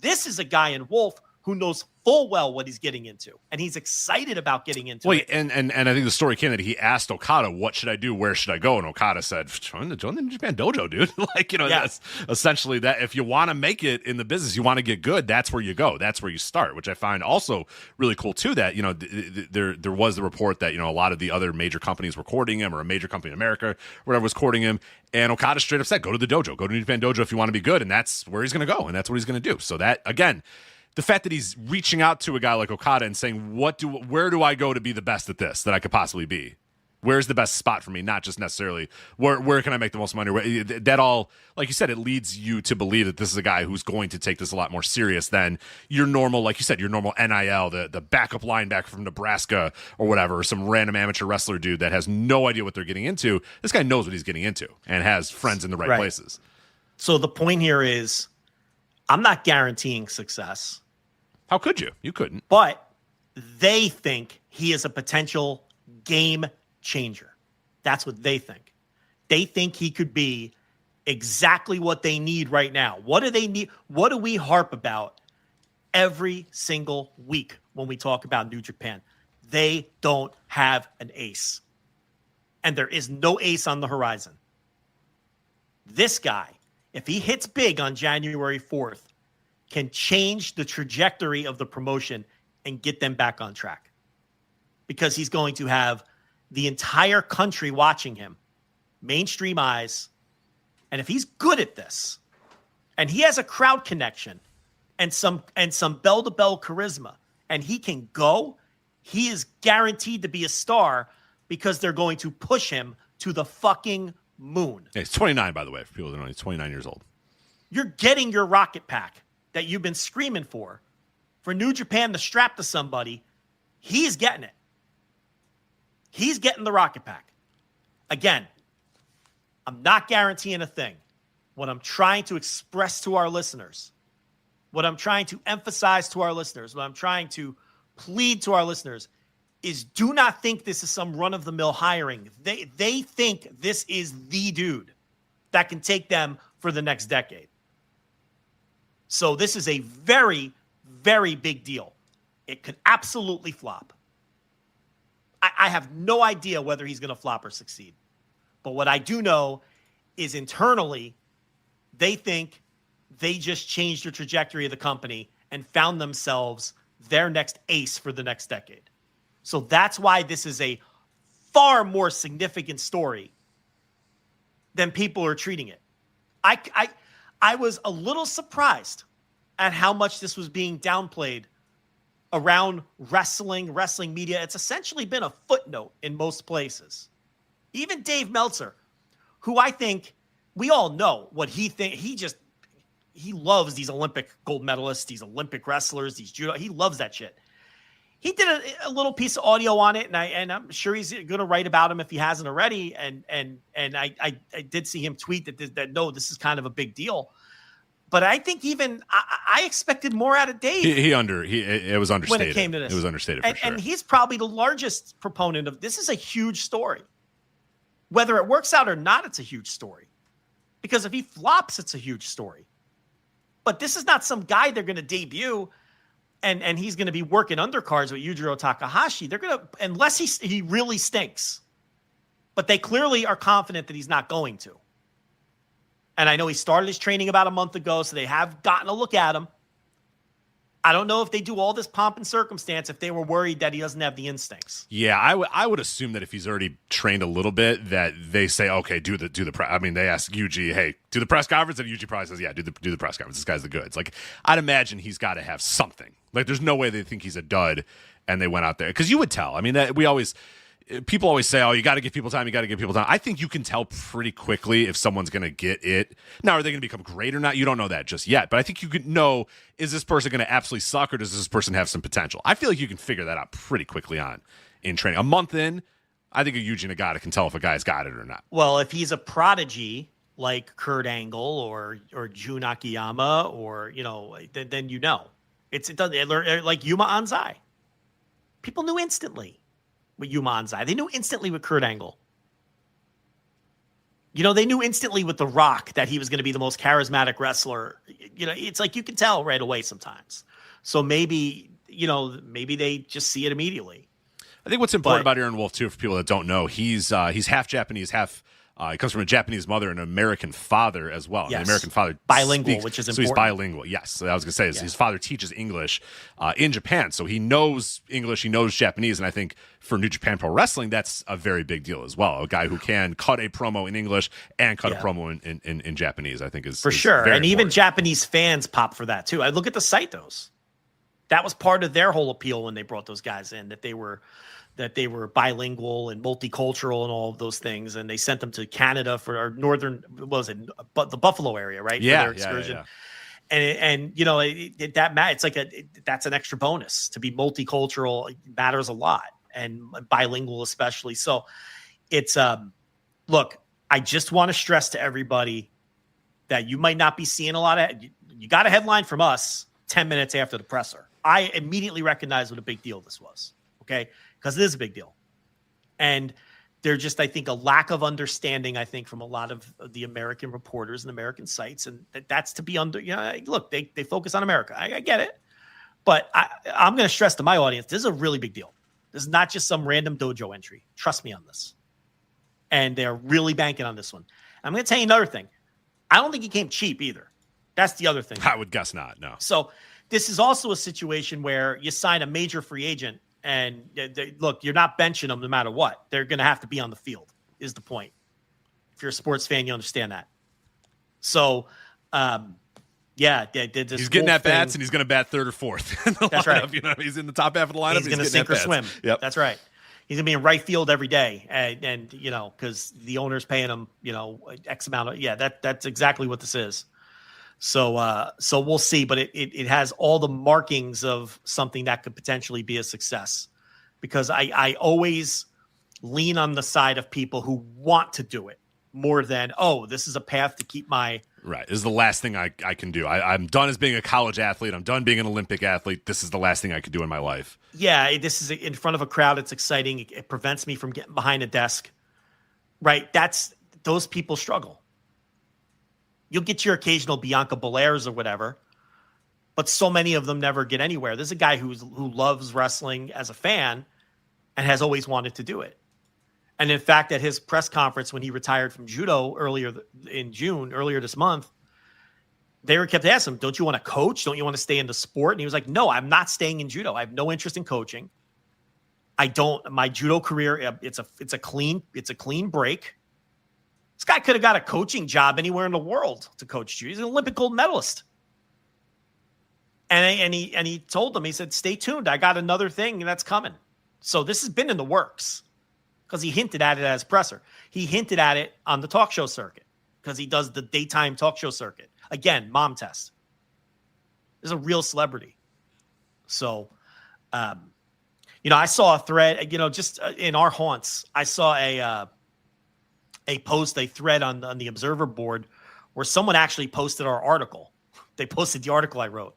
This is a guy in Wolf who knows full well what he's getting into, and he's excited about getting into it. And I think the story came that he asked Okada, what should I do? Where should I go? And Okada said, join the New Japan Dojo, dude. That's essentially that. If you want to make it in the business, you want to get good, that's where you go. That's where you start, which I find also really cool too, that, there was the report that, a lot of the other major companies were courting him, or a major company in America, or whatever, was courting him. And Okada straight up said, go to the dojo, go to New Japan Dojo if you want to be good. And that's where he's going to go. And that's what he's going to do. So that, again, the fact that he's reaching out to a guy like Okada and saying, where do I go to be the best at this that I could possibly be? Where's the best spot for me? Not just necessarily where can I make the most money? That all, like you said, it leads you to believe that this is a guy who's going to take this a lot more serious than your normal, like you said, your normal NIL, the backup linebacker from Nebraska or whatever, or some random amateur wrestler dude that has no idea what they're getting into. This guy knows what he's getting into and has friends in the right places. So the point here is, I'm not guaranteeing success. How could you? You couldn't. But they think he is a potential game changer. That's what they think. They think he could be exactly what they need right now. What do they need? What do we harp about every single week when we talk about New Japan? They don't have an ace. And there is no ace on the horizon. This guy, if he hits big on January 4th, can change the trajectory of the promotion and get them back on track. Because he's going to have the entire country watching him, mainstream eyes. And if he's good at this, and he has a crowd connection and some bell-to-bell charisma, and he can go, he is guaranteed to be a star because they're going to push him to the fucking moon. Yeah, he's 29, by the way, for people that don't know. He's 29 years old. You're getting your rocket pack that you've been screaming for New Japan to strap to somebody. He's getting it. He's getting the rocket pack. Again, I'm not guaranteeing a thing. What I'm trying to express to our listeners, what I'm trying to emphasize to our listeners, what I'm trying to plead to our listeners is, do not think this is some run-of-the-mill hiring. They think this is the dude that can take them for the next decade. So this is a very, very big deal. It could absolutely flop. I have no idea whether he's going to flop or succeed. But what I do know is internally, they think they just changed the trajectory of the company and found themselves their next ace for the next decade. So that's why this is a far more significant story than people are treating it. I was a little surprised at how much this was being downplayed around wrestling media. It's essentially been a footnote in most places. Even Dave Meltzer, who I think we all know what he thinks. He loves these Olympic gold medalists, these Olympic wrestlers, these judo. He loves that shit. He did a little piece of audio on it, and I'm sure he's going to write about him if he hasn't already. And I did see him tweet that no, this is kind of a big deal. But I think even I expected more out of Dave. It was understated. When it came to this. It was understated for sure. And he's probably the largest proponent of this. Is a huge story. Whether it works out or not, it's a huge story. Because if he flops, it's a huge story. But this is not some guy they're going to debut and he's going to be working undercards with Yujiro Takahashi. They're going to, unless he really stinks. But they clearly are confident that he's not going to. And I know he started his training about a month ago, so they have gotten a look at him. I don't know if they do all this pomp and circumstance if they were worried that he doesn't have the instincts. Yeah, I would assume that if he's already trained a little bit, that they say, okay, do the press. I mean, they ask Yuji, hey, do the press conference, and Yuji probably says, yeah, do the press conference. This guy's the goods. Like, I'd imagine he's got to have something. Like, there's no way they think he's a dud, and they went out there because you would tell. I mean, people always say, oh, you got to give people time. I think you can tell pretty quickly if someone's going to get it. Now, are they going to become great or not? You don't know that just yet. But I think you could know, is this person going to absolutely suck or does this person have some potential? I feel like you can figure that out pretty quickly in training. A month in, I think a Yuji Nagata can tell if a guy's got it or not. Well, if he's a prodigy like Kurt Angle or Jun Akiyama or, then you know. It doesn't like Yuma Anzai. People knew instantly. With Yuma Anzai. They knew instantly with Kurt Angle. They knew instantly with The Rock that he was going to be the most charismatic wrestler. It's like you can tell right away sometimes. So maybe they just see it immediately. I think what's important about Aaron Wolf, too, for people that don't know, he's half Japanese, half he comes from a Japanese mother and an American father as well. Yes. And the American father bilingual, speaks, which is so important. he's bilingual. Yes, so I was going to say his father teaches English in Japan, so he knows English, he knows Japanese, and I think for New Japan Pro Wrestling, that's a very big deal as well. A guy who can cut a promo in English and cut a promo in Japanese, I think is sure. And important. even Japanese fans pop for that too. I look at the Saitos. That was part of their whole appeal when they brought those guys in, that they were bilingual and multicultural and all of those things. And they sent them to Canada for our northern, the Buffalo area, right? Yeah. For their excursion. And it's like that's an extra bonus to be multicultural. It matters a lot, and bilingual especially. So it's, look, I just want to stress to everybody that you might not be seeing a lot of, you got a headline from us 10 minutes after the presser. I immediately recognized what a big deal this was. Okay. Because it is a big deal. And there's just, I think, a lack of understanding, I think, from a lot of the American reporters and American sites. And that's to be look, they focus on America. I get it. But I'm going to stress to my audience, this is a really big deal. This is not just some random dojo entry. Trust me on this. And they're really banking on this one. I'm going to tell you another thing. I don't think he came cheap either. That's the other thing. I would guess not, no. So this is also a situation where you sign a major free agent, and look, you're not benching them no matter what. They're going to have to be on the field, is the point. If you're a sports fan, you understand that. So, he's getting at bats, and he's going to bat third or fourth. In the That's lineup. right. He's in the top half of the lineup. He's going to sink or swim. Yep. That's right. He's going to be in right field every day, and because the owner's paying him, X amount of that's exactly what this is. So we'll see, but it has all the markings of something that could potentially be a success, because I always lean on the side of people who want to do it more than, this is a path to keep my right. This is the last thing I can do. I'm done as being a college athlete. I'm done being an Olympic athlete. This is the last thing I could do in my life. Yeah, this is in front of a crowd. It's exciting. It prevents me from getting behind a desk. Right. Those people struggle. You'll get your occasional Bianca Belairs or whatever, but so many of them never get anywhere. There's a guy who loves wrestling as a fan and has always wanted to do it. And in fact, at his press conference when he retired from judo earlier this month, they kept asking him, don't you want to coach? Don't you want to stay in the sport? And he was like, no, I'm not staying in judo. I have no interest in coaching. My judo career, it's a clean break. This guy could have got a coaching job anywhere in the world to coach judo. He's an Olympic gold medalist. And he told them, he said, stay tuned. I got another thing that's coming. So this has been in the works, because he hinted at it as presser. He hinted at it on the talk show circuit, because he does the daytime talk show circuit. Again, mom test. This is a real celebrity. So, I saw a thread, just in our haunts, I saw a thread on the Observer board where someone actually posted our article. They posted the article I wrote.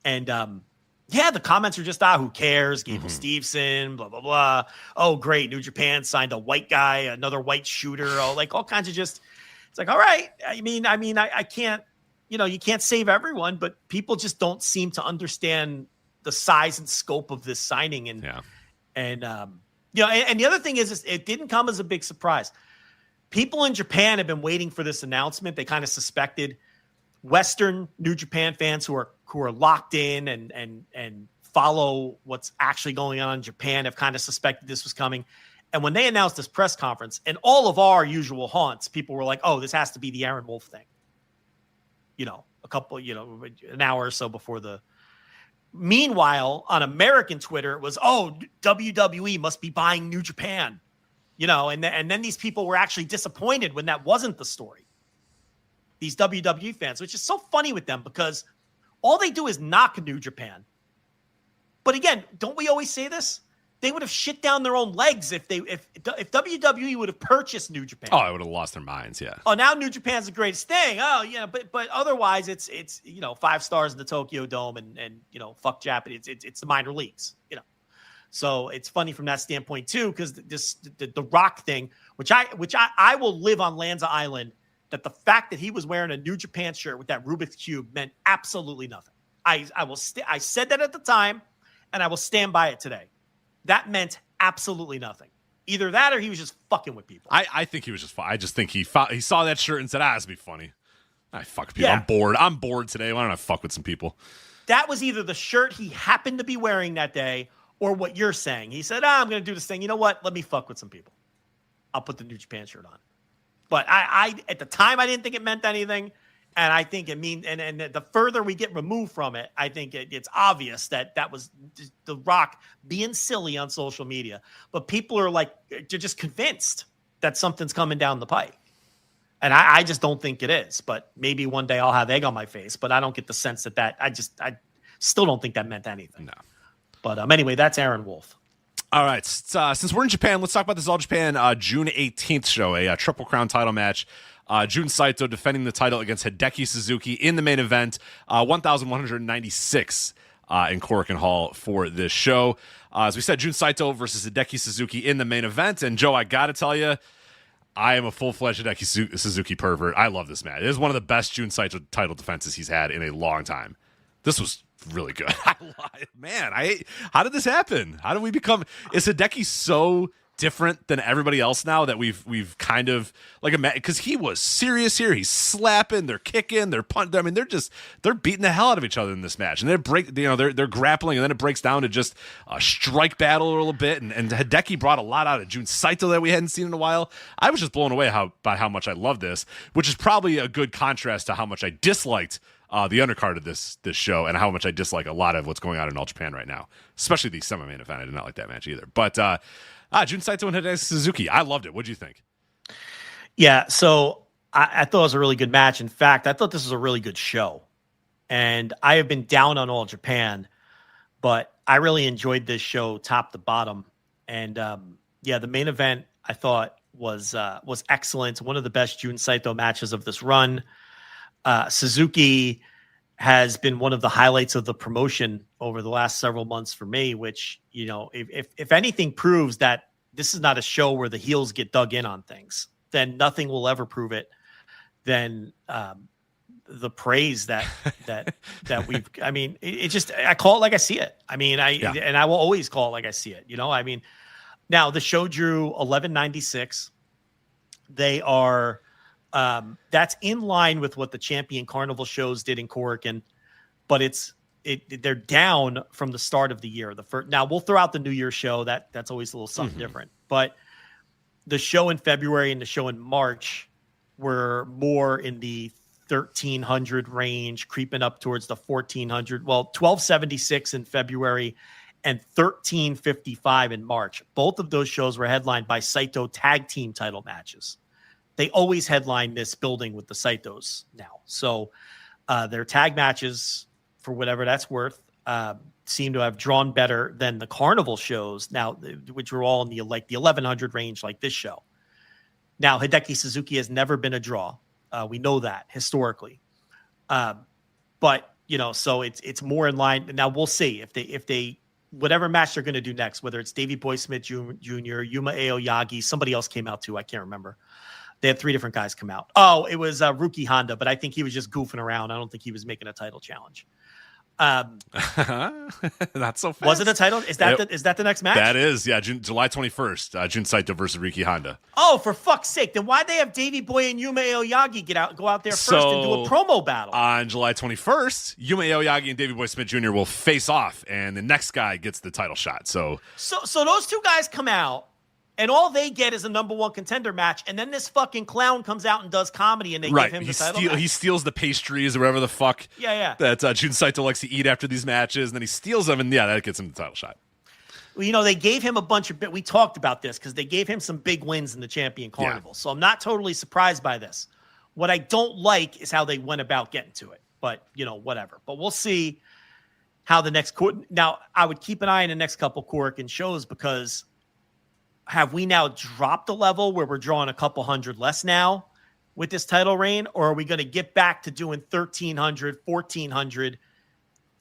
And, the comments are just, who cares? Gable Steveson, blah, blah, blah. Oh, great. New Japan signed a white guy, another white shooter. All kinds of just, it's like, all right. I can't, you can't save everyone, but people just don't seem to understand the size and scope of this signing. And And the other thing is it didn't come as a big surprise. People in Japan have been waiting for this announcement. They kind of suspected. Western New Japan fans who are locked in and follow what's actually going on in Japan have kind of suspected this was coming. And when they announced this press conference, and all of our usual haunts, people were like, "Oh, this has to be the Aaron Wolf thing." An hour or so before the. Meanwhile, on American Twitter, it was, "Oh, WWE must be buying New Japan," and then these people were actually disappointed when that wasn't the story. These WWE fans, which is so funny with them because all they do is knock New Japan. But again, don't we always say this? They would have shit down their own legs if WWE would have purchased New Japan. Oh, I would have lost their minds. Yeah. Oh, now New Japan's the greatest thing. Oh, yeah, but otherwise it's 5 stars in the Tokyo Dome and fuck Japanese. It's the minor leagues. So it's funny from that standpoint too, because the Rock thing, which I will live on Lanza Island. That the fact that he was wearing a New Japan shirt with that Rubik's Cube meant absolutely nothing. I said that at the time, and I will stand by it today. That meant absolutely nothing. Either that or he was just fucking with people. I think he was just fun. I just think he saw that shirt and said, "This will be funny." I fuck people. Yeah. I'm bored today. Why don't I fuck with some people? That was either the shirt he happened to be wearing that day or what you're saying. He said, I'm going to do this thing. You know what? Let me fuck with some people. I'll put the New Japan shirt on. But I at the time, I didn't think it meant anything. And I think it means, and the further we get removed from it, I think it's obvious that was The Rock being silly on social media. But people are they're just convinced that something's coming down the pipe. And I just don't think it is. But maybe one day I'll have egg on my face. But I don't get the sense that I still don't think that meant anything. No. But anyway, that's Aaron Wolf. All right. Since we're in Japan, let's talk about this All Japan June 18th show, a Triple Crown title match. Jun Saito defending the title against Hideki Suzuki in the main event, 1,196 in Korakuen Hall for this show. As we said, Jun Saito versus Hideki Suzuki in the main event. And Joe, I got to tell you, I am a full-fledged Hideki Suzuki pervert. I love this match. It is one of the best Jun Saito title defenses he's had in a long time. This was really good. Man, how did this happen? How did we become? Is Hideki so different than everybody else now that we've kind of because he was serious here. He's slapping, they're kicking, they're punting. I mean, they're beating the hell out of each other in this match, and they're grappling, and then it breaks down to just a strike battle a little bit. And Hideki brought a lot out of Jun Saito that we hadn't seen in a while. I was just blown away by how much I love this, which is probably a good contrast to how much I disliked the undercard of this show and how much I dislike a lot of what's going on in All Japan right now, especially the semi-main event. I did not like that match either. But Jun Saito and Hideki Suzuki, I loved it. What do you think? Yeah, so I thought it was a really good match. In fact, I thought this was a really good show. And I have been down on All Japan, but I really enjoyed this show top to bottom. And the main event I thought was excellent. One of the best Jun Saito matches of this run. Suzuki has been one of the highlights of the promotion over the last several months for me, which, if anything proves that this is not a show where the heels get dug in on things, then nothing will ever prove it than the praise that we've, I call it like I see it. And I will always call it like I see it. Now the show drew 1196. They are, that's in line with what the Champion Carnival shows did in Korakuen, but they're down from the start of the year. Now we'll throw out the New Year's show. That's always a little something different, but the show in February and the show in March were more in the 1,300 range, creeping up towards the 1,400. Well, 1,276 in February and 1,355 in March. Both of those shows were headlined by Saito tag team title matches. They always headline this building with the Saitos now. So their tag matches, for whatever that's worth, seem to have drawn better than the Carnival shows now, which were all in the 1,100 range like this show. Now, Hideki Suzuki has never been a draw. We know that historically. But, so it's more in line. Now we'll see if they whatever match they're going to do next, whether it's Davey Boy Smith Jr., Yuma Aoyagi, somebody else came out too. I can't remember. They had 3 different guys come out. Oh, it was Ruki Honda, but I think he was just goofing around. I don't think he was making a title challenge. Not so fast. Was it a title? Is that the next match? That is, yeah, July 21st. Jun Saito versus Riki Honda. Oh, for fuck's sake! Then why'd they have Davey Boy and Yuma Aoyagi go out there first and do a promo battle? On July 21st, Yuma Aoyagi and Davey Boy Smith Jr. will face off, and the next guy gets the title shot. So those two guys come out. And all they get is a number one contender match, and then this fucking clown comes out and does comedy, and they give him the title match. He steals the pastries or whatever the fuck that Jun Saito likes to eat after these matches, and then he steals them, and that gets him the title shot. Well, they gave him a bunch of we talked about this because they gave him some big wins in the Champion Carnival, so I'm not totally surprised by this. What I don't like is how they went about getting to it, but, whatever. But we'll see how the next – now, I would keep an eye on the next couple Korakuen shows because – have we now dropped the level where we're drawing a couple hundred less now with this title reign? Or are we going to get back to doing 1,300, 1,400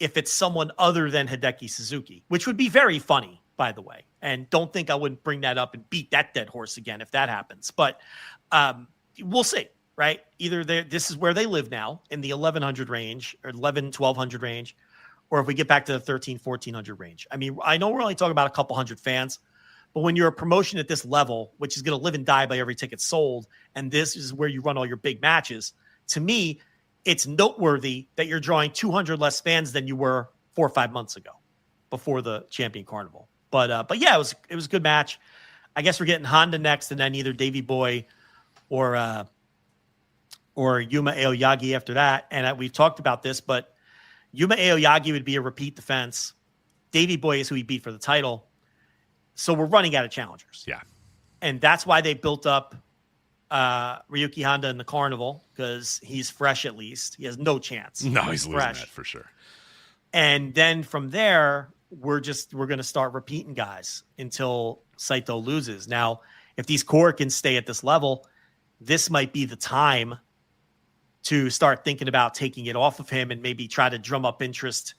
if it's someone other than Hideki Suzuki, which would be very funny, by the way. And don't think I wouldn't bring that up and beat that dead horse again if that happens. But we'll see, right? Either this is where they live now in the 1,100 range or 1,100-1,200 range, or if we get back to the 1,300, 1,400 range. I mean, I know we're only talking about a couple hundred fans, but when you're a promotion at this level, which is going to live and die by every ticket sold, and this is where you run all your big matches, to me, it's noteworthy that you're drawing 200 less fans than you were 4 or 5 months ago before the Champion Carnival. But yeah, it was a good match. I guess we're getting Honda next, and then either Davey Boy or Yuma Aoyagi after that. And we've talked about this, but Yuma Aoyagi would be a repeat defense. Davey Boy is who he beat for the title. So we're running out of challengers. Yeah. And that's why they built up Ryuki Honda in the Carnival, because he's fresh at least. He has no chance. No, he's losing fresh. that for sure. And then from there, we're going to start repeating guys until Saito loses. Now, if these Korakuen stay at this level, this might be the time to start thinking about taking it off of him and maybe try to drum up interest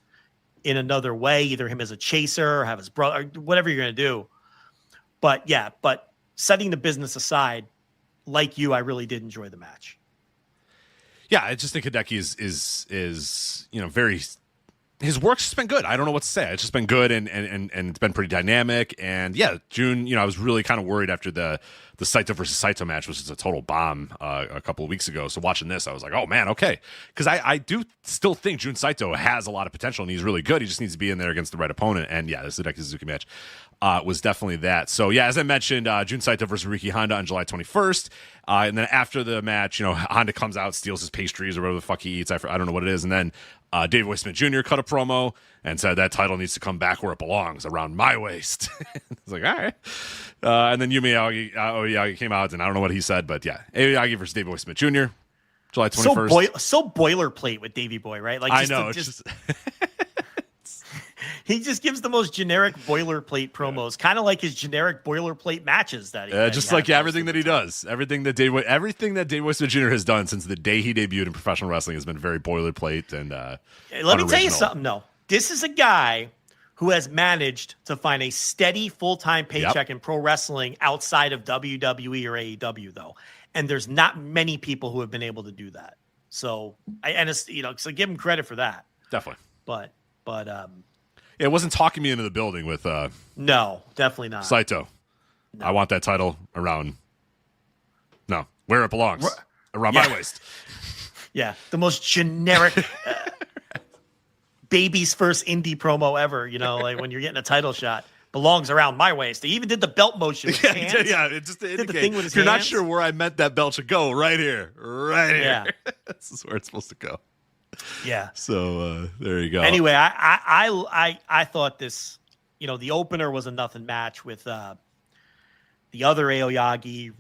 in another way, either him as a chaser or have his brother, or whatever you're going to do. But yeah, setting the business aside, like you, I really did enjoy the match. Yeah, I just think Hideki is very. His work's just been good. I don't know what to say. It's just been good and it's been pretty dynamic. And yeah, June, I was really kind of worried after the Saito versus Saito match, which was a total bomb a couple of weeks ago. So watching this, I was like, oh man, okay. Because I do still think Jun Saito has a lot of potential and he's really good. He just needs to be in there against the right opponent. And yeah, this Hideki Suzuki match was definitely that. So yeah, as I mentioned, Jun Saito versus Riki Honda on July 21st. And then after the match, Honda comes out, steals his pastries or whatever the fuck he eats. I don't know what it is. And then Davey Boy Smith Jr. cut a promo and said that title needs to come back where it belongs, around my waist. It's like, all right. And then Yumi Aoyagi came out, and I don't know what he said, but yeah, Aoyagi versus Davey Boy Smith Jr., July 21st. So boilerplate with Davey Boy, right? Like, I know. He just gives the most generic boilerplate promos, kind of like his generic boilerplate matches that he just like everything that he does. Everything that Davey Boy Smith Jr. has done since the day he debuted in professional wrestling has been very boilerplate and let me tell you something, though. This is a guy who has managed to find a steady full-time paycheck in pro wrestling outside of WWE or AEW, though. And there's not many people who have been able to do that. So so give him credit for that. Definitely. But it wasn't talking me into the building with no, definitely not. Saito. No. I want that title where it belongs. Around my waist. Yeah, the most generic baby's first indie promo ever, like when you're getting a title shot. Belongs around my waist. He even did the belt motion with his hands. Yeah, it just did the thing with his hands. You're not sure where I meant that belt should go, right here. Right here. Yeah. This is where it's supposed to go. Yeah. So there you go. Anyway, I thought this, the opener was a nothing match with the other Aoyagi,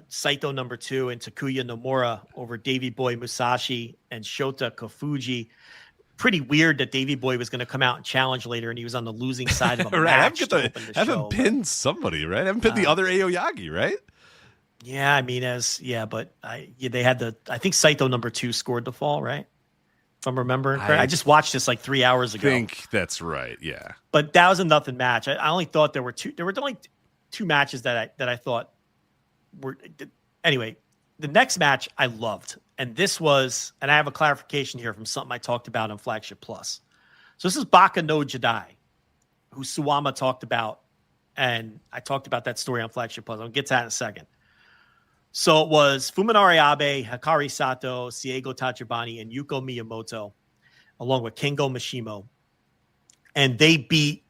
Saito number 2, and Takuya Nomura over Davey Boy Musashi and Shota Kofuji. Pretty weird that Davey Boy was going to come out and challenge later, and he was on the losing side of a match. Haven't pinned somebody, right? Haven't pinned the other Aoyagi, right? Yeah, I mean, but they had I think Saito number 2 scored the fall, right? If I'm remembering correct. I just watched this like 3 hours ago. I think that's right, yeah. But that was a nothing match. I only thought there were only 2 matches that I thought were. Anyway, the next match I loved. And this was, and I have a clarification here from something I talked about on Flagship Plus. So this is Baka no Jidai, who Suwama talked about, and I talked about that story on Flagship Plus. I'll get to that in a second. So it was Fuminari Abe, Hikari Sato, Siego Tachibana, and Yuko Miyamoto, along with Kengo Mishimo. And they beat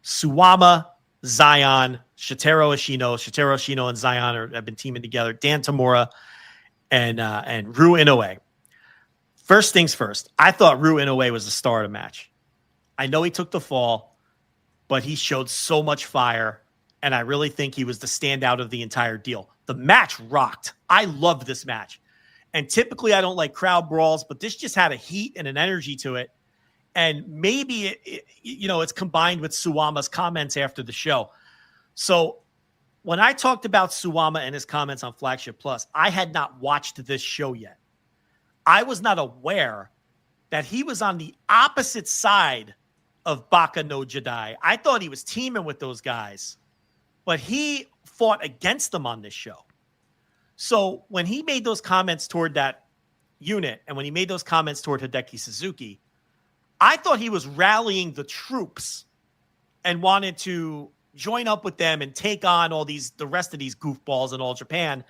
Suwama, Zion, Shotaro Ashino. Shotaro Ashino and Zion have been teaming together. Dan Tamura and Ryu Inoue. First things first, I thought Ryu Inoue was the star of the match. I know he took the fall, but he showed so much fire, and I really think he was the standout of the entire deal. The match rocked. I loved this match. And typically I don't like crowd brawls, but this just had a heat and an energy to it. And maybe it's combined with Suwama's comments after the show. So when I talked about Suwama and his comments on Flagship Plus, I had not watched this show yet. I was not aware that he was on the opposite side of Baka no Jidai. I thought he was teaming with those guys, but he fought against them on this show. So when he made those comments toward that unit, and when he made those comments toward Hideki Suzuki, I thought he was rallying the troops and wanted to join up with them and take on the rest of these goofballs in All Japan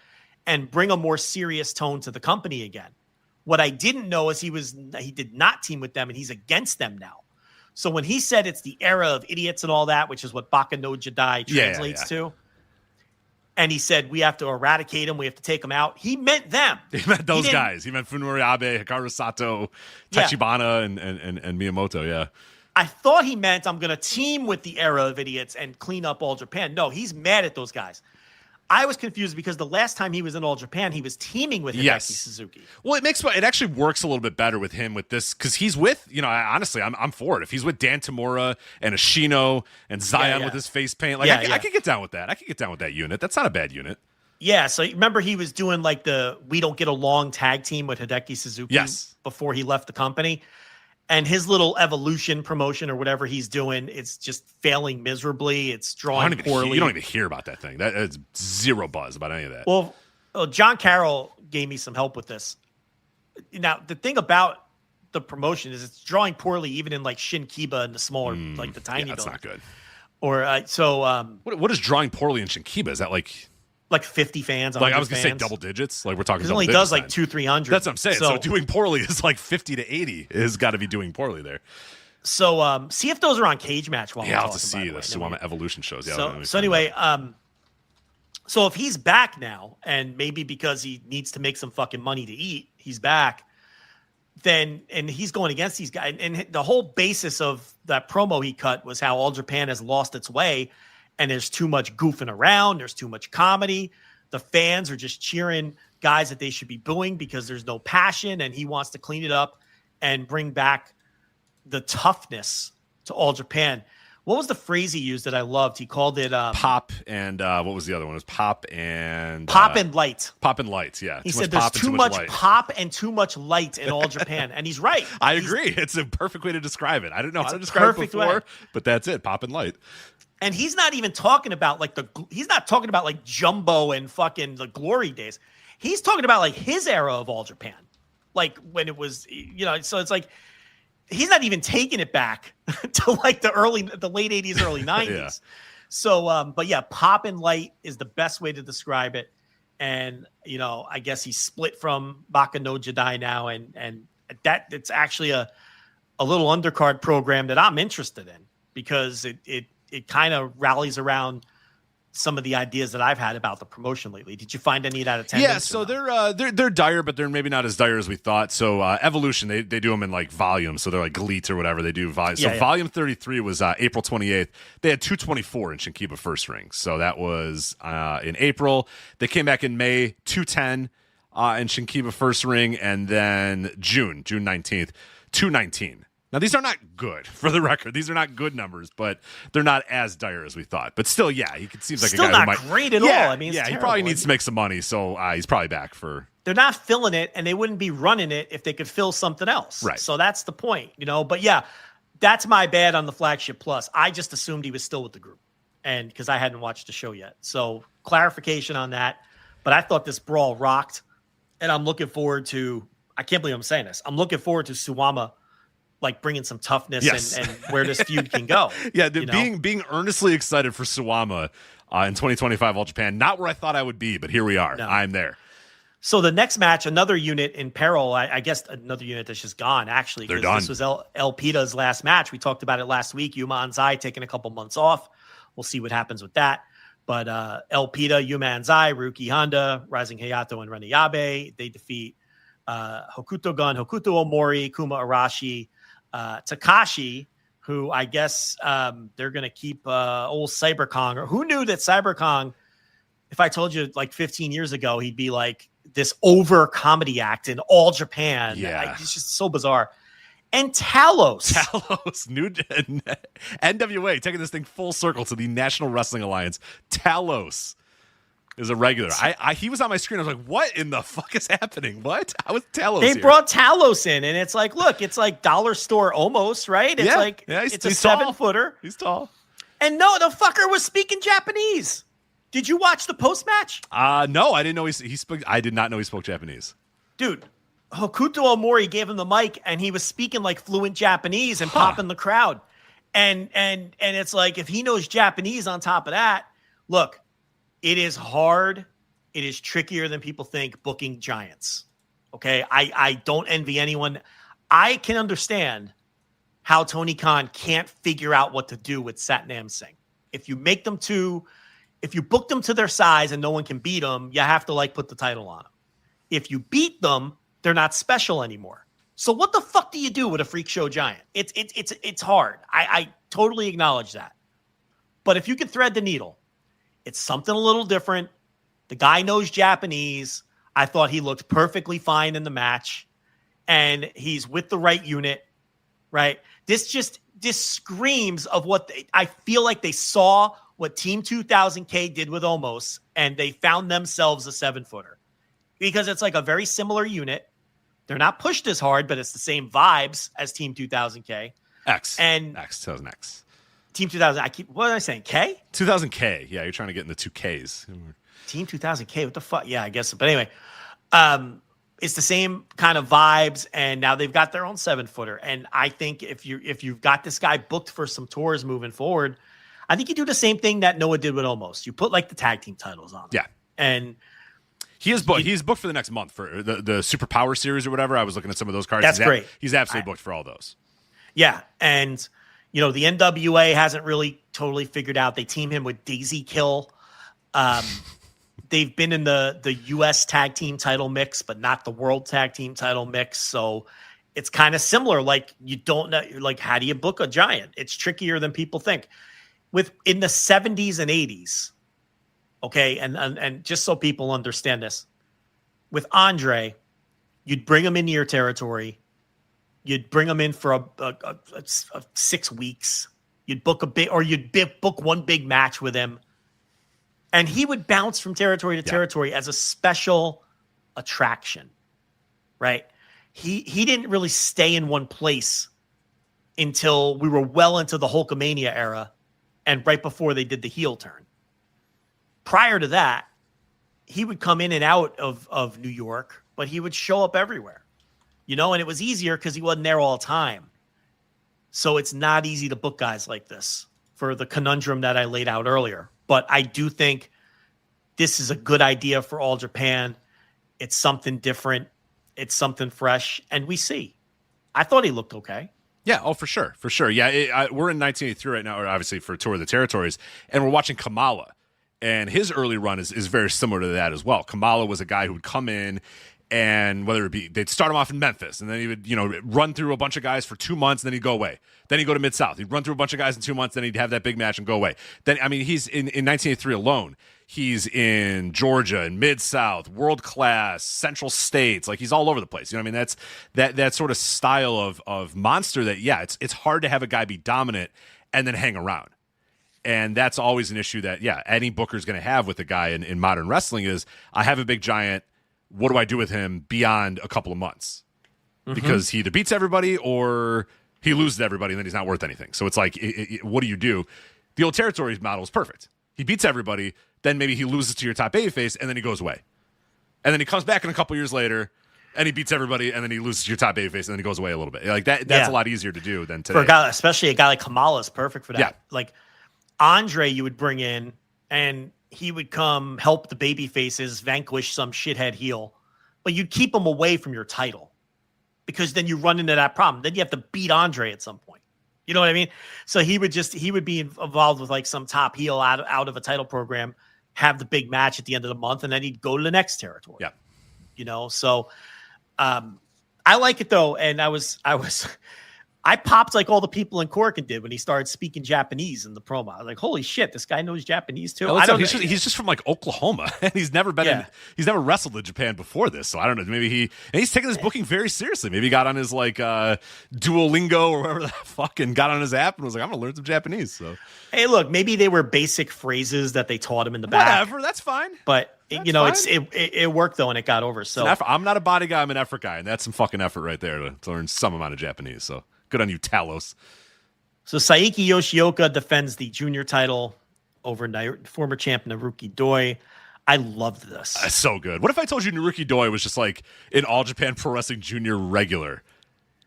and bring a more serious tone to the company again. What I didn't know is he did not team with them, and he's against them now. So when he said it's the era of idiots and all that, which is what Baka no Jidai translates to, and he said we have to eradicate them, we have to take them out, he meant them. He meant those guys. He meant Funori Abe, Hikaru Sato, Tachibana, and Miyamoto, yeah. I thought he meant I'm going to team with the era of idiots and clean up All Japan. No, he's mad at those guys. I was confused because the last time he was in All Japan, he was teaming with Hideki Suzuki. Well, it actually works a little bit better with him with this because he's with, honestly, I'm for it. If he's with Dan Tamura and Ashino and Zion with his face paint, I could get down with that. I could get down with that unit. That's not a bad unit. Yeah, so remember he was doing like the We Don't Get Along tag team with Hideki Suzuki before he left the company. And his little evolution promotion or whatever he's doing, it's just failing miserably. It's drawing poorly. You don't even hear about that thing. That's zero buzz about any of that. Well, John Carroll gave me some help with this. Now, the thing about the promotion is it's drawing poorly even in like Shin Kiba and the smaller, like the tiny that's buildings. not good. Or what is drawing poorly in Shinkiba? Is that like 50 fans? Like I was gonna say double digits. Like we're talking. It only does like 200-300. That's what I'm saying. So doing poorly is like 50 to 80. Has got to be doing poorly there. So see if those are on Cage Match. While I'll have to see the Suwama Evolution shows. Yeah. So anyway, so if he's back now, and maybe because he needs to make some fucking money to eat, he's back. Then and he's going against these guys, and the whole basis of that promo he cut was how All Japan has lost its way. And there's too much goofing around. There's too much comedy. The fans are just cheering guys that they should be booing because there's no passion. And he wants to clean it up and bring back the toughness to All Japan. What was the phrase he used that I loved? He called it pop and what was the other one? It was pop and light. Pop and light, yeah. He said there's too much pop and too much light in All Japan. And he's right. I agree. It's a perfect way to describe it. I don't know how to describe it before, but that's it. Pop and light. And he's not even talking about he's not talking about like Jumbo and fucking the glory days. He's talking about like his era of All Japan. Like when it was, so it's like, he's not even taking it back to like the late 80s, early 90s. Yeah. So, but yeah, pop and light is the best way to describe it. And, I guess he's split from Baka no Jidai now. And that it's actually a little undercard program that I'm interested in because it kind of rallies around some of the ideas that I've had about the promotion lately. Did you find any of that attendance? Yeah, so they're dire, but they're maybe not as dire as we thought. So Evolution, they do them in like volume. So they're like Gleet or whatever. They do volume. So volume 33 was April 28th. They had 224 in Shinkiba First Ring. So that was in April. They came back in May, 210 in Shinkiba First Ring. And then June 19th, 219. Now, these are not good, for the record. These are not good numbers, but they're not as dire as we thought. But still, yeah, he seems like still a guy who not great at all. I mean, he probably needs to make some money, so he's probably back for. They're not filling it, and they wouldn't be running it if they could fill something else. Right. So that's the point, But yeah, that's my bad on the Flagship Plus. I just assumed he was still with the group, and because I hadn't watched the show yet. So clarification on that. But I thought this brawl rocked, and I'm looking forward to. I can't believe I'm saying this. I'm looking forward to Suwama like bringing some toughness Yes. and where this feud can go. Yeah, being earnestly excited for Suwama in 2025 All Japan. Not where I thought I would be, but here we are. No. I'm there. So the next match, another unit in peril, I guess another unit that's just gone, actually. They're done. This was El Pita's last match. We talked about it last week. Yuma Anzai taking a couple months off. We'll see what happens with that. But El Pita, Yuma Anzai, Ryuki Honda, Rising Hayato, and Ren Yabe, they defeat Hokuto Gun, Hokuto Omori, Kuma Arashi, Takashi, who I guess they're going to keep old Cyber Kong. Or who knew that Cyber Kong, if I told you like 15 years ago, he'd be like this over comedy act in All Japan. Yeah. It's just so bizarre. And Talos, new NWA, taking this thing full circle to the National Wrestling Alliance. Talos is a regular. He was on my screen. I was like, what in the fuck is happening? What? How is Talos They here? brought Talos in, and it's like, look, it's like dollar store almost, right? It's like, it's a 7-footer. He's tall. And no, the fucker was speaking Japanese. Did you watch the post-match? No, I didn't know he spoke. I did not know he spoke Japanese. Dude, Hokuto Omori gave him the mic, and he was speaking like fluent Japanese and popping the crowd. And it's like, if he knows Japanese on top of that, look, it is hard. It is trickier than people think booking giants. Okay? I don't envy anyone. I can understand how Tony Khan can't figure out what to do with Satnam Singh. If you book them to their size and no one can beat them, you have to like put the title on them. If you beat them, they're not special anymore. So what the fuck do you do with a freak show giant? It's hard. I totally acknowledge that. But if you can thread the needle, it's something a little different. The guy knows Japanese. I thought he looked perfectly fine in the match. And he's with the right unit, right? This screams of what I feel like they saw what Team 2000K did with Omos, and they found themselves a 7-footer. Because it's like a very similar unit. They're not pushed as hard, but it's the same vibes as Team 2000K. X. And X, 2000X. Team 2000, what am I saying? K? 2000K. Yeah, you're trying to get in the 2Ks. Team 2000K, what the fuck? Yeah, I guess so. But anyway, it's the same kind of vibes, and now they've got their own 7-footer. And I think if you've got this guy booked for some tours moving forward, I think you do the same thing that Noah did with Omos. You put like the tag team titles on him. Yeah. And he is booked. He's booked for the next month for the Super Power Series or whatever. I was looking at some of those cards. That's great. He's absolutely booked for all those. Yeah. And, the NWA hasn't really totally figured out. They team him with Daisy Kill. They've been in the U.S. tag team title mix, but not the world tag team title mix. So it's kind of similar. Like, you don't know, like, how do you book a giant? It's trickier than people think. In the 70s and 80s, okay, and just so people understand this, with Andre, you'd bring him into your territory. You'd bring him in for a 6 weeks. You'd book book one big match with him, and he would bounce from territory to territory as a special attraction, right? He didn't really stay in one place until we were well into the Hulkamania era, and right before they did the heel turn. Prior to that, he would come in and out of New York, but he would show up everywhere, and it was easier because he wasn't there all the time. So it's not easy to book guys like this for the conundrum that I laid out earlier. But I do think this is a good idea for All Japan. It's something different. It's something fresh. And we see. I thought he looked okay. Yeah, for sure. For sure. Yeah, we're in 1983 right now, or obviously for Tour of the Territories, and we're watching Kamala. And his early run is very similar to that as well. Kamala was a guy who would come in, and whether it be, they'd start him off in Memphis, and then he would, run through a bunch of guys for 2 months, and then he'd go away. Then he'd go to Mid-South. He'd run through a bunch of guys in 2 months, then he'd have that big match and go away. Then, he's in 1983 alone. He's in Georgia and Mid-South, World Class, Central States. Like, he's all over the place. That's that sort of style of monster that, it's hard to have a guy be dominant and then hang around. And that's always an issue that, any booker's going to have with a guy in modern wrestling is, I have a big giant. What do I do with him beyond a couple of months? Mm-hmm. Because he either beats everybody or he loses to everybody and then he's not worth anything. So it's like, what do you do? The old territories model is perfect. He beats everybody, then maybe he loses to your top babyface, and then he goes away. And then he comes back in a couple years later, And he beats everybody, and then he loses your top babyface, and then he goes away a little bit. Like that's a lot easier to do than today. For a guy, especially a guy like Kamala is perfect for that. Yeah. Like Andre, you would bring in, and he would come help the babyfaces vanquish some shithead heel, but you'd keep him away from your title because then you run into that problem. Then you have to beat Andre at some point. You know what I mean? So he would be involved with like some top heel out of a title program, have the big match at the end of the month, and then he'd go to the next territory. Yeah. You know, so I like it though. And I popped like all the people in Corkin did when he started speaking Japanese in the promo. I was like, holy shit, this guy knows Japanese too. He's just from like Oklahoma. He's never been he's never wrestled in Japan before this. So I don't know. Maybe he's taking his booking very seriously. Maybe he got on his like Duolingo or whatever the fuck and got on his app and was like, I'm gonna learn some Japanese. So hey, look, maybe they were basic phrases that they taught him in the back. Whatever, that's fine. But it worked though, and it got over. So I'm not a body guy, I'm an effort guy, and that's some fucking effort right there to learn some amount of Japanese. So good on you, Talos. So Saiki Yoshioka defends the junior title over former champion Naruki Doi. I loved this. That's so good. What if I told you Naruki Doi was just like an All Japan Pro Wrestling Junior regular?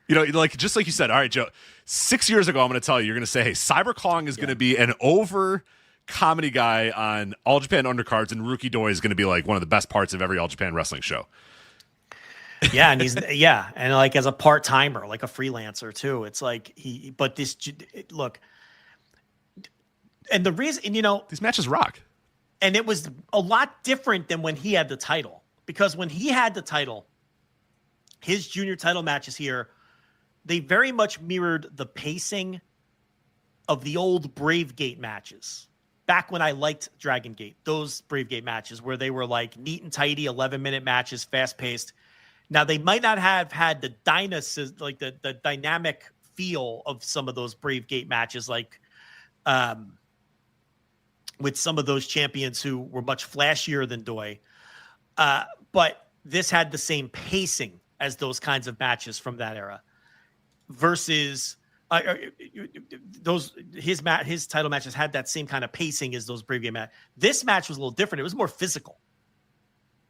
You know, like just like you said, all right, Joe, 6 years ago, I'm going to tell you, you're going to say, hey, Cyber Kong is going to be an over comedy guy on All Japan undercards, and Naruki Doi is going to be like one of the best parts of every All Japan wrestling show. Yeah, and and like as a part-timer, like a freelancer too. It's like look, and the reason, you know, these matches rock. And it was a lot different than when he had the title, because when he had the title, his junior title matches here, they very much mirrored the pacing of the old Brave Gate matches. Back when I liked Dragon Gate, those Brave Gate matches where they were like neat and tidy, 11-minute matches, fast-paced. Now, they might not have had the the dynamic feel of some of those Brave Gate matches, like with some of those champions who were much flashier than Doi. But this had the same pacing as those kinds of matches from that era versus his title matches had that same kind of pacing as those Brave Gate matches. This match was a little different. It was more physical.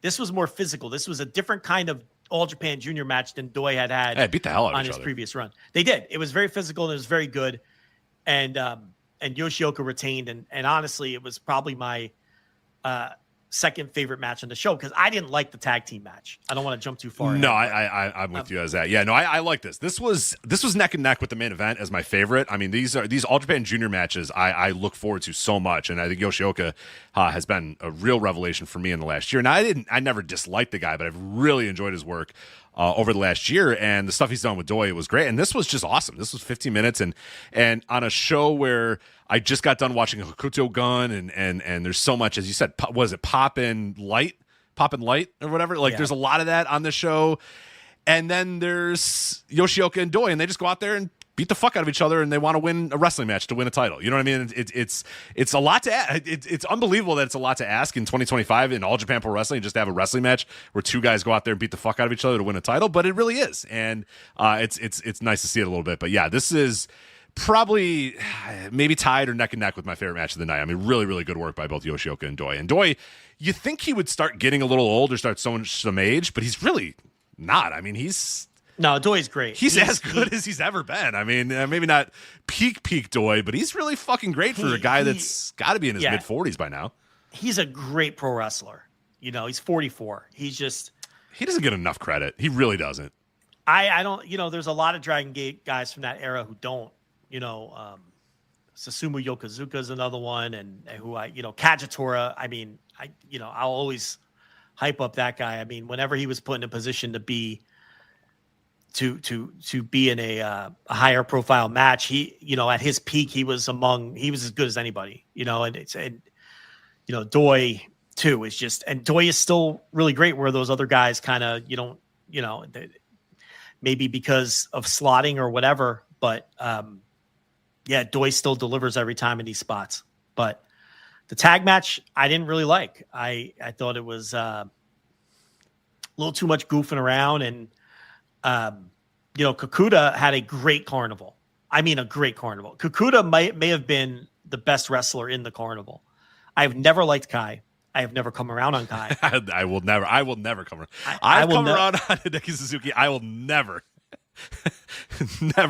This was more physical. This was a different kind of All Japan Junior match than Doi had beat the hell out on of his other. previous run. They did. It was very physical and it was very good. And Yoshioka retained. And honestly, it was probably my second favorite match on the show because I didn't like the tag team match. I don't want to jump too far. No, I'm with you as that. Yeah, no, I like this. This was neck and neck with the main event as my favorite. I mean, these All Japan Junior matches I look forward to so much, and I think Yoshioka has been a real revelation for me in the last year. Now, I never disliked the guy, but I've really enjoyed his work over the last year, and the stuff he's done with Doi was great. And this was just awesome. This was 15 minutes, and on a show where I just got done watching Hokuto Gun, and there's so much, as you said, was it Poppin' Light or whatever? Like, There's a lot of that on the show. And then there's Yoshioka and Doi, and they just go out there and beat the fuck out of each other, and they want to win a wrestling match to win a title. You know what I mean? It's a lot to ask. It's unbelievable that it's a lot to ask in 2025 in All Japan Pro Wrestling just to have a wrestling match where two guys go out there and beat the fuck out of each other to win a title, but it really is. And it's nice to see it a little bit. But yeah, this is probably maybe tied or neck and neck with my favorite match of the night. I mean, really, really good work by both Yoshioka and Doi. And Doi, you think he would start getting a little old or start showing some age, but he's really not. I mean, No, Doi's great. He's as good as he's ever been. I mean, maybe not peak Doi, but he's really fucking great for a guy that's got to be in his mid-40s by now. He's a great pro wrestler. You know, he's 44. He doesn't get enough credit. He really doesn't. I don't, you know, there's a lot of Dragon Gate guys from that era who don't, you know, Susumu Yokozuka is another one, and who Kagetora. I mean, I'll always hype up that guy. I mean, whenever he was put in a position to be in a higher profile match, he, at his peak, he was as good as anybody, and Doi too is just, and Doi is still really great where those other guys kind of, maybe because of slotting or whatever, but Doi still delivers every time in these spots. But the tag match, I didn't really like. I thought it was a little too much goofing around, and Kakuta had a great carnival. I mean, a great carnival. Kakuta may have been the best wrestler in the carnival. I've never liked Kai. I have never come around on Kai. I will never come around. I've come around on Hideki Suzuki. I will never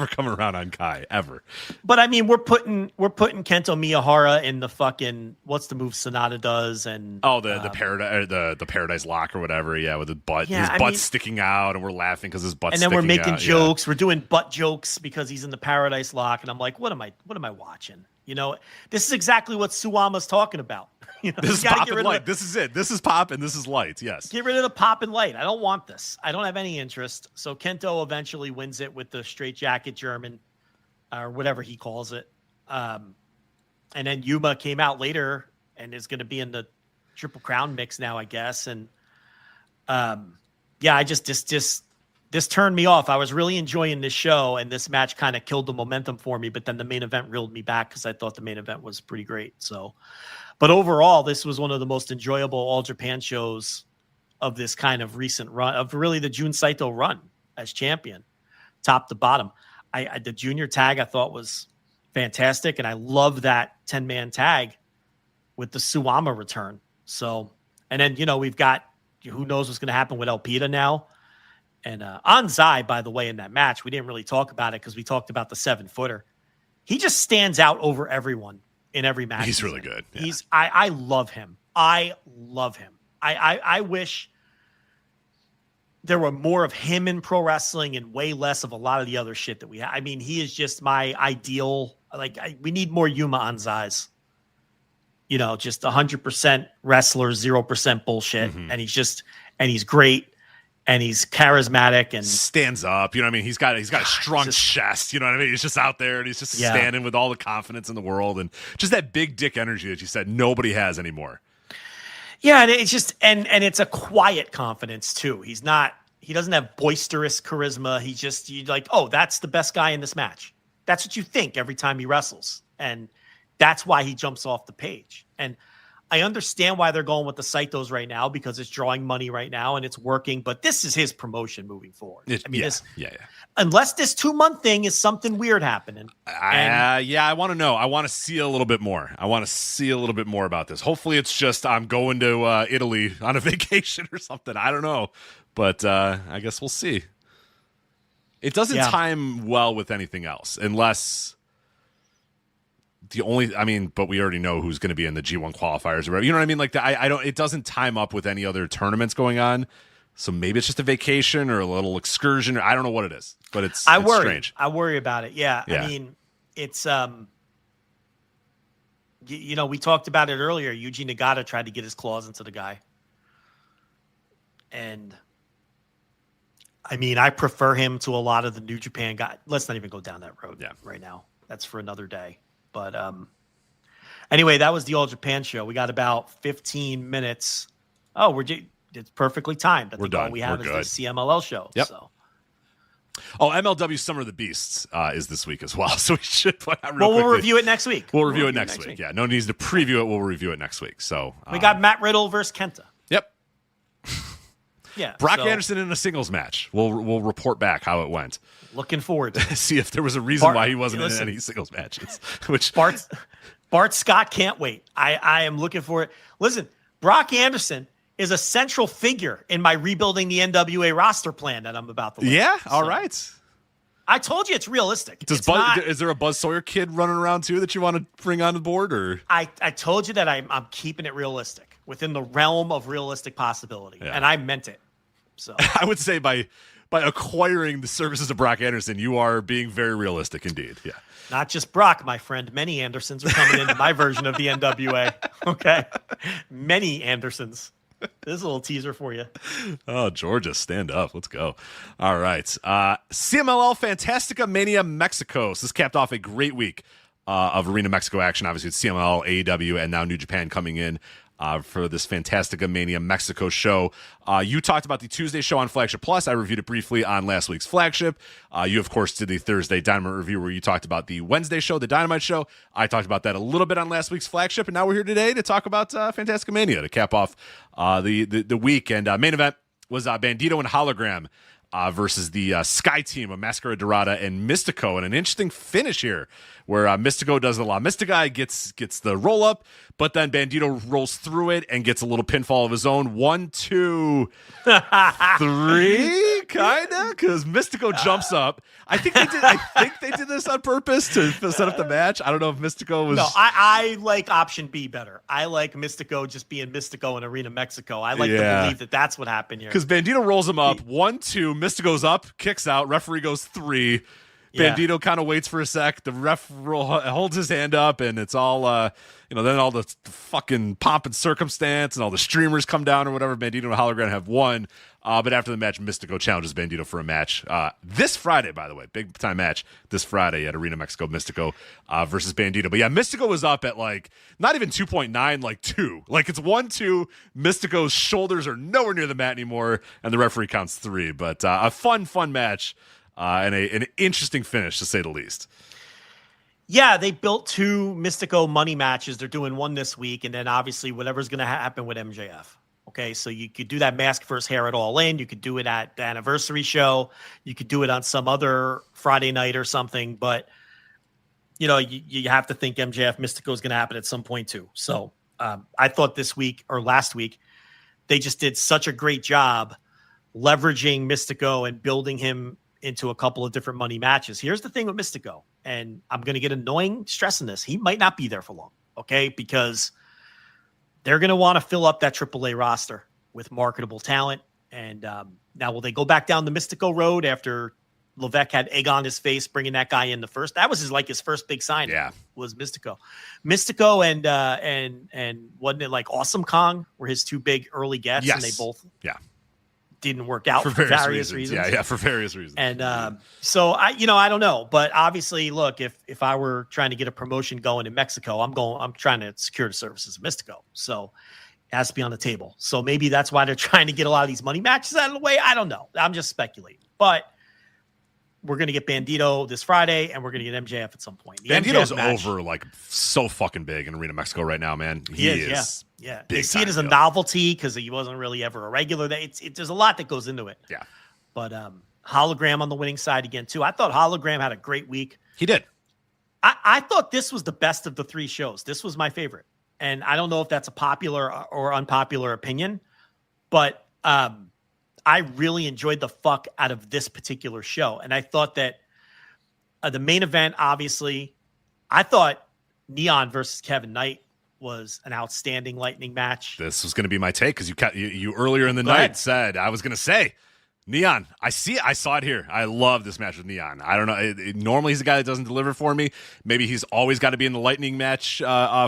come around on Kai ever. But I mean, we're putting Kento Miyahara in the fucking, what's the move Sonata does, and the Paradise Lock or whatever. Yeah, with his butt sticking out, and we're laughing because his butt's and then sticking we're making out, jokes. We're doing butt jokes because he's in the Paradise Lock, and I'm like, what am I watching? You know, this is exactly what Suwama's talking about. You know, this is pop and light. This is it. This is pop and this is light. Yes. Get rid of the pop and light. I don't want this. I don't have any interest. So Kento eventually wins it with the straitjacket German, or whatever he calls it. And then Yuma came out later and is going to be in the Triple Crown mix now, I guess. And I just this turned me off. I was really enjoying this show, and this match kind of killed the momentum for me. But then the main event reeled me back because I thought the main event was pretty great. So. But overall, this was one of the most enjoyable All Japan shows of this kind of recent run, of really the Jun Saito run as champion, top to bottom. The junior tag I thought was fantastic, and I love that 10-man tag with the Suwama return. So, and then, we've got, who knows what's going to happen with Elpida now. And Anzai, by the way, in that match, we didn't really talk about it because we talked about the 7-footer. He just stands out over everyone. In every match. He's really good. Yeah. I love him. I love him. I wish there were more of him in pro wrestling and way less of a lot of the other shit that we have. I mean, he is just my ideal. We need more Yuma Anzais. Just 100% wrestler, 0% bullshit. Mm-hmm. And he's great. And he's charismatic and stands up. You know what I mean? He's got a strong chest. You know what I mean? He's just out there and he's just standing with all the confidence in the world and just that big dick energy that you said nobody has anymore. Yeah, and it's just and it's a quiet confidence too. He doesn't have boisterous charisma. You're like, oh, that's the best guy in this match. That's what you think every time he wrestles. And that's why he jumps off the page. And I understand why they're going with the Saitos right now because it's drawing money right now and it's working, but this is his promotion moving forward. Unless this 2-month thing is something weird happening. I want to know. I want to see a little bit more. I want to see a little bit more about this. Hopefully it's just I'm going to Italy on a vacation or something. I don't know, but I guess we'll see. It doesn't time well with anything else unless... but we already know who's going to be in the G1 qualifiers or whatever. You know what I mean? Like it doesn't time up with any other tournaments going on. So maybe it's just a vacation or a little excursion. Or I don't know what it is, but it's strange. I worry about it. Yeah. I mean, it's, we talked about it earlier. Yuji Nagata tried to get his claws into the guy. And I mean, I prefer him to a lot of the New Japan guys. Let's not even go down that road right now. That's for another day. But anyway, that was the All Japan show. We got about 15 minutes. Oh, it's perfectly timed. I think all we have is the CMLL show. Yep. So. Oh, MLW Summer of the Beasts is this week as well. So we should put out we'll review it next week. We'll review it next week. Yeah, no needs to preview it. We'll review it next week. So we got Matt Riddle versus Kenta. Yep. Yeah. Brock Anderson in a singles match. We'll report back how it went. Looking forward to see if there was a reason why he wasn't in any singles matches. Which Bart Scott can't wait. I am looking for it. Listen, Brock Anderson is a central figure in my rebuilding the NWA roster plan that I'm about to look at. All right. I told you it's realistic. Is there a Buzz Sawyer kid running around too that you want to bring on the board? Or I told you that I'm keeping it realistic within the realm of realistic possibility, and I meant it. So I would say by acquiring the services of Brock Anderson, you are being very realistic indeed. Yeah. Not just Brock, my friend. Many Andersons are coming into my version of the NWA. Okay. Many Andersons. This is a little teaser for you. Oh, Georgia, stand up. Let's go. All right. CMLL FantasticaMania Mexico. So this capped off a great week of Arena Mexico action. Obviously, it's CMLL, AEW, and now New Japan coming in for this FantasticaMania Mexico show. You talked about the Tuesday show on Flagship Plus. I reviewed it briefly on last week's Flagship. You, of course, did the Thursday Dynamite review where you talked about the Wednesday show, the Dynamite show. I talked about that a little bit on last week's Flagship, and now we're here today to talk about FantasticaMania to cap off the week. And main event was Bandito and Hologram versus the Sky Team of Mascara Dorada and Mystico, and an interesting finish here where Mystico does a La Mystica, gets the roll up, but then Bandito rolls through it and gets a little pinfall of his own. 1, 2, 3, kinda, because Mystico jumps up. I think they did this on purpose to set up the match. I don't know if Mystico was. No, I like option B better. I like Mystico just being Mystico in Arena Mexico. I like to believe that that's what happened here. Because Bandito rolls him up. 1, 2, Mystico's up, kicks out. Referee goes 3. Bandito kind of waits for a sec. The ref holds his hand up, and it's all, then all the fucking pomp and circumstance and all the streamers come down or whatever. Bandito and Hologram have won. But after the match, Mystico challenges Bandito for a match. This Friday, by the way, big time match this Friday at Arena Mexico, Mystico versus Bandito. But yeah, Mystico was up at not even 2.9, like 2. Like it's 1, 2. Mystico's shoulders are nowhere near the mat anymore, and the referee counts 3. But a fun match. And an interesting finish, to say the least. Yeah, they built 2 Mystico money matches. They're doing one this week, and then obviously whatever's going to happen with MJF. Okay, so you could do that Mask vs. Hair at All In. You could do it at the anniversary show. You could do it on some other Friday night or something. But, you have to think MJF Mystico is going to happen at some point too. So I thought this week or last week, they just did such a great job leveraging Mystico and building him into a couple of different money matches. Here's the thing with Mystico, and I'm going to get annoying stressing this. He might not be there for long, okay? Because they're going to want to fill up that AAA roster with marketable talent. And now will they go back down the Mystico road after Levesque had egg on his face bringing that guy in the first? That was his first big signing. Yeah, was Mystico. Mystico and wasn't it like Awesome Kong were his 2 big early gets? Yes. And they both didn't work out for various reasons. Yeah, for various reasons. And so I don't know, but obviously, look, if I were trying to get a promotion going in Mexico, I'm trying to secure the services of Mystico. So it has to be on the table. So maybe that's why they're trying to get a lot of these money matches out of the way. I don't know. I'm just speculating, but we're going to get Bandito this Friday, and we're going to get MJF at some point. Bandito's over so fucking big in Arena Mexico right now, man. He is. Yeah. They see it as a novelty because he wasn't really ever a regular. There's a lot that goes into it. Yeah. But Hologram on the winning side again, too. I thought Hologram had a great week. He did. I thought this was the best of the 3 shows. This was my favorite. And I don't know if that's a popular or unpopular opinion, but I really enjoyed the fuck out of this particular show. And I thought that the main event, obviously, I thought Neon versus Kevin Knight was an outstanding Lightning match. This was going to be my take because you earlier in the night said I was going to say Neon. I saw it here. I love this match with Neon. I don't know. Normally he's a guy that doesn't deliver for me. Maybe he's always got to be in the Lightning match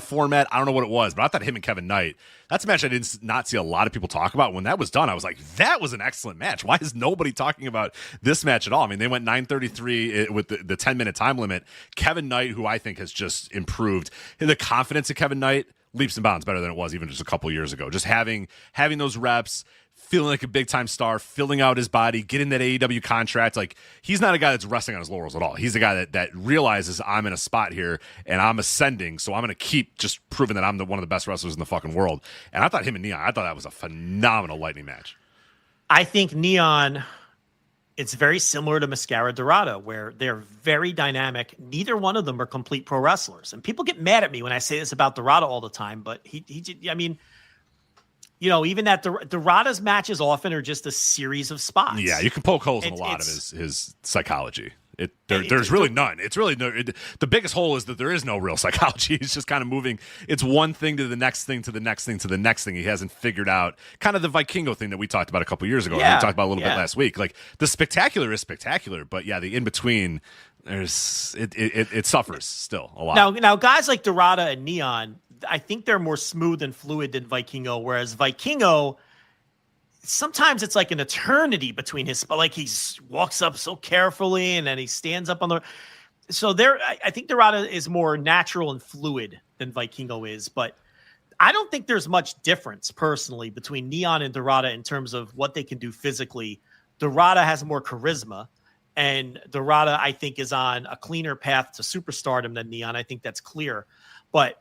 format. I don't know what it was, but I thought him and Kevin Knight, that's a match I did not see a lot of people talk about. When that was done, I was like, that was an excellent match. Why is nobody talking about this match at all? I mean, they went 9:33 with the 10-minute time limit. Kevin Knight, who I think has just improved. The confidence of Kevin Knight, leaps and bounds better than it was even just a couple years ago. Just having those reps, feeling like a big-time star, filling out his body, getting that AEW contract. Like, he's not a guy that's resting on his laurels at all. He's a guy that realizes I'm in a spot here and I'm ascending, so I'm going to keep just proving that I'm one of the best wrestlers in the fucking world. And I thought him and Neon, I thought that was a phenomenal Lightning match. I think Neon, it's very similar to Mascara Dorada, where they're very dynamic. Neither one of them are complete pro wrestlers. And people get mad at me when I say this about Dorada all the time, but even that Dorada's matches often are just a series of spots. Yeah, you can poke holes in a lot of his psychology. There's really none. It's really the biggest hole is that there is no real psychology. He's just kind of moving. It's one thing to the next thing to the next thing to the next thing. He hasn't figured out kind of the Vikingo thing that we talked about a couple years ago. Yeah, we talked about a little bit last week. Like, the spectacular is spectacular, but yeah, the in between, it suffers still a lot. Now guys like Dorada and Neon, I think they're more smooth and fluid than Vikingo, whereas Vikingo, sometimes it's like an eternity between like he walks up so carefully and then he stands up on the. So I think Dorada is more natural and fluid than Vikingo is, but I don't think there's much difference personally between Neon and Dorada in terms of what they can do physically. Dorada has more charisma, and Dorada, I think, is on a cleaner path to superstardom than Neon. I think that's clear, but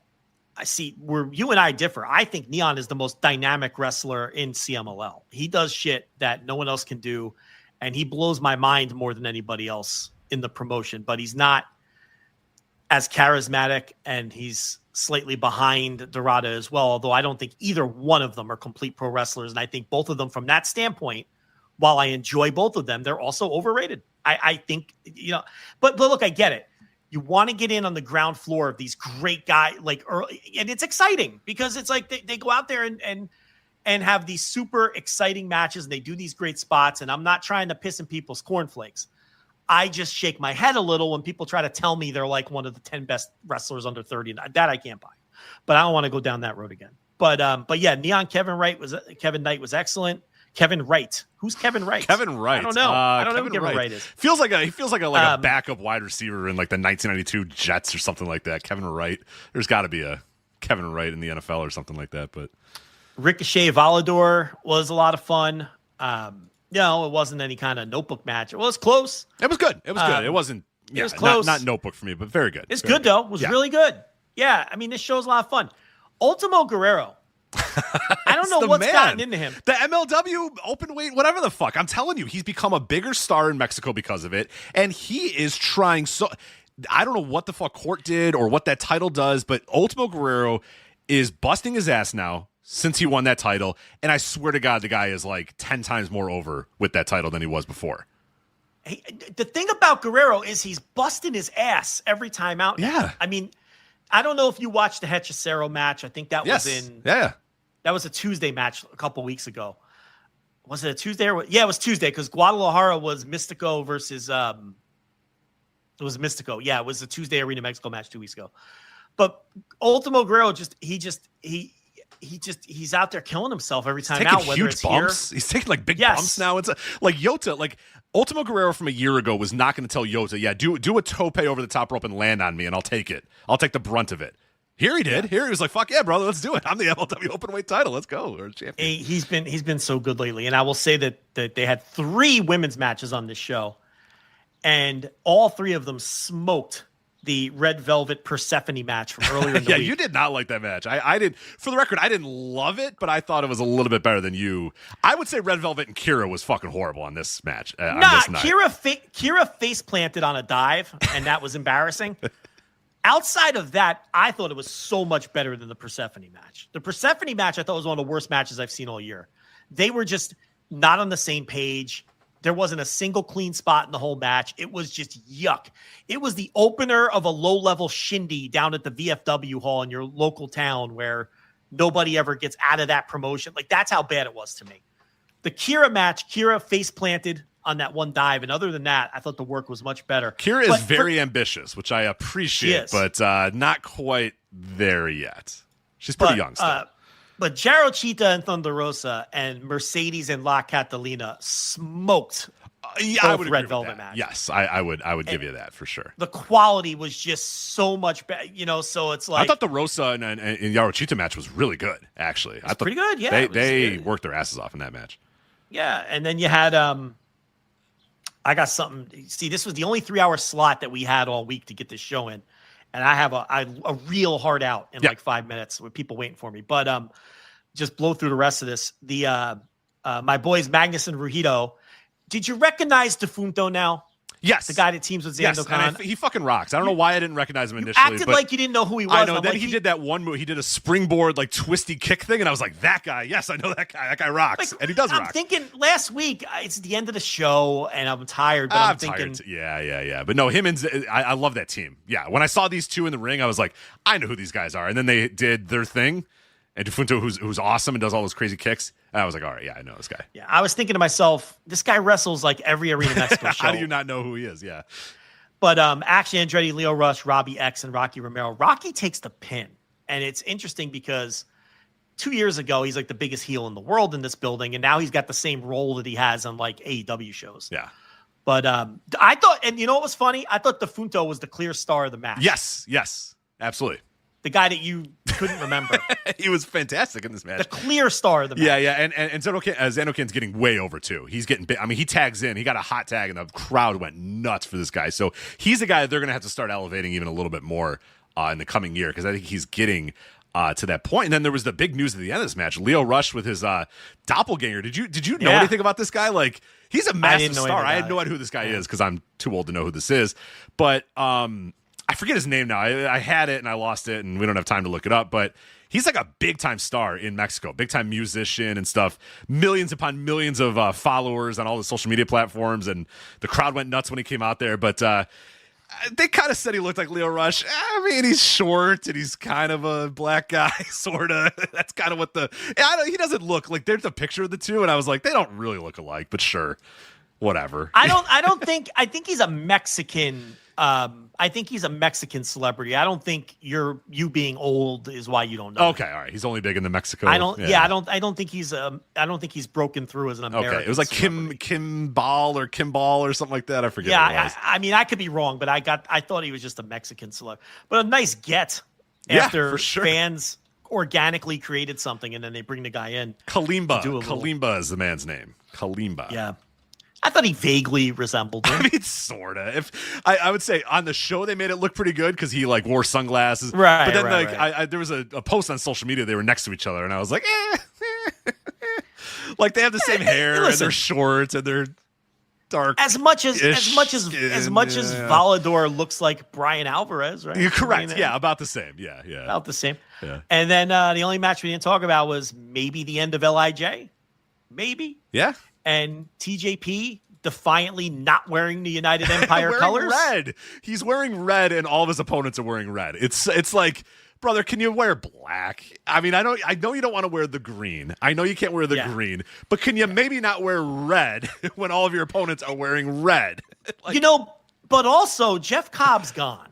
I see where you and I differ. I think Neon is the most dynamic wrestler in CMLL. He does shit that no one else can do. and he blows my mind more than anybody else in the promotion, but he's not as charismatic, and he's slightly behind Dorada as well, although I don't think either one of them are complete pro wrestlers, and I think both of them from that standpoint, while I enjoy both of them, they're also overrated. I think, but look, I get it. You want to get in on the ground floor of these great guys, like early, and it's exciting because it's like they go out there and have these super exciting matches, and they do these great spots, and I'm not trying to piss in people's cornflakes. I just shake my head a little when people try to tell me they're like one of the 10 best wrestlers under 30. That I can't buy, but I don't want to go down that road again. But yeah, Neon Kevin Knight was excellent. Kevin Wright. Who's Kevin Wright? Kevin Wright. I don't know. I don't know who Kevin Kevin Wright is. He feels like a backup wide receiver in like the 1992 Jets or something like that. Kevin Wright. There's got to be a Kevin Wright in the NFL or something like that. But Ricochet Volador was a lot of fun. No, it wasn't any kind of notebook match. It was close. It was good. It was good. It wasn't. Yeah, it was close. Not notebook for me, but very good. It's very good though. It was really good. Yeah, I mean, this show's a lot of fun. Ultimo Guerrero. I don't know what's gotten into him. The MLW open weight, whatever the fuck. I'm telling you, he's become a bigger star in Mexico because of it, and he is trying so. I don't know what the fuck Court did or what that title does, but Ultimo Guerrero is busting his ass now since he won that title, and I swear to God, the guy is like 10 times more over with that title than he was before. Hey, the thing about Guerrero is he's busting his ass every time out. Yeah. I mean, I don't know if you watched the Hechicero match. I think that was in... Yeah. That was a Tuesday match a couple weeks ago. Was it a Tuesday? Yeah, it was Tuesday because Guadalajara was Mystico versus... it was Mystico. Yeah, it was a Tuesday Arena Mexico match 2 weeks ago. But Ultimo Guerrero he's out there killing himself every time out. Whether huge it's bumps. He's taking like big bumps now. It's like Yota, like Ultimo Guerrero from a year ago was not going to tell Yota, yeah, do a tope over the top rope and land on me, and I'll take it. I'll take the brunt of it. Here he did. Here he was like, "Fuck yeah, brother, let's do it. I'm the MLW openweight title. Let's go." Or champion. He's been so good lately, and I will say that they had 3 women's matches on this show, and all 3 of them smoked the Red Velvet Persephone match from earlier in the week. You did not like that match. I did. For the record, I didn't love it, but I thought it was a little bit better than you. I would say Red Velvet and Kira was fucking horrible on this match. On this night. Kira face planted on a dive, and that was embarrassing. Outside of that, I thought it was so much better than the Persephone match. The Persephone match I thought was one of the worst matches I've seen all year. They were just not on the same page. There wasn't a single clean spot in the whole match. It was just yuck. It was the opener of a low-level shindy down at the VFW hall in your local town where nobody ever gets out of that promotion. Like, that's how bad it was to me. The Kira match, Kira face planted on that one dive, and other than that, I thought the work was much better. Kira is very ambitious, which I appreciate, but not quite there yet. She's pretty young still. But Jaro Cheetah and Thunder Rosa and Mercedes and La Catalina smoked I would Red Velvet match. Yes, I would give you that for sure. The quality was just so much better, so it's like... I thought the Rosa and Jaro Cheetah match was really good, actually. I thought pretty good, yeah. They worked their asses off in that match. Yeah, and then you had... I got something... See, this was the only 3-hour slot that we had all week to get this show in. And I have a real hard out in like 5 minutes with people waiting for me. But just blow through the rest of this. The my boys Magnus and Rujito. Did you recognize Defunto now? Yes. The guy that teams with Zando Khan. He fucking rocks. I don't know why I didn't recognize him initially. Acted like you didn't know who he was. I know. Then he did that one move. He did a springboard, like, twisty kick thing, and I was like, that guy. Yes, I know that guy. That guy rocks. Like, and he does rock. I'm thinking last week, it's the end of the show, and I'm tired, but I'm thinking... Tired. Yeah. But no, him and... I love that team. Yeah, when I saw these two in the ring, I was like, I know who these guys are. And then they did their thing, and Defunto, who's awesome and does all those crazy kicks, and I was like, all right, yeah, I know this guy. Yeah, I was thinking to myself, this guy wrestles like every Arena Mexico show. How do you not know who he is? Yeah. But Action Andretti, Leo Rush, Robbie X, and Rocky Romero. Rocky takes the pin. And it's interesting because 2 years ago, he's like the biggest heel in the world in this building. And now he's got the same role that he has on like AEW shows. Yeah. But I thought, and you know what was funny? I thought Defunto was the clear star of the match. Yes. Absolutely. The guy that you couldn't remember. He was fantastic in this match. The clear star of the match. Yeah. And Zandokan's getting way over, too. He's getting big. I mean, he tags in. He got a hot tag, and the crowd went nuts for this guy. So he's a guy that they're going to have to start elevating even a little bit more in the coming year, because I think he's getting to that point. And then there was the big news at the end of this match. Lio Rush with his doppelganger. Did you know anything about this guy? Like, he's a massive star. I had no idea who this guy is because I'm too old to know who this is. But I forget his name now. I had it and I lost it, and we don't have time to look it up. But he's like a big-time star in Mexico, big-time musician and stuff. Millions upon millions of followers on all the social media platforms, and the crowd went nuts when he came out there. But they kind of said he looked like Lio Rush. I mean, he's short and he's kind of a black guy, sort of. That's kind of what he doesn't look like. There's a picture of the two, and I was like, they don't really look alike, but sure, whatever. I think he's a Mexican. I think he's a Mexican celebrity. I don't think you being old is why you don't know. Okay, all right. He's only big in the Mexico. I don't think he's broken through as an American. Okay, it was like celebrity. Kimball or something like that. I forget. Yeah, I mean, I could be wrong, but I thought he was just a Mexican celeb. But a nice get after for sure. Fans organically created something and then they bring the guy in. Kalimba. Kalimba is the man's name. Kalimba. Yeah. I thought he vaguely resembled him. I mean, sort of. If I would say on the show they made it look pretty good because he like wore sunglasses. Right. But then right. There was a post on social media. They were next to each other, and I was like, like they have the same hair and they're short and they're dark. As much as Volador looks like Brian Alvarez, right? You're correct. About the same. Yeah. About the same. Yeah. And then the only match we didn't talk about was maybe the end of LIJ. Maybe. Yeah. And TJP defiantly not wearing the United Empire colors. Red. He's wearing red, and all of his opponents are wearing red. It's like, brother, can you wear black? I mean, I know you don't want to wear the green. I know you can't wear the green, but can you maybe not wear red when all of your opponents are wearing red? But also Jeff Cobb's gone.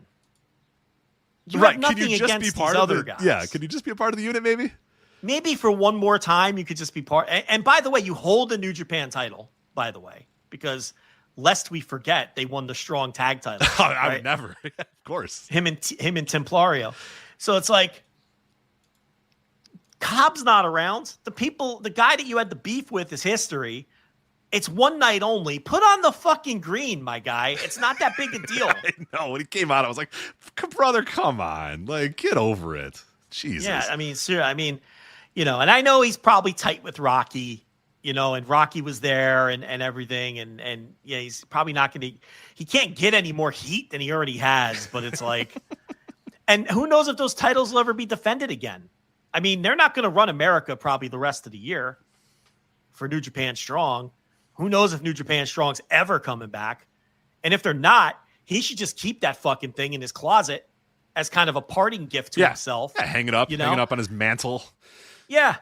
You have nothing can you just against be part these of other guys. Yeah, can you just be a part of the unit, maybe? Maybe for one more time, you could just be part. And by the way, you hold the New Japan title, by the way, because lest we forget, they won the strong tag title. I would never. Of course. Him and Templario. So it's like, Cobb's not around. The guy that you had the beef with is history. It's one night only. Put on the fucking green, my guy. It's not that big a deal. I know. When he came out, I was like, brother, come on. Like, get over it. Jesus. Yeah, I mean, and I know he's probably tight with Rocky, and Rocky was there and everything. And yeah, he's probably not going to, he can't get any more heat than he already has, but it's like, and who knows if those titles will ever be defended again. I mean, they're not going to run America probably the rest of the year for New Japan Strong. Who knows if New Japan Strong's ever coming back. And if they're not, he should just keep that fucking thing in his closet as kind of a parting gift to himself. Yeah, hang it up on his mantle. Yeah.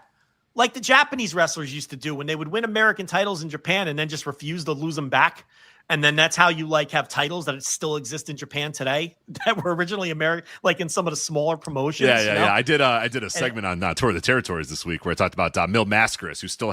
Like the Japanese wrestlers used to do when they would win American titles in Japan and then just refuse to lose them back. And then that's how you have titles that still exist in Japan today that were originally American, like in some of the smaller promotions. Yeah. I did a segment on Tour of the Territories this week where I talked about Mil Mascaris, who still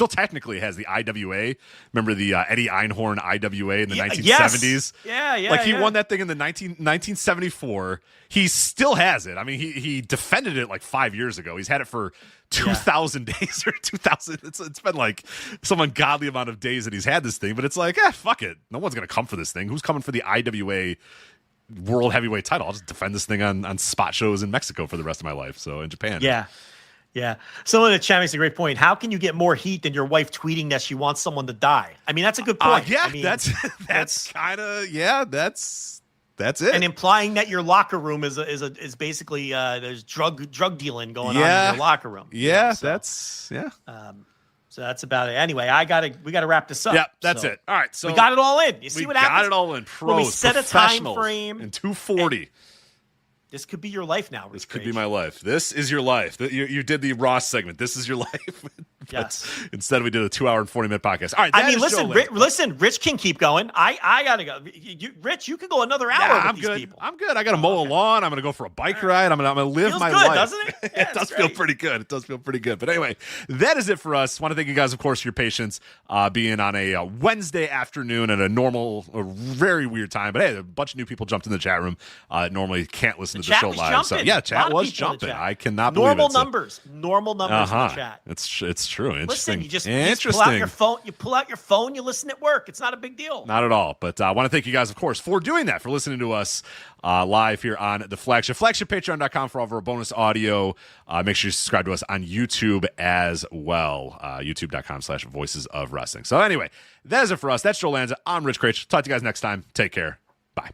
technically has the IWA. Remember the Eddie Einhorn IWA in the 1970s? Yeah. He won that thing in the 1974. He still has it. I mean, he defended it like 5 years ago. He's had it for 2,000 days or 2,000. It's been like some ungodly amount of days that he's had this thing, but it's like, fuck it. No one's going to come for this thing. Who's coming for the IWA World Heavyweight title? I'll just defend this thing on spot shows in Mexico for the rest of my life. So in Japan. Yeah. Someone in the chat makes a great point. How can you get more heat than your wife tweeting that she wants someone to die? I mean, that's a good point. That's kind of, that's it. And implying that your locker room is basically there's drug dealing going on in your locker room. Yeah, so that's about it. Anyway, we gotta wrap this up. Yeah, that's it. All right, so we got it all in. You see what happens? We got it all in. Pros, when we set a time frame in 240. This could be your life now. This could be my life. This is your life. You did the Ross segment. This is your life. Yes. Instead, we did a 2 hour and 40 minute podcast. All right. Listen, Rich can keep going. I gotta go. Rich, you can go another hour with these people. I'm good. I gotta mow a lawn. I'm gonna go for a bike ride. I'm gonna live Feels my good, life. Doesn't it? Yeah, it does feel pretty good. It does feel pretty good. But anyway, that is it for us. Want to thank you guys, of course, for your patience being on a Wednesday afternoon at a very weird time. But hey, a bunch of new people jumped in the chat room. Normally can't listen listen to the show live. So, yeah, chat was jumping. I cannot believe it. Normal numbers in the chat. It's true. Interesting. Listen, you just pull out your phone. You pull out your phone. You listen at work. It's not a big deal. Not at all. But I want to thank you guys, of course, for doing that, for listening to us live here on the Flagship. FlagshipPatreon.com for all of our bonus audio. Make sure you subscribe to us on YouTube as well. YouTube.com/Voices of Wrestling. So anyway, that is it for us. That's Joe Lanza. I'm Rich Craich. Talk to you guys next time. Take care. Bye.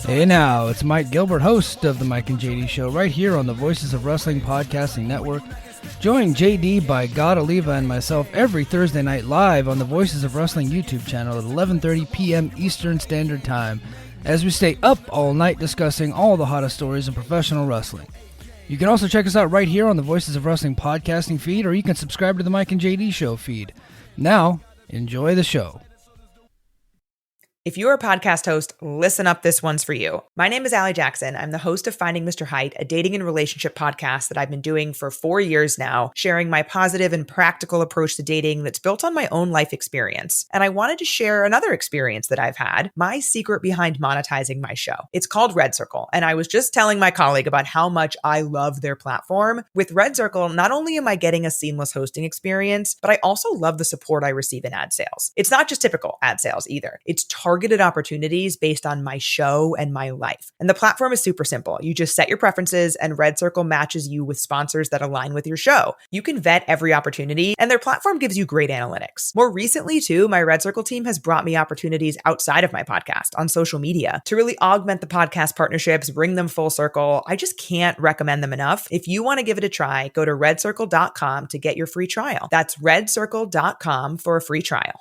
Hey now, it's Mike Gilbert, host of the Mike and JD Show, right here on the Voices of Wrestling Podcasting Network. Join JD by God Oliva and myself every Thursday night live on the Voices of Wrestling YouTube channel at 11:30 p.m. Eastern Standard Time, as we stay up all night discussing all the hottest stories in professional wrestling. You can also check us out right here on the Voices of Wrestling podcasting feed, or you can subscribe to the Mike and JD Show feed. Now, enjoy the show. If you're a podcast host, listen up, this one's for you. My name is Allie Jackson. I'm the host of Finding Mr. Height, a dating and relationship podcast that I've been doing for 4 years now, sharing my positive and practical approach to dating that's built on my own life experience. And I wanted to share another experience that I've had, my secret behind monetizing my show. It's called Red Circle, and I was just telling my colleague about how much I love their platform. With Red Circle, not only am I getting a seamless hosting experience, but I also love the support I receive in ad sales. It's not just typical ad sales either. It's targeted opportunities based on my show and my life. And the platform is super simple. You just set your preferences and Red Circle matches you with sponsors that align with your show. You can vet every opportunity and their platform gives you great analytics. More recently too, my Red Circle team has brought me opportunities outside of my podcast on social media to really augment the podcast partnerships, bring them full circle. I just can't recommend them enough. If you want to give it a try, go to redcircle.com to get your free trial. That's redcircle.com for a free trial.